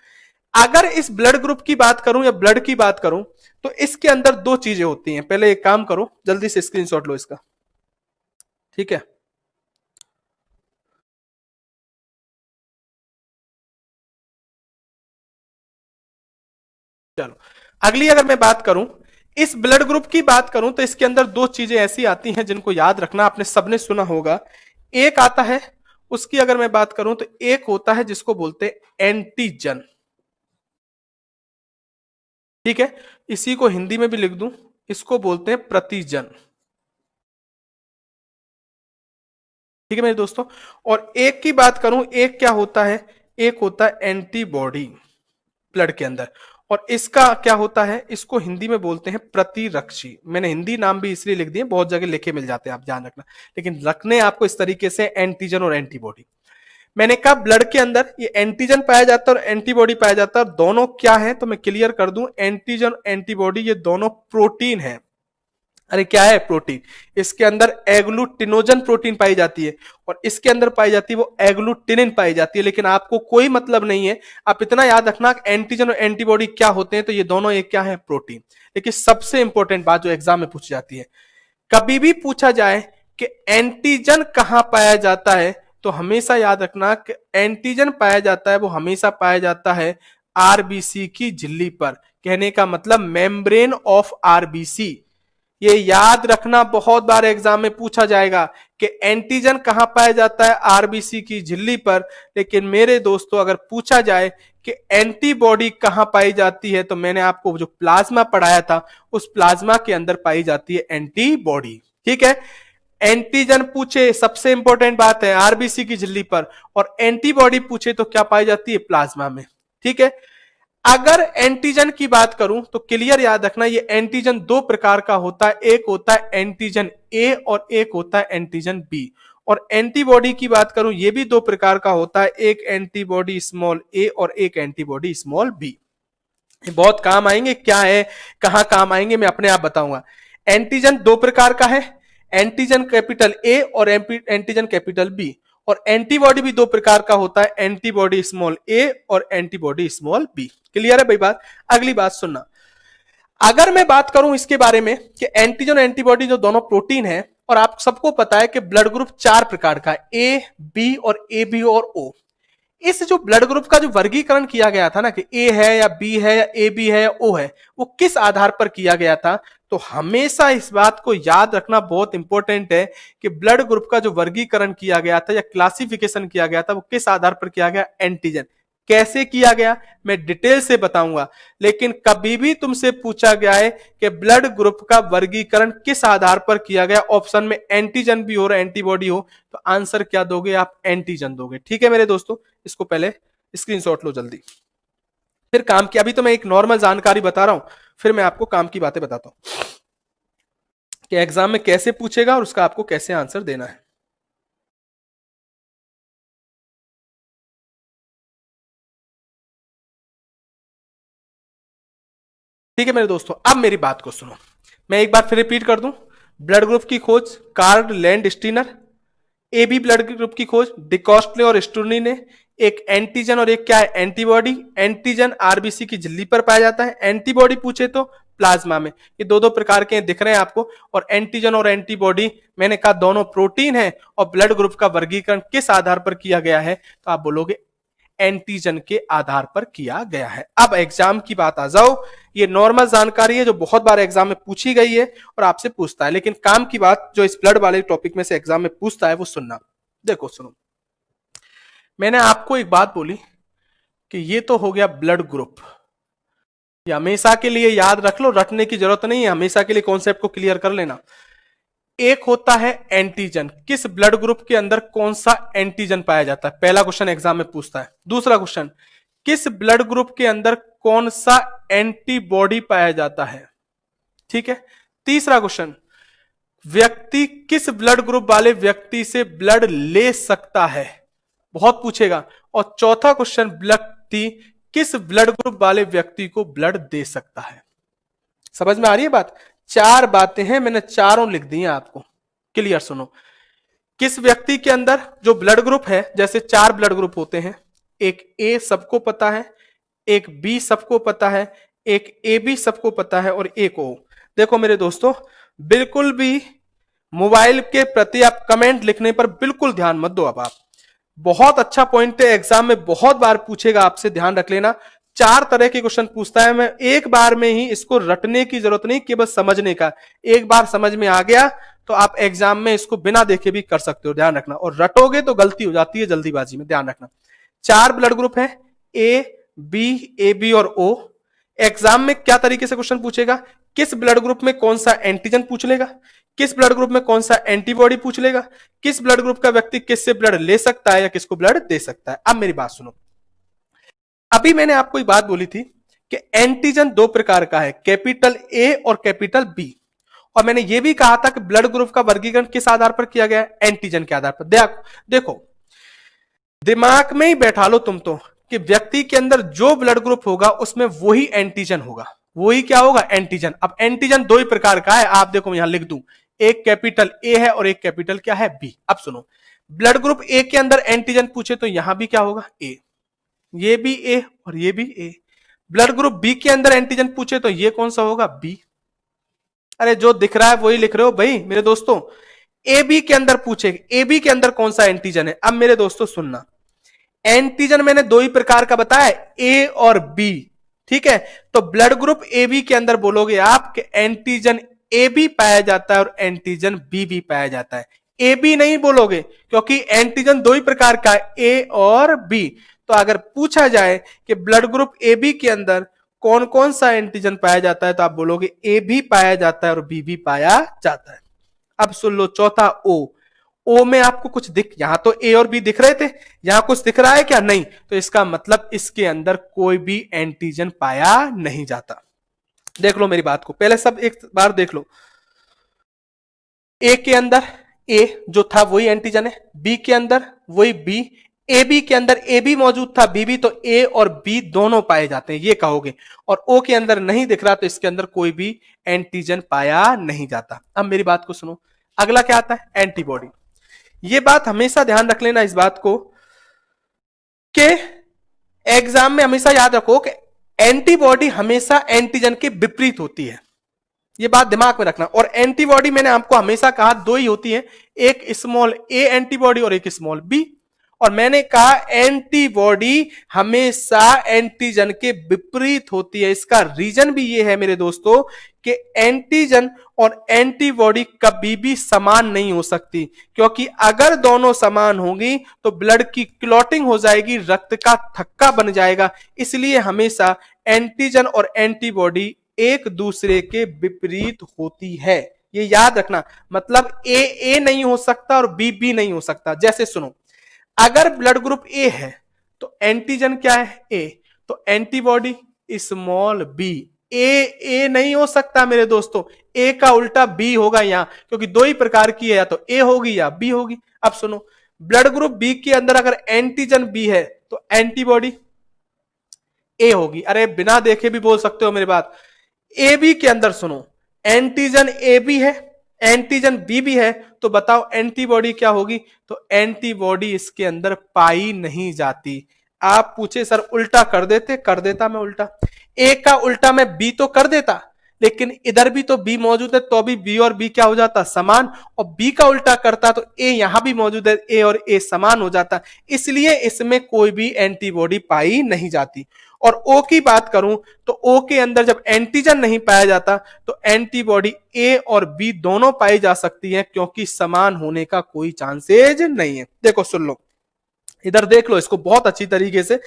अगर इस ब्लड ग्रुप की बात करूं या ब्लड की बात करूं, तो इसके अंदर 2 चीजें होती हैं। पहले एक काम करो, जल्दी से स्क्रीनशॉट लो इसका, ठीक है। चलो, अगली अगर मैं बात करूं, इस ब्लड ग्रुप की बात करूं, तो इसके अंदर 2 चीजें ऐसी आती हैं जिनको याद रखना, आपने सबने सुना होगा। एक आता है, उसकी अगर मैं बात करूं तो एक होता है जिसको बोलते हैं एंटीजन, ठीक है। इसी को हिंदी में भी लिख दूं, इसको बोलते हैं प्रतिजन, ठीक है मेरे दोस्तों। और एक की बात करूं, एक क्या होता है, एक होता है एंटीबॉडी ब्लड के अंदर। और इसका क्या होता है, इसको हिंदी में बोलते हैं प्रतिरक्षी। मैंने हिंदी नाम भी इसलिए लिख दिए, बहुत जगह लिखे मिल जाते हैं, आप ध्यान रखना। लेकिन रखने आपको इस तरीके से एंटीजन और एंटीबॉडी। मैंने कहा ब्लड के अंदर ये एंटीजन पाया जाता है और एंटीबॉडी पाया जाता है, और दोनों क्या है, तो मैं क्लियर कर दूं, एंटीजन एंटीबॉडी ये दोनों प्रोटीन है। अरे क्या है, प्रोटीन। इसके अंदर एग्लूटिनोजन प्रोटीन पाई जाती है और इसके अंदर पाई जाती है वो एग्लूटिनिन पाई जाती है। लेकिन आपको कोई मतलब नहीं है, आप इतना याद रखना एंटीजन और एंटीबॉडी क्या होते हैं, तो ये दोनों एक क्या है, प्रोटीन। लेकिन सबसे इंपॉर्टेंट बात जो एग्जाम में पूछी जाती है, कभी भी पूछा जाए कि एंटीजन कहां पाया जाता है, तो हमेशा याद रखना कि एंटीजन पाया जाता है, वो हमेशा पाया जाता है आरबीसी की झिल्ली पर। कहने का मतलब मेम्ब्रेन ऑफ आरबीसी। ये याद रखना, बहुत बार एग्जाम में पूछा जाएगा कि एंटीजन कहां पाया जाता है, आरबीसी की झिल्ली पर। लेकिन मेरे दोस्तों अगर पूछा जाए कि एंटीबॉडी कहां पाई जाती है, तो मैंने आपको जो प्लाज्मा पढ़ाया था उस प्लाज्मा के अंदर पाई जाती है एंटीबॉडी। ठीक है, एंटीजन पूछे सबसे इंपॉर्टेंट बात है आरबीसी की झिल्ली पर, और एंटीबॉडी पूछे तो क्या पाई जाती है, प्लाज्मा में। ठीक है, अगर एंटीजन की बात करूं तो क्लियर याद रखना, ये एंटीजन दो प्रकार का होता है, एक होता है एंटीजन ए और एक होता है एंटीजन बी। और एंटीबॉडी की बात करूं, ये भी दो प्रकार का होता है, एक एंटीबॉडी स्मॉल ए और एक एंटीबॉडी स्मॉल बी। बहुत काम आएंगे, क्या है कहां काम आएंगे मैं अपने आप बताऊंगा। एंटीजन दो प्रकार का है, एंटीजन कैपिटल ए और एंटीजन कैपिटल बी। और एंटीबॉडी भी दो प्रकार का होता है, एंटीबॉडी स्मॉल ए और एंटीबॉडी स्मॉल बी। क्लियर है भाई बात। अगली बात सुनना, अगर मैं बात करूं इसके बारे में कि एंटीजन और एंटीबॉडी जो दोनों प्रोटीन है, और आप सबको पता है कि ब्लड ग्रुप चार प्रकार का है, ए बी और ए बी और ओ। इस जो ब्लड ग्रुप का जो वर्गीकरण किया गया था ना कि ए है या बी है या ए बी है या ओ है, वो किस आधार पर किया गया था, तो हमेशा इस बात को याद रखना बहुत इंपॉर्टेंट है कि ब्लड ग्रुप का जो वर्गीकरण किया गया था या क्लासिफिकेशन किया गया था वो किस आधार पर किया गया, एंटीजन। कैसे किया गया मैं डिटेल से बताऊंगा, लेकिन कभी भी तुमसे पूछा गया है कि ब्लड ग्रुप का वर्गीकरण किस आधार पर किया गया, ऑप्शन में एंटीजन भी हो और एंटीबॉडी हो, तो आंसर क्या दोगे आप, एंटीजन दोगे। ठीक है मेरे दोस्तों, इसको पहले स्क्रीनशॉट लो जल्दी। फिर काम की, अभी तो मैं एक नॉर्मल जानकारी बता रहा हूं, फिर मैं आपको काम की बातें बताता हूं कि एग्जाम में कैसे पूछेगा और उसका आपको कैसे आंसर देना है। ठीक है मेरे दोस्तों, अब मेरी बात को सुनो, मैं एक बार फिर रिपीट कर दूं। ब्लड ग्रुप की खोज Karl Landsteiner, A B blood group की खोज डिकॉस्टले और स्टूर्नी ने, एक एंटीजन और एक क्या है, एंटीबॉडी। एंटीजन आरबीसी की झिल्ली पर पाया जाता है, एंटीबॉडी पूछे तो प्लाज्मा में। ये दो दो प्रकार के दिख रहे हैं आपको। और एंटीजन और एंटीबॉडी मैंने कहा दोनों प्रोटीन है, और ब्लड ग्रुप का वर्गीकरण किस आधार पर किया गया है, तो आप बोलोगे एंटीजन के आधार पर किया गया है। अब एग्जाम की बात आ जाओ, ये नॉर्मल जानकारी है जो बहुत बार एग्जाम में पूछी गई है और आपसे पूछता है, लेकिन काम की बात जो इस ब्लड वाले टॉपिक में से एग्जाम में पूछता है वो सुनना। देखो सुनो, मैंने आपको एक बात बोली कि ये तो हो गया ब्लड ग्रुप, ये हमेशा के लिए याद रख लो, रटने की जरूरत नहीं है, हमेशा के लिए कॉन्सेप्ट को क्लियर कर लेना। एक होता है एंटीजन, किस ब्लड ग्रुप के अंदर कौन सा एंटीजन पाया जाता है, पहला क्वेश्चन एग्जाम में पूछता है। दूसरा क्वेश्चन, किस ब्लड ग्रुप के अंदर कौन सा एंटीबॉडी पाया जाता है। ठीक है, तीसरा क्वेश्चन, व्यक्ति किस ब्लड ग्रुप वाले व्यक्ति से ब्लड ले सकता है, बहुत पूछेगा। और चौथा क्वेश्चन, व्यक्ति किस ब्लड ग्रुप वाले व्यक्ति को ब्लड दे सकता है। समझ में आ रही है बात। चार बातें हैं, मैंने चारों लिख दी हैं आपको, क्लियर सुनो। किस व्यक्ति के अंदर जो ब्लड ग्रुप है, जैसे चार ब्लड ग्रुप होते हैं, एक ए सबको पता है, एक बी सबको पता है, एक ए बी सबको पता है, और एक ओ। देखो मेरे दोस्तों, बिल्कुल भी मोबाइल के प्रति आप कमेंट लिखने पर बिल्कुल ध्यान मत दो। अब आप, बहुत अच्छा पॉइंट है, एग्जाम में बहुत बार पूछेगा आपसे, ध्यान रख लेना। चार तरह के क्वेश्चन पूछता है, मैं एक बार में ही, इसको रटने की जरूरत नहीं, केवल समझने का। एक बार समझ में आ गया तो आप एग्जाम में इसको बिना देखे भी कर सकते हो, ध्यान रखना। और रटोगे तो गलती हो जाती है जल्दीबाजी में, ध्यान रखना। चार ब्लड ग्रुप है, ए बी और ओ। एग्जाम में क्या तरीके से क्वेश्चन पूछेगा, किस ब्लड ग्रुप में कौन सा एंटीजन पूछ लेगा, किस ब्लड ग्रुप में कौन सा एंटीबॉडी पूछ लेगा, किस ब्लड ग्रुप का व्यक्ति किससे ब्लड ले सकता है या किसको ब्लड दे सकता है। अब मेरी बात सुनो, अभी मैंने आपको एक बात बोली थी कि एंटीजन दो प्रकार का है, कैपिटल ए और कैपिटल बी। और मैंने यह भी कहा था कि ब्लड ग्रुप का वर्गीकरण किस आधार पर किया गया है, एंटीजन के आधार पर। देखो दिमाग में ही बैठा लो तुम तो कि व्यक्ति के अंदर जो ब्लड ग्रुप होगा उसमें वही एंटीजन होगा, वही क्या होगा, एंटीजन। अब एंटीजन दो ही प्रकार का है, आप देखो मैं यहां लिख दूं, एक कैपिटल ए है और एक कैपिटल क्या है, बी। अब सुनो, ब्लड ग्रुप ए के अंदर एंटीजन पूछे तो यहां भी क्या होगा, ए, ये भी ए और ये भी ए। ब्लड ग्रुप बी के अंदर एंटीजन पूछे तो ये कौन सा होगा, बी। अरे जो दिख रहा है वही लिख रहे हो भाई मेरे दोस्तों। ए बी के अंदर पूछे, ए बी के अंदर कौन सा एंटीजन है। अब मेरे दोस्तों सुनना, एंटीजन मैंने दो ही प्रकार का बताया, ए और बी। ठीक है, तो ब्लड ग्रुप ए बी के अंदर बोलोगे आप कि एंटीजन ए बी पाया जाता है और एंटीजन बी भी पाया जाता है। ए बी नहीं बोलोगे क्योंकि एंटीजन दो ही प्रकार का है, ए और बी। तो अगर पूछा जाए कि ब्लड ग्रुप ए बी के अंदर कौन कौन सा एंटीजन पाया जाता है, तो आप बोलोगे ए भी पाया जाता है और बी भी पाया जाता है। अब सुन लो चौथा ओ। ओ में आपको कुछ दिख, यहां तो ए और बी दिख रहे थे, यहां कुछ दिख रहा है क्या? नहीं। तो इसका मतलब इसके अंदर कोई भी एंटीजन पाया नहीं जाता। देख लो मेरी बात को, पहले सब एक बार देख लो। ए के अंदर ए जो था वही एंटीजन है, बी के अंदर वही बी, ए बी के अंदर ए भी मौजूद था, बी भी, तो ए और बी दोनों पाए जाते हैं ये कहोगे। और ओ के अंदर नहीं दिख रहा तो इसके अंदर कोई भी एंटीजन पाया नहीं जाता। अब मेरी बात को सुनो, अगला क्या आता है? एंटीबॉडी। ये बात हमेशा ध्यान रख लेना इस बात को कि एग्जाम में हमेशा याद रखो कि एंटीबॉडी हमेशा एंटीजन के विपरीत होती है, ये बात दिमाग में रखना। और एंटीबॉडी मैंने आपको हमेशा कहा दो ही होती है, एक स्मॉल ए एंटीबॉडी और एक स्मॉल बी। और मैंने कहा एंटीबॉडी हमेशा एंटीजन के विपरीत होती है। इसका रीजन भी ये है मेरे दोस्तों कि एंटीजन और एंटीबॉडी कभी भी समान नहीं हो सकती, क्योंकि अगर दोनों समान होंगी तो ब्लड की क्लॉटिंग हो जाएगी, रक्त का थक्का बन जाएगा। इसलिए हमेशा एंटीजन और एंटीबॉडी एक दूसरे के विपरीत होती है, ये याद रखना। मतलब ए नहीं हो सकता और बी नहीं हो सकता। जैसे सुनो, अगर ब्लड ग्रुप ए है तो एंटीजन क्या है? ए, तो एंटीबॉडी स्मॉल बी। ए नहीं हो सकता मेरे दोस्तों, ए का उल्टा बी होगा यहां, क्योंकि दो ही प्रकार की है, या तो ए होगी या बी होगी। अब सुनो, ब्लड ग्रुप बी के अंदर अगर एंटीजन बी है तो एंटीबॉडी ए होगी। अरे बिना देखे भी बोल सकते हो मेरी बात। ए बी के अंदर सुनो, एंटीजन ए बी है, एंटीजन बी भी है, तो बताओ एंटीबॉडी क्या होगी? तो एंटीबॉडी इसके अंदर पाई नहीं जाती। आप पूछे सर उल्टा कर देते, कर देता मैं उल्टा। ए का उल्टा मैं बी तो कर देता, लेकिन इधर भी तो बी मौजूद है, तो अभी बी और बी क्या हो जाता? समान। और बी का उल्टा करता तो ए यहां भी मौजूद है, ए और ए समान हो जाता। इसलिए इसमें कोई भी एंटीबॉडी पाई नहीं जाती। और ओ की बात करूं तो ओ के अंदर जब एंटीजन नहीं पाया जाता तो एंटीबॉडी ए और बी दोनों पाई जा सकती है, क्योंकि समान होने का कोई चांसेज नहीं है। देखो सुन लो, इधर देख लो इसको बहुत अच्छी तरीके से,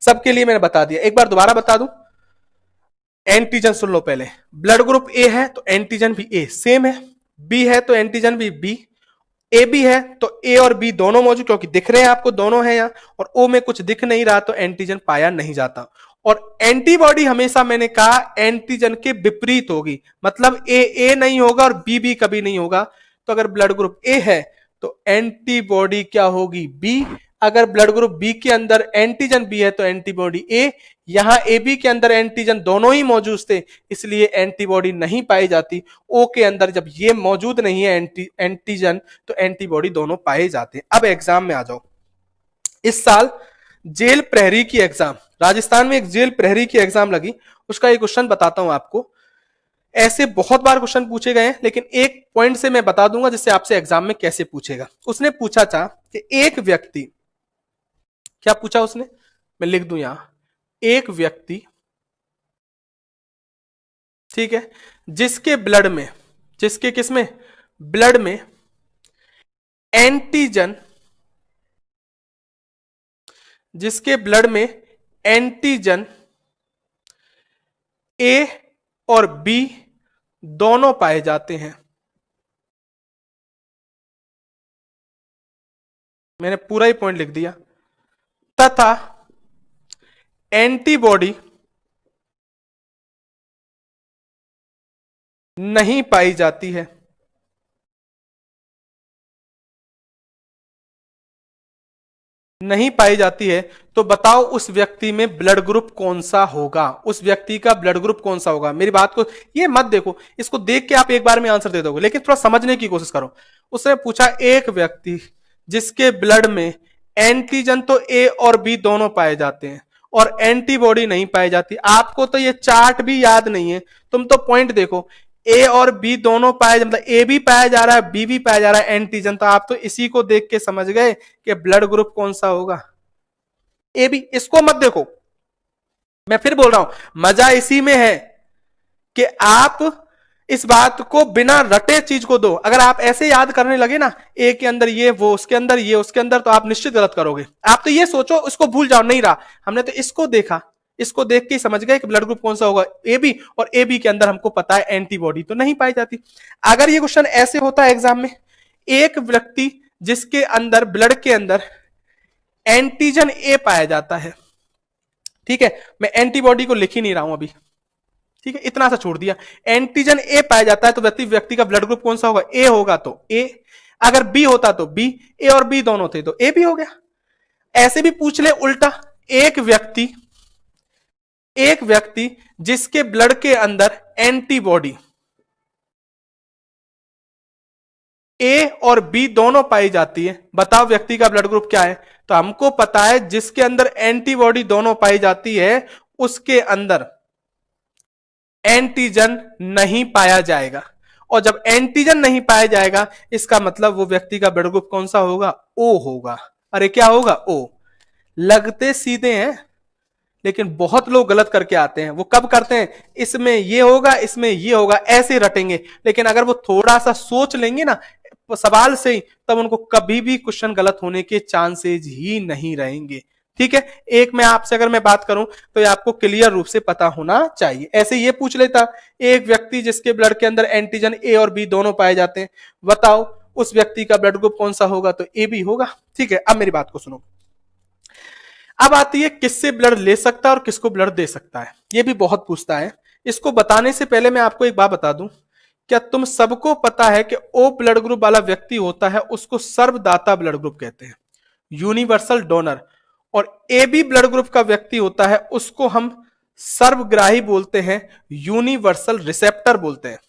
सबके लिए मैंने बता दिया, एक बार दोबारा बता दूं। एंटीजन सुन लो पहले, ब्लड ग्रुप ए है तो एंटीजन भी ए सेम है, बी है तो एंटीजन भी बी, ए बी है तो ए और बी दोनों मौजूद, क्योंकि दिख रहे हैं आपको दोनों है यहां, और ओ में कुछ दिख नहीं रहा तो एंटीजन पाया नहीं जाता। और एंटीबॉडी हमेशा मैंने कहा एंटीजन के विपरीत होगी, मतलब ए नहीं होगा और बी कभी नहीं होगा। तो अगर ब्लड ग्रुप ए है तो एंटीबॉडी क्या होगी? बी। अगर ब्लड ग्रुप बी के अंदर एंटीजन बी है तो एंटीबॉडी ए। यहां ए बी के अंदर एंटीजन दोनों ही मौजूद थे, इसलिए एंटीबॉडी नहीं पाई जाती। ओ के अंदर जब ये मौजूद नहीं है एंटीजन, तो एंटीबॉडी दोनों पाए जाते हैं। अब एग्जाम में आ जाओ। इस साल जेल प्रहरी की एग्जाम, राजस्थान में एक जेल प्रहरी की एग्जाम लगी, उसका एक क्वेश्चन बताता हूं आपको। ऐसे बहुत बार क्वेश्चन पूछे गए हैं, लेकिन एक पॉइंट से मैं बता दूंगा जिससे आपसे एग्जाम में कैसे पूछेगा। उसने पूछा था कि एक व्यक्ति, क्या पूछा उसने, मैं लिख दूं यहां, एक व्यक्ति, ठीक है, जिसके ब्लड में, जिसके किसमें, ब्लड में एंटीजन, जिसके ब्लड में एंटीजन ए और बी दोनों पाए जाते हैं। मैंने पूरा ही पॉइंट लिख दिया। तथा एंटीबॉडी नहीं पाई जाती है। नहीं पाई जाती है, तो बताओ उस व्यक्ति में ब्लड ग्रुप कौन सा होगा? उस व्यक्ति का ब्लड ग्रुप कौन सा होगा? मेरी बात को ये मत देखो, इसको देख के आप एक बार में आंसर दे दोगे, लेकिन थोड़ा समझने की कोशिश करो। उसने पूछा एक व्यक्ति जिसके ब्लड में एंटीजन तो ए और बी दोनों पाए जाते हैं और एंटीबॉडी नहीं पाई जाती। आपको तो ये चार्ट भी याद नहीं है, तुम तो पॉइंट देखो, ए और बी दोनों पाए, मतलब ए भी पाया जा रहा है, बी भी पाया जा रहा है एंटीजन, तो आप तो इसी को देख के समझ गए कि ब्लड ग्रुप कौन सा होगा। ए बी, इसको मत देखो, मैं फिर बोल रहा हूं, मजा इसी में है कि आप इस बात को बिना रटे चीज को दो। अगर आप ऐसे याद करने लगे ना, ए के अंदर ये, वो उसके अंदर ये, उसके अंदर, तो आप निश्चित गलत करोगे। आप तो ये सोचो, उसको भूल जाओ, नहीं रहा, हमने तो इसको देखा, इसको देख के ही समझ गए कि ब्लड ग्रुप कौन सा होगा, ए बी, और ए बी के अंदर हमको पता है एंटीबॉडी तो नहीं पाई जाती। अगर ये क्वेश्चन ऐसे होता है एग्जाम में, एक व्यक्ति जिसके अंदर, ब्लड के अंदर एंटीजन ए पाया जाता है, ठीक है, मैं एंटीबॉडी को लिख ही नहीं रहा हूं अभी, ठीक है, इतना सा छोड़ दिया, एंटीजन ए पाया जाता है, तो व्यक्ति का ब्लड ग्रुप कौन सा होगा, ए होगा तो ए, अगर बी होता तो बी, ए और बी दोनों थे तो ए भी हो गया। ऐसे भी पूछ ले उल्टा, एक व्यक्ति जिसके ब्लड के अंदर एंटीबॉडी ए और बी दोनों पाई जाती है, बताओ व्यक्ति का ब्लड ग्रुप क्या है। तो हमको पता है जिसके अंदर एंटीबॉडी दोनों पाई जाती है उसके अंदर एंटीजन नहीं पाया जाएगा, और जब एंटीजन नहीं पाया जाएगा इसका मतलब वो व्यक्ति का ब्लड ग्रुप कौन सा होगा, ओ होगा। अरे क्या होगा, ओ। लगते सीधे हैं लेकिन बहुत लोग गलत करके आते हैं। वो कब करते हैं, इसमें ये होगा, इसमें ये होगा, ऐसे रटेंगे, लेकिन अगर वो थोड़ा सा सोच लेंगे ना सवाल से ही, तब उनको कभी भी क्वेश्चन गलत होने के चांसेज ही नहीं रहेंगे। ठीक है, एक मैं आपसे अगर मैं बात करूं तो ये आपको क्लियर रूप से पता होना चाहिए। ऐसे ये पूछ लेता, एक व्यक्ति जिसके ब्लड के अंदर एंटीजन ए और बी दोनों पाए जाते हैं, बताओ उस व्यक्ति का ब्लड ग्रुप कौन सा होगा, तो ए बी होगा। ठीक है, अब मेरी बात को सुनो। अब आती है किससे ब्लड ले सकता है और किसको ब्लड दे सकता है, ये भी बहुत पूछता है। इसको बताने से पहले मैं आपको एक बात बता दूं, क्या तुम सबको पता है कि ओ ब्लड ग्रुप वाला व्यक्ति होता है उसको सर्वदाता ब्लड ग्रुप कहते हैं, यूनिवर्सल डोनर, और ए बी ब्लड ग्रुप का व्यक्ति होता है उसको हम सर्वग्राही बोलते हैं, यूनिवर्सल रिसेप्टर बोलते हैं।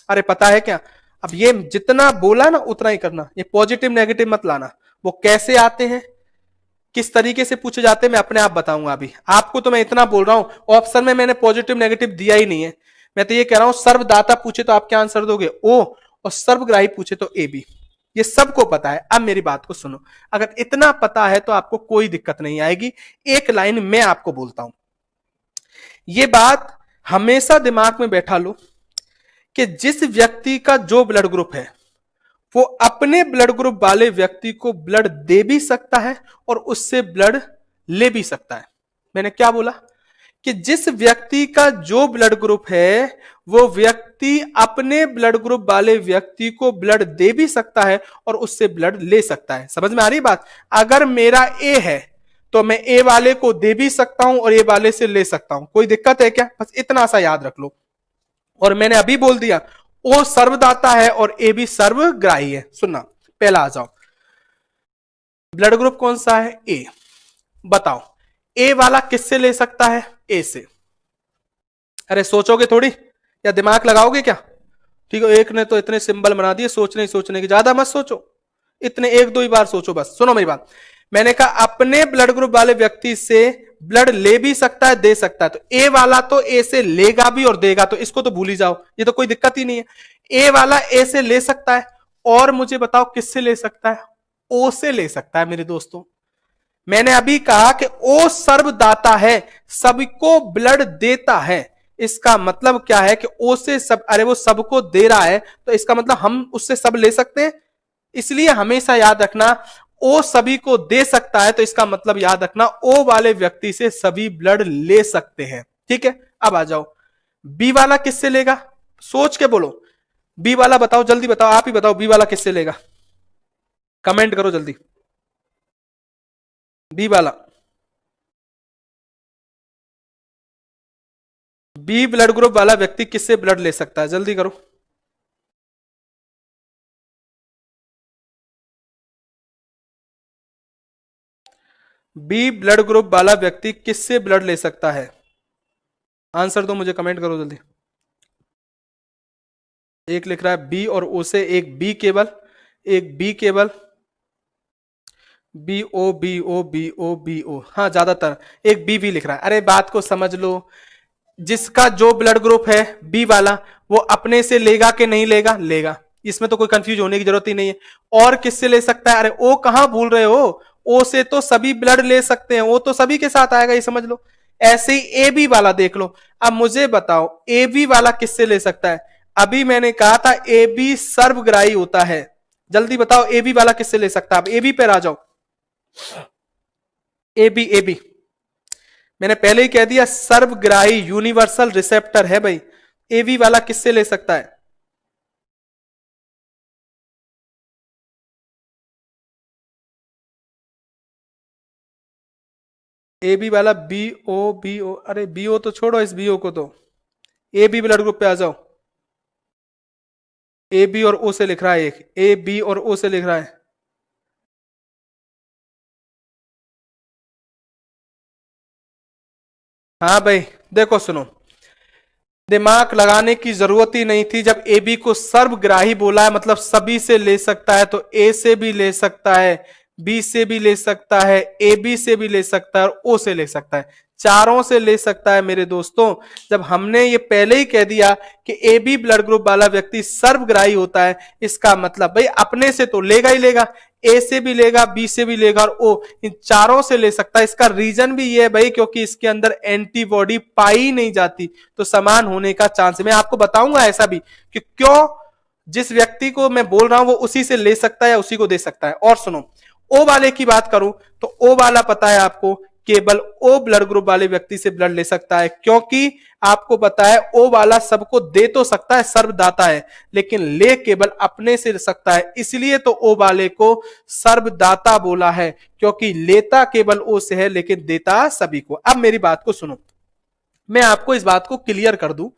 अरे पता है क्या, अब ये जितना बोला ना उतना ही करना, ये पॉजिटिव नेगेटिव मत लाना। वो कैसे आते हैं, किस तरीके से पूछे जाते हैं, मैं अपने आप बताऊंगा। अभी आपको तो मैं इतना बोल रहा हूं, ऑप्शन में मैंने पॉजिटिव नेगेटिव दिया ही नहीं है। मैं तो ये कह रहा हूं सर्वदाता पूछे तो आप क्या आंसर दोगे, ओ, और सर्वग्राही पूछे तो ए बी। ये सबको पता है। अब मेरी बात को सुनो, अगर इतना पता है तो आपको कोई दिक्कत नहीं आएगी। एक लाइन मैं आपको बोलता हूं, ये बात हमेशा दिमाग में बैठा लो कि जिस व्यक्ति का जो ब्लड ग्रुप है वो अपने ब्लड ग्रुप वाले व्यक्ति को ब्लड दे भी सकता है और उससे ब्लड ले भी सकता है। मैंने क्या बोला कि जिस व्यक्ति का जो ब्लड ग्रुप है वो व्यक्ति अपने ब्लड ग्रुप वाले व्यक्ति को ब्लड दे भी सकता है और उससे ब्लड ले सकता है। समझ में आ रही बात। अगर मेरा ए है तो मैं ए वाले को दे भी सकता हूं और ए वाले से ले सकता हूं, कोई दिक्कत है क्या, बस इतना सा याद रख लो। और मैंने अभी बोल दिया ओ सर्वदाता है और ए भी सर्वग्राही है। सुनना, पहला आ जाओ, ब्लड ग्रुप कौन सा है, ए। बताओ ए वाला किससे ले सकता है, ए से। अरे सोचोगे थोड़ी या दिमाग लगाओगे क्या, ठीक है। एक ने तो इतने सिंबल बना दिए, सोचने की ज्यादा मत सोचो, इतने एक दो ही बार सोचो बस। सुनो मेरी बात, मैंने कहा अपने ब्लड ग्रुप वाले व्यक्ति से ब्लड ले भी सकता है, दे सकता है। तो ए वाला तो ए से लेगा भी और देगा, तो इसको तो भूल ही जाओ, ये तो कोई दिक्कत ही नहीं है। ए वाला ए से ले सकता है, और मुझे बताओ किससे ले सकता है, ओ से ले सकता है। मेरे दोस्तों, मैंने अभी कहा कि ओ सर्वदाता है, सबको ब्लड देता है। इसका मतलब क्या है कि ओ से सब, अरे वो सबको दे रहा है तो इसका मतलब हम उससे सब ले सकते हैं। इसलिए हमेशा याद रखना, ओ सभी को दे सकता है तो इसका मतलब याद रखना ओ वाले व्यक्ति से सभी ब्लड ले सकते हैं। ठीक है, अब आ जाओ, बी वाला किससे लेगा, सोच के बोलो। बी वाला बताओ, जल्दी बताओ, आप ही बताओ, बी वाला किससे लेगा, कमेंट करो जल्दी। बी वाला, बी ब्लड ग्रुप वाला व्यक्ति किससे ब्लड ले सकता है, जल्दी करो। बी ब्लड ग्रुप वाला व्यक्ति किससे ब्लड ले सकता है, आंसर दो मुझे, कमेंट करो जल्दी। एक लिख रहा है बी और ओ से, एक बी केवल, एक बी केवल, B O B O B O B O, हाँ ज्यादातर, एक बी भी लिख रहा है। अरे बात को समझ लो, जिसका जो ब्लड ग्रुप है बी वाला वो अपने से लेगा कि नहीं लेगा, लेगा, इसमें तो कोई कंफ्यूज होने की जरूरत ही नहीं है। और किससे ले सकता है, अरे ओ कहां भूल रहे हो, ओ से तो सभी ब्लड ले सकते हैं, वो तो सभी के साथ आएगा, ये समझ लो। ऐसे ही ए बी वाला देख लो। अब मुझे बताओ ए बी वाला किससे ले सकता है? अभी मैंने कहा था ए बी सर्वग्राही होता है। जल्दी बताओ ए बी वाला किससे ले सकता है? अब ए बी पे आ जाओ। ए बी, ए बी मैंने पहले ही कह दिया सर्वग्राही यूनिवर्सल रिसेप्टर है भाई। ए बी वाला किससे ले सकता है? ए बी वाला बी ओ, बी ओ, अरे बी ओ तो छोड़ो, इस बी ओ को तो ए बी ब्लड ग्रुप पे आ जाओ। ए बी और ओ से लिख रहा है, एक ए बी और ओ से लिख रहा है। हाँ भाई देखो सुनो, दिमाग लगाने की जरूरत ही नहीं थी। जब ए बी को सर्वग्राही बोला है मतलब सभी से ले सकता है, तो ए से भी ले सकता है, बी से भी ले सकता है, ए बी से भी ले सकता है और ओ से ले सकता है, चारों से ले सकता है मेरे दोस्तों। जब हमने ये पहले ही कह दिया कि ए बी ब्लड ग्रुप वाला व्यक्ति सर्वग्राही होता है, इसका मतलब भाई अपने से तो लेगा ही लेगा, ए से भी लेगा, बी से भी लेगा और ओ, इन चारों से ले सकता है। इसका रीजन भी ये है भाई क्योंकि इसके अंदर एंटीबॉडी पाई नहीं जाती, तो समान होने का चांस है। मैं आपको बताऊंगा ऐसा भी कि क्यों जिस व्यक्ति को मैं बोल रहा हूं वो उसी से ले सकता है या उसी को दे सकता है। और सुनो, ओ वाले की बात करूं तो ओ वाला पता है आपको, केवल ओ ब्लड ग्रुप वाले व्यक्ति से ब्लड ले सकता है, क्योंकि आपको पता है ओ वाला सबको दे तो सकता है, सर्वदाता है, लेकिन ले केवल अपने से सकता है, इसलिए तो ओ वाले को सर्वदाता बोला है, क्योंकि लेता केवल ओ से है लेकिन देता सभी को। अब मेरी बात को सुनो, मैं आपको इस बात को क्लियर कर दूं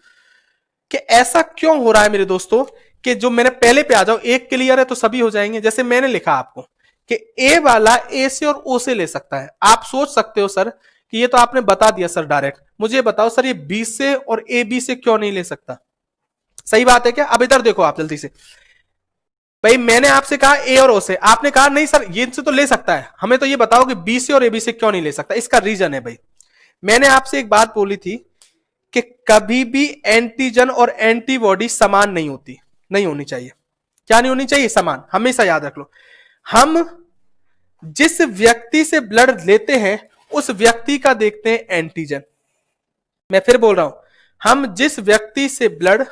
कि ऐसा क्यों हो रहा है मेरे दोस्तों, कि जो मैंने पहले पे आ जाओ, एक क्लियर है तो सभी हो जाएंगे। जैसे मैंने लिखा आपको कि ए वाला ए से और ओ से ले सकता है। आप सोच सकते हो सर कि ये तो आपने बता दिया सर डायरेक्ट, मुझे बताओ सर ये बी से और ए बी से क्यों नहीं ले सकता? सही बात है क्या? अब इधर देखो आप जल्दी से, भाई मैंने आपसे कहा ए और ओ से, आपने कहा नहीं सर ये से तो ले सकता है, हमें तो ये बताओ कि बी से और ए बी से क्यों नहीं ले सकता? इसका रीजन है भाई, मैंने आपसे एक बात बोली थी कि कभी भी एंटीजन और एंटीबॉडी समान नहीं होती, नहीं होनी चाहिए। क्या नहीं होनी चाहिए? समान। हमेशा याद रख लो, हम जिस व्यक्ति से ब्लड लेते हैं उस व्यक्ति का देखते हैं एंटीजन। मैं फिर बोल रहा हूं, हम जिस व्यक्ति से ब्लड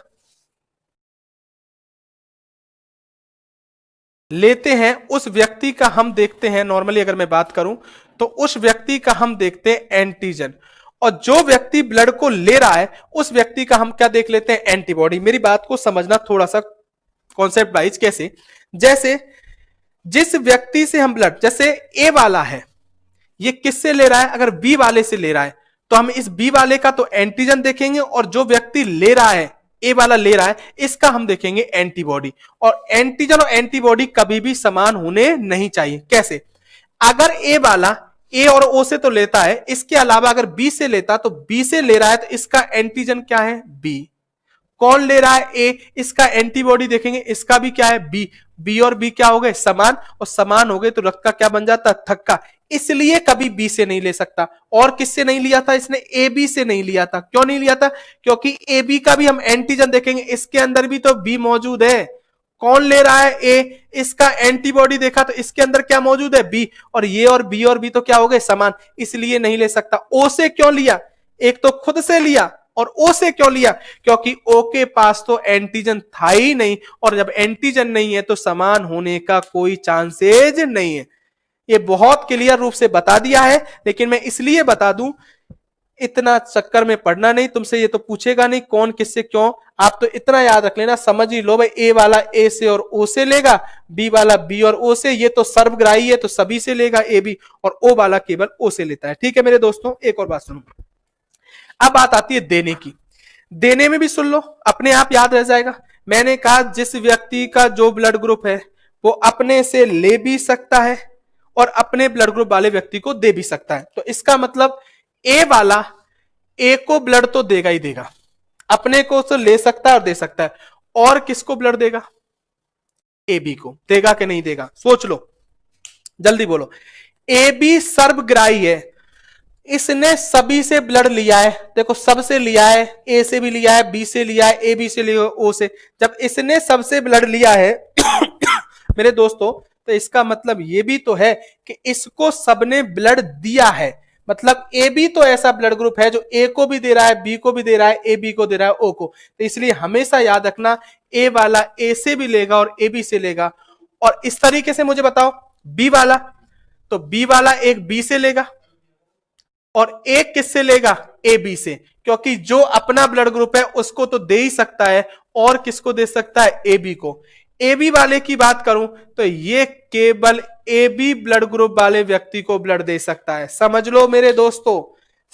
लेते हैं उस व्यक्ति का हम देखते हैं, नॉर्मली अगर मैं बात करूं तो उस व्यक्ति का हम देखते हैं एंटीजन, और जो व्यक्ति ब्लड को ले रहा है उस व्यक्ति का हम क्या देख लेते हैं? एंटीबॉडी। मेरी बात को समझना थोड़ा सा कॉन्सेप्ट वाइज। कैसे? जैसे जिस व्यक्ति से हम ब्लड, जैसे ए वाला है, ये किससे ले रहा है? अगर बी वाले से ले रहा है तो हम इस बी वाले का तो एंटीजन देखेंगे, और जो व्यक्ति ले रहा है, ए वाला ले रहा है, इसका हम देखेंगे एंटीबॉडी। और एंटीजन और एंटीबॉडी कभी भी समान होने नहीं चाहिए। कैसे? अगर ए वाला ए और ओ से तो लेता है, इसके अलावा अगर बी से लेता तो बी से ले रहा है तो इसका एंटीजन क्या है? बी। कौन ले रहा है? ए, इसका एंटीबॉडी देखेंगे, इसका भी क्या है? बी। बी और बी क्या हो गए? समान, और समान हो गए तो रक्का क्या बन जाता? थक्का। इसलिए कभी बी से नहीं ले सकता। और किससे नहीं लिया था इसने? ए बी से नहीं लिया था। क्यों नहीं लिया था? क्योंकि ए बी का भी हम एंटीजन देखेंगे, इसके अंदर भी तो बी मौजूद है। कौन ले रहा है? ए, इसका एंटीबॉडी देखा तो इसके अंदर क्या मौजूद है? बी। और ये और बी तो क्या हो गए? समान, इसलिए नहीं ले सकता। ओ से क्यों लिया? एक तो खुद से लिया, और ओ से क्यों लिया? क्योंकि ओ के पास तो एंटीजन था ही नहीं, और जब एंटीजन नहीं है तो समान होने का कोई चांसेज नहीं है। ये बहुत क्लियर रूप से बता दिया है, लेकिन मैं इसलिए बता दूं, इतना चक्कर में पड़ना नहीं, तुमसे ये तो पूछेगा नहीं कौन किससे क्यों। आप तो इतना याद रख लेना, समझ ही लो भाई, ए वाला ए से और ओ से लेगा, बी वाला बी और ओ से, ये तो सर्वग्राही है तो सभी से लेगा ए बी, और ओ वाला केवल ओ से लेता है। ठीक है मेरे दोस्तों, एक और बात सुनो। अब बात आती है देने की। देने में भी सुन लो, अपने आप याद रह जाएगा। मैंने कहा जिस व्यक्ति का जो ब्लड ग्रुप है वो अपने से ले भी सकता है और अपने ब्लड ग्रुप वाले व्यक्ति को दे भी सकता है, तो इसका मतलब ए वाला ए को ब्लड तो देगा ही देगा, अपने को तो ले सकता है और दे सकता है, और किसको ब्लड देगा? ए बी को देगा कि नहीं देगा? सोच लो, जल्दी बोलो। ए बी सर्वग्राही है, इसने सभी से ब्लड लिया है, देखो सबसे लिया है, ए से भी लिया है, बी से लिया है, ए बी से लिया, ओ से। जब इसने सबसे ब्लड लिया है मेरे दोस्तों, तो इसका मतलब ये भी तो है कि इसको सबने ब्लड दिया है। मतलब ए बी तो ऐसा ब्लड ग्रुप है जो ए को भी दे रहा है, बी को भी दे रहा है, ए बी को दे रहा है, ओ को। तो इसलिए हमेशा याद रखना ए वाला ए से भी लेगा और ए बी से लेगा। और इस तरीके से मुझे बताओ बी वाला, तो बी वाला एक बी से लेगा और एक किससे लेगा, ए बी से, क्योंकि जो अपना ब्लड ग्रुप है उसको तो दे ही सकता है, और किसको दे सकता है, ए बी को। ए बी वाले की बात करूं तो ये केवल ए बी ब्लड ग्रुप वाले व्यक्ति को ब्लड दे सकता है। समझ लो मेरे दोस्तों,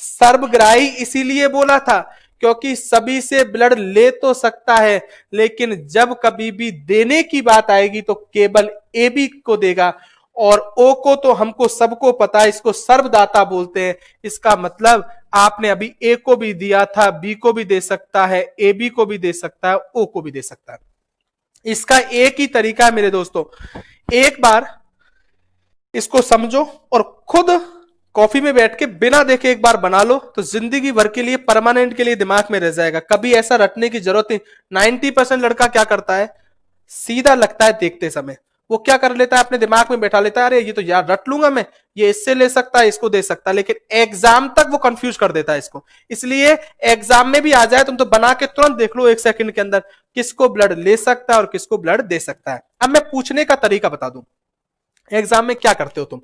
सर्वग्राही इसीलिए बोला था क्योंकि सभी से ब्लड ले तो सकता है, लेकिन जब कभी भी देने की बात आएगी तो केवल ए बी को देगा। और ओ को तो हमको सबको पता है, इसको सर्वदाता बोलते हैं। इसका मतलब आपने अभी ए को भी दिया था, बी को भी दे सकता है, ए बी को भी दे सकता है, ओ को भी दे सकता है। इसका एक ही तरीका है मेरे दोस्तों, एक बार इसको समझो और खुद कॉफी में बैठ के बिना देखे एक बार बना लो तो जिंदगी भर के लिए, परमानेंट के लिए दिमाग में रह जाएगा। कभी ऐसा रटने की जरूरत नहीं। 90% लड़का क्या करता है, सीधा लगता है देखते समय, वो क्या कर लेता है, अपने दिमाग में बैठा लेता है, अरे ये तो यार रट लूंगा मैं, ये इससे ले सकता है, इसको दे सकता है, लेकिन एग्जाम तक वो कंफ्यूज कर देता है इसको। इसलिए एग्जाम में भी आ जाए तुम तो बना के तुरंत देख लो 1 सेकंड के अंदर किसको ब्लड ले सकता है और किसको ब्लड दे सकता है। अब मैं पूछने का तरीका बता दूं, एग्जाम में क्या करते हो तुम,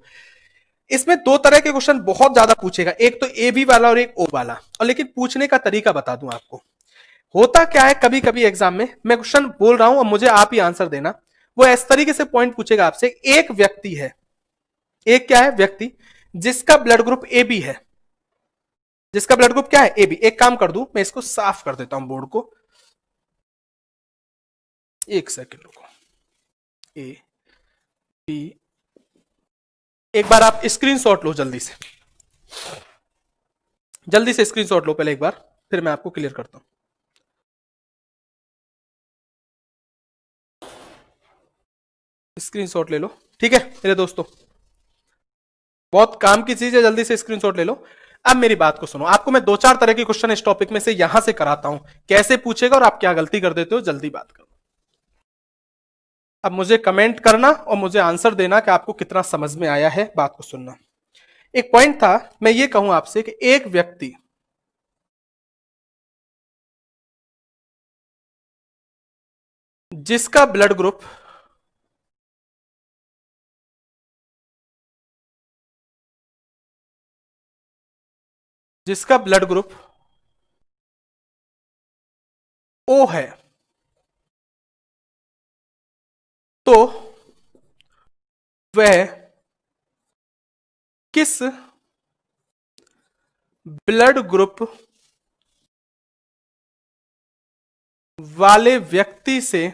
इसमें दो तरह के क्वेश्चन बहुत ज्यादा पूछेगा, एक तो ए बी वाला और एक ओ वाला, और लेकिन पूछने का तरीका बता दूं आपको। होता क्या है, कभी कभी एग्जाम में मैं क्वेश्चन बोल रहा हूं और मुझे आप ही आंसर देना, वो इस तरीके से पॉइंट पूछेगा आपसे, एक व्यक्ति है, एक क्या है व्यक्ति जिसका ब्लड ग्रुप ए बी है, जिसका ब्लड ग्रुप क्या है, ए बी। एक काम कर दूं, मैं इसको साफ कर देता हूं बोर्ड को, 1 सेकंड रुको, ए बी, एक बार आप स्क्रीनशॉट लो, जल्दी से जल्दी से स्क्रीनशॉट लो पहले एक बार, फिर मैं आपको क्लियर करता हूं। स्क्रीनशॉट ले लो, ठीक है मेरे दोस्तों, बहुत काम की चीज है, जल्दी से स्क्रीनशॉट ले लो। अब मेरी बात को सुनो, आपको मैं 2-4 तरह के क्वेश्चन इस टॉपिक में से यहां से कराता हूं, कैसे पूछेगा और आप क्या गलती कर देते हो, जल्दी बात करो। अब मुझे कमेंट करना और मुझे आंसर देना कि आपको कितना समझ में आया है, बात को सुनना। एक पॉइंट था, मैं ये कहूं आपसे कि एक व्यक्ति जिसका ब्लड ग्रुप जिसका ब्लड ग्रुप ओ है, तो वह किस ब्लड ग्रुप वाले व्यक्ति से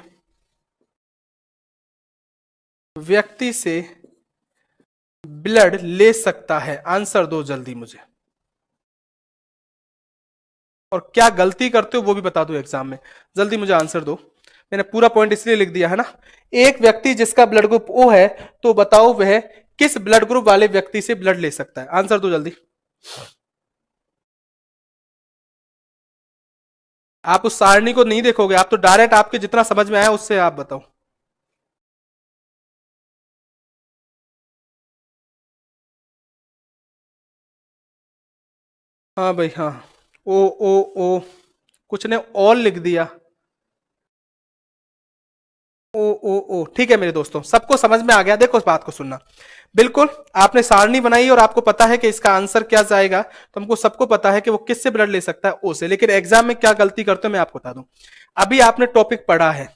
ब्लड ले सकता है, आंसर दो जल्दी मुझे। और क्या गलती करते हो वो भी बता दो एग्जाम में, जल्दी मुझे आंसर दो। मैंने पूरा पॉइंट इसलिए लिख दिया है ना, एक व्यक्ति जिसका ब्लड ग्रुप ओ है, तो बताओ वह किस ब्लड ग्रुप वाले व्यक्ति से ब्लड ले सकता है, आंसर दो जल्दी। आप उस सारणी को नहीं देखोगे, आप तो डायरेक्ट आपके जितना समझ में आया उससे आप बताओ। हाँ भाई हाँ, ओ ओ ओ, कुछ ने ऑल लिख दिया, ओ ओ ओ, ठीक है मेरे दोस्तों, सबको समझ में आ गया। देखो इस बात को सुनना, बिल्कुल आपने सारणी बनाई और आपको पता है कि इसका आंसर क्या जाएगा, तो हमको सबको पता है कि वो किससे ब्लड ले सकता है, ओ से। लेकिन एग्जाम में क्या गलती करते हो मैं आपको बता दूं। अभी आपने टॉपिक पढ़ा है,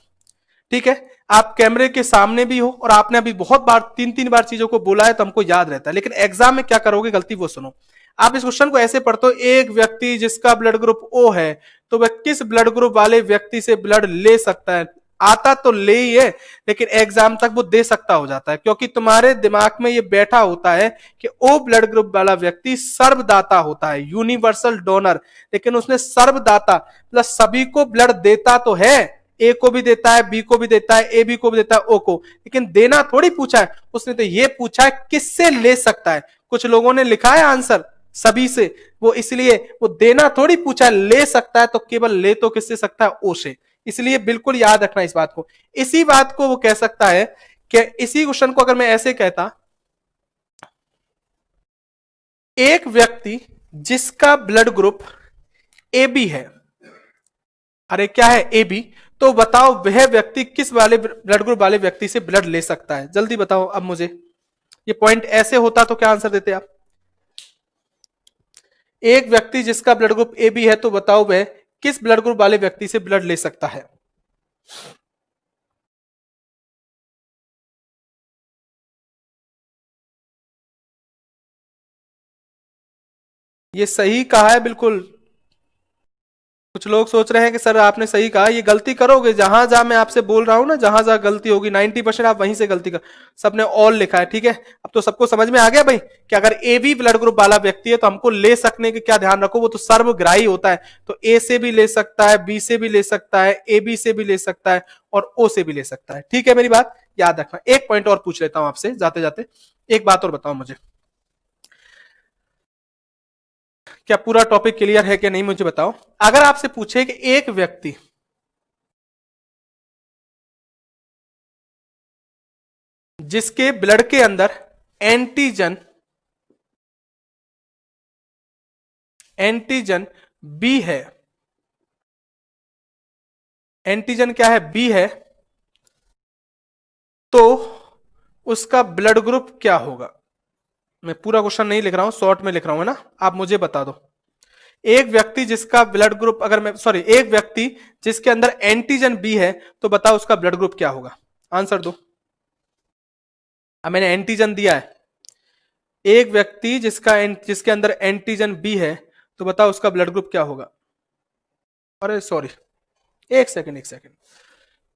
ठीक है, आप कैमरे के सामने भी हो और आपने अभी बहुत बार 3-3 बार चीजों को बोला है तो हमको याद रहता है, लेकिन एग्जाम में क्या करोगे गलती, वो सुनो। आप इस क्वेश्चन को ऐसे पढ़ते हो, एक व्यक्ति जिसका ब्लड ग्रुप ओ है, तो वह किस ब्लड ग्रुप वाले व्यक्ति से ब्लड ले सकता है। आता तो ले ही है, लेकिन एग्जाम तक वो दे सकता हो जाता है, क्योंकि तुम्हारे दिमाग में ये बैठा होता है कि ओ ब्लड ग्रुप वाला व्यक्ति सर्वदाता होता है, यूनिवर्सल डोनर, लेकिन उसने सर्वदाता मतलब सभी को ब्लड देता तो है, ए को भी देता है, बी को भी देता है, ए बी को भी देता है, ओ को, लेकिन देना थोड़ी पूछा है उसने, तो ये पूछा है किससे ले सकता है। कुछ लोगों ने लिखा है आंसर सभी से, वो इसलिए वो देना थोड़ी पूछा है, ले सकता है तो केवल ले तो किससे सकता है, ओ से। इसलिए बिल्कुल याद रखना इस बात को। इसी बात को वो कह सकता है कि इसी क्वेश्चन को अगर मैं ऐसे कहता, एक व्यक्ति जिसका ब्लड ग्रुप ए बी है, अरे क्या है ए बी, तो बताओ वह व्यक्ति किस वाले ब्लड ग्रुप वाले व्यक्ति से ब्लड ले सकता है, जल्दी बताओ अब मुझे। ये पॉइंट ऐसे होता तो क्या आंसर देते आप? एक व्यक्ति जिसका ब्लड ग्रुप ए बी है, तो बताओ वह किस ब्लड ग्रुप वाले व्यक्ति से ब्लड ले सकता है? ये सही कहा है बिल्कुल। कुछ लोग सोच रहे हैं कि सर आपने सही कहा, ये गलती करोगे जहां जहां मैं आपसे बोल रहा हूं ना, जहां जहां गलती होगी 90% आप वहीं से गलती कर। सबने ऑल लिखा है, ठीक है। अब तो सबको समझ में आ गया भाई कि अगर ए बी ब्लड ग्रुप वाला व्यक्ति है तो हमको ले सकने के क्या ध्यान रखो, वो तो सर्वग्राही होता है। तो ए से भी ले सकता है, बी से भी ले सकता है, ए बी से भी ले सकता है और ओ से भी ले सकता है, ठीक है। मेरी बात याद रखना। एक पॉइंट और पूछ लेता हूं आपसे जाते जाते, एक बात और बताओ मुझे, क्या पूरा टॉपिक क्लियर है कि नहीं मुझे बताओ। अगर आपसे पूछे कि एक व्यक्ति जिसके ब्लड के अंदर एंटीजन एंटीजन बी है, एंटीजन क्या है? बी है, तो उसका ब्लड ग्रुप क्या होगा? मैं पूरा क्वेश्चन नहीं लिख रहा हूं, शॉर्ट में लिख रहा हूं, है ना। आप मुझे बता दो, एक व्यक्ति जिसका ब्लड ग्रुप, अगर मैं सॉरी, एक व्यक्ति जिसके अंदर एंटीजन बी है, तो बताओ उसका ब्लड ग्रुप क्या होगा? आंसर दो। अब मैंने एंटीजन दिया है, एक व्यक्ति जिसके अंदर एंटीजन बी है, तो बताओ उसका ब्लड ग्रुप क्या होगा? अरे सॉरी, एक सेकंड एक सेकंड।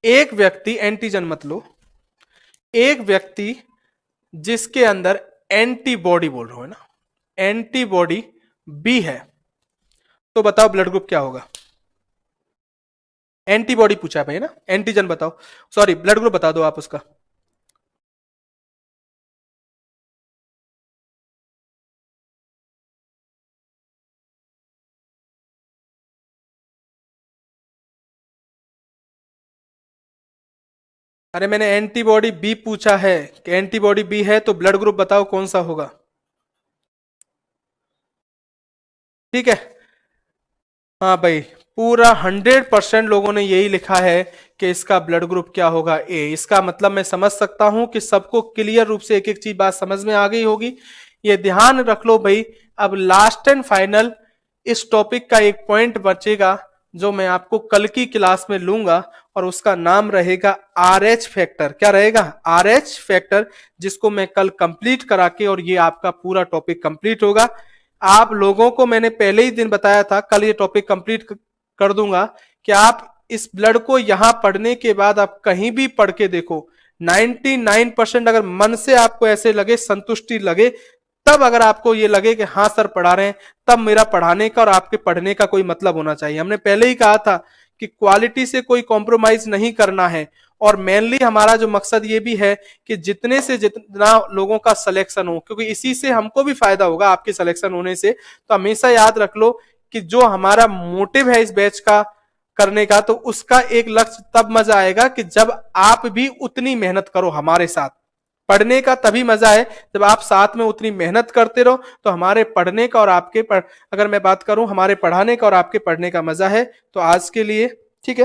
एक व्यक्ति, एंटीजन मत लो, एक व्यक्ति जिसके अंदर एंटीबॉडी बोल रहा हूं, है ना, एंटीबॉडी बी है, तो बताओ ब्लड ग्रुप क्या होगा? एंटीबॉडी पूछा है भाई, ना, एंटीजन बताओ, सॉरी ब्लड ग्रुप बता दो आप उसका। अरे मैंने एंटीबॉडी बी पूछा है कि एंटीबॉडी बी है तो ब्लड ग्रुप बताओ कौन सा होगा, ठीक है। हाँ भाई, पूरा 100% लोगों ने यही लिखा है कि इसका ब्लड ग्रुप क्या होगा? ए। इसका मतलब मैं समझ सकता हूं कि सबको क्लियर रूप से एक एक चीज बात समझ में आ गई होगी। ये ध्यान रख लो भाई। अब लास्ट एंड फाइनल इस टॉपिक का एक पॉइंट बचेगा जो मैं आपको कल की क्लास में लूंगा, और उसका नाम रहेगा आर एच फैक्टर। क्या रहेगा? आर एच फैक्टर, जिसको मैं कल कंप्लीट करा के और ये आपका पूरा टॉपिक कंप्लीट होगा। आप लोगों को मैंने पहले ही दिन बताया था, कल ये टॉपिक कंप्लीट कर दूंगा कि आप इस ब्लड को यहां पढ़ने के बाद आप कहीं भी पढ़ के देखो, 99% अगर मन से आपको ऐसे लगे, संतुष्टि लगे, तब अगर आपको ये लगे कि हाँ सर पढ़ा रहे हैं, तब मेरा पढ़ाने का और आपके पढ़ने का कोई मतलब होना चाहिए। हमने पहले ही कहा था कि क्वालिटी से कोई कॉम्प्रोमाइज नहीं करना है, और मेनली हमारा जो मकसद ये भी है कि जितने से जितना लोगों का सिलेक्शन हो, क्योंकि इसी से हमको भी फायदा होगा आपके सिलेक्शन होने से। तो हमेशा याद रख लो कि जो हमारा मोटिव है इस बैच का करने का, तो उसका एक लक्ष्य तब मजा आएगा कि जब आप भी उतनी मेहनत करो हमारे साथ। पढ़ने का तभी मजा है जब आप साथ में उतनी मेहनत करते रहो। तो हमारे पढ़ने का और आपके अगर मैं बात करूं हमारे पढ़ाने का और आपके पढ़ने का मजा है। तो आज के लिए ठीक है।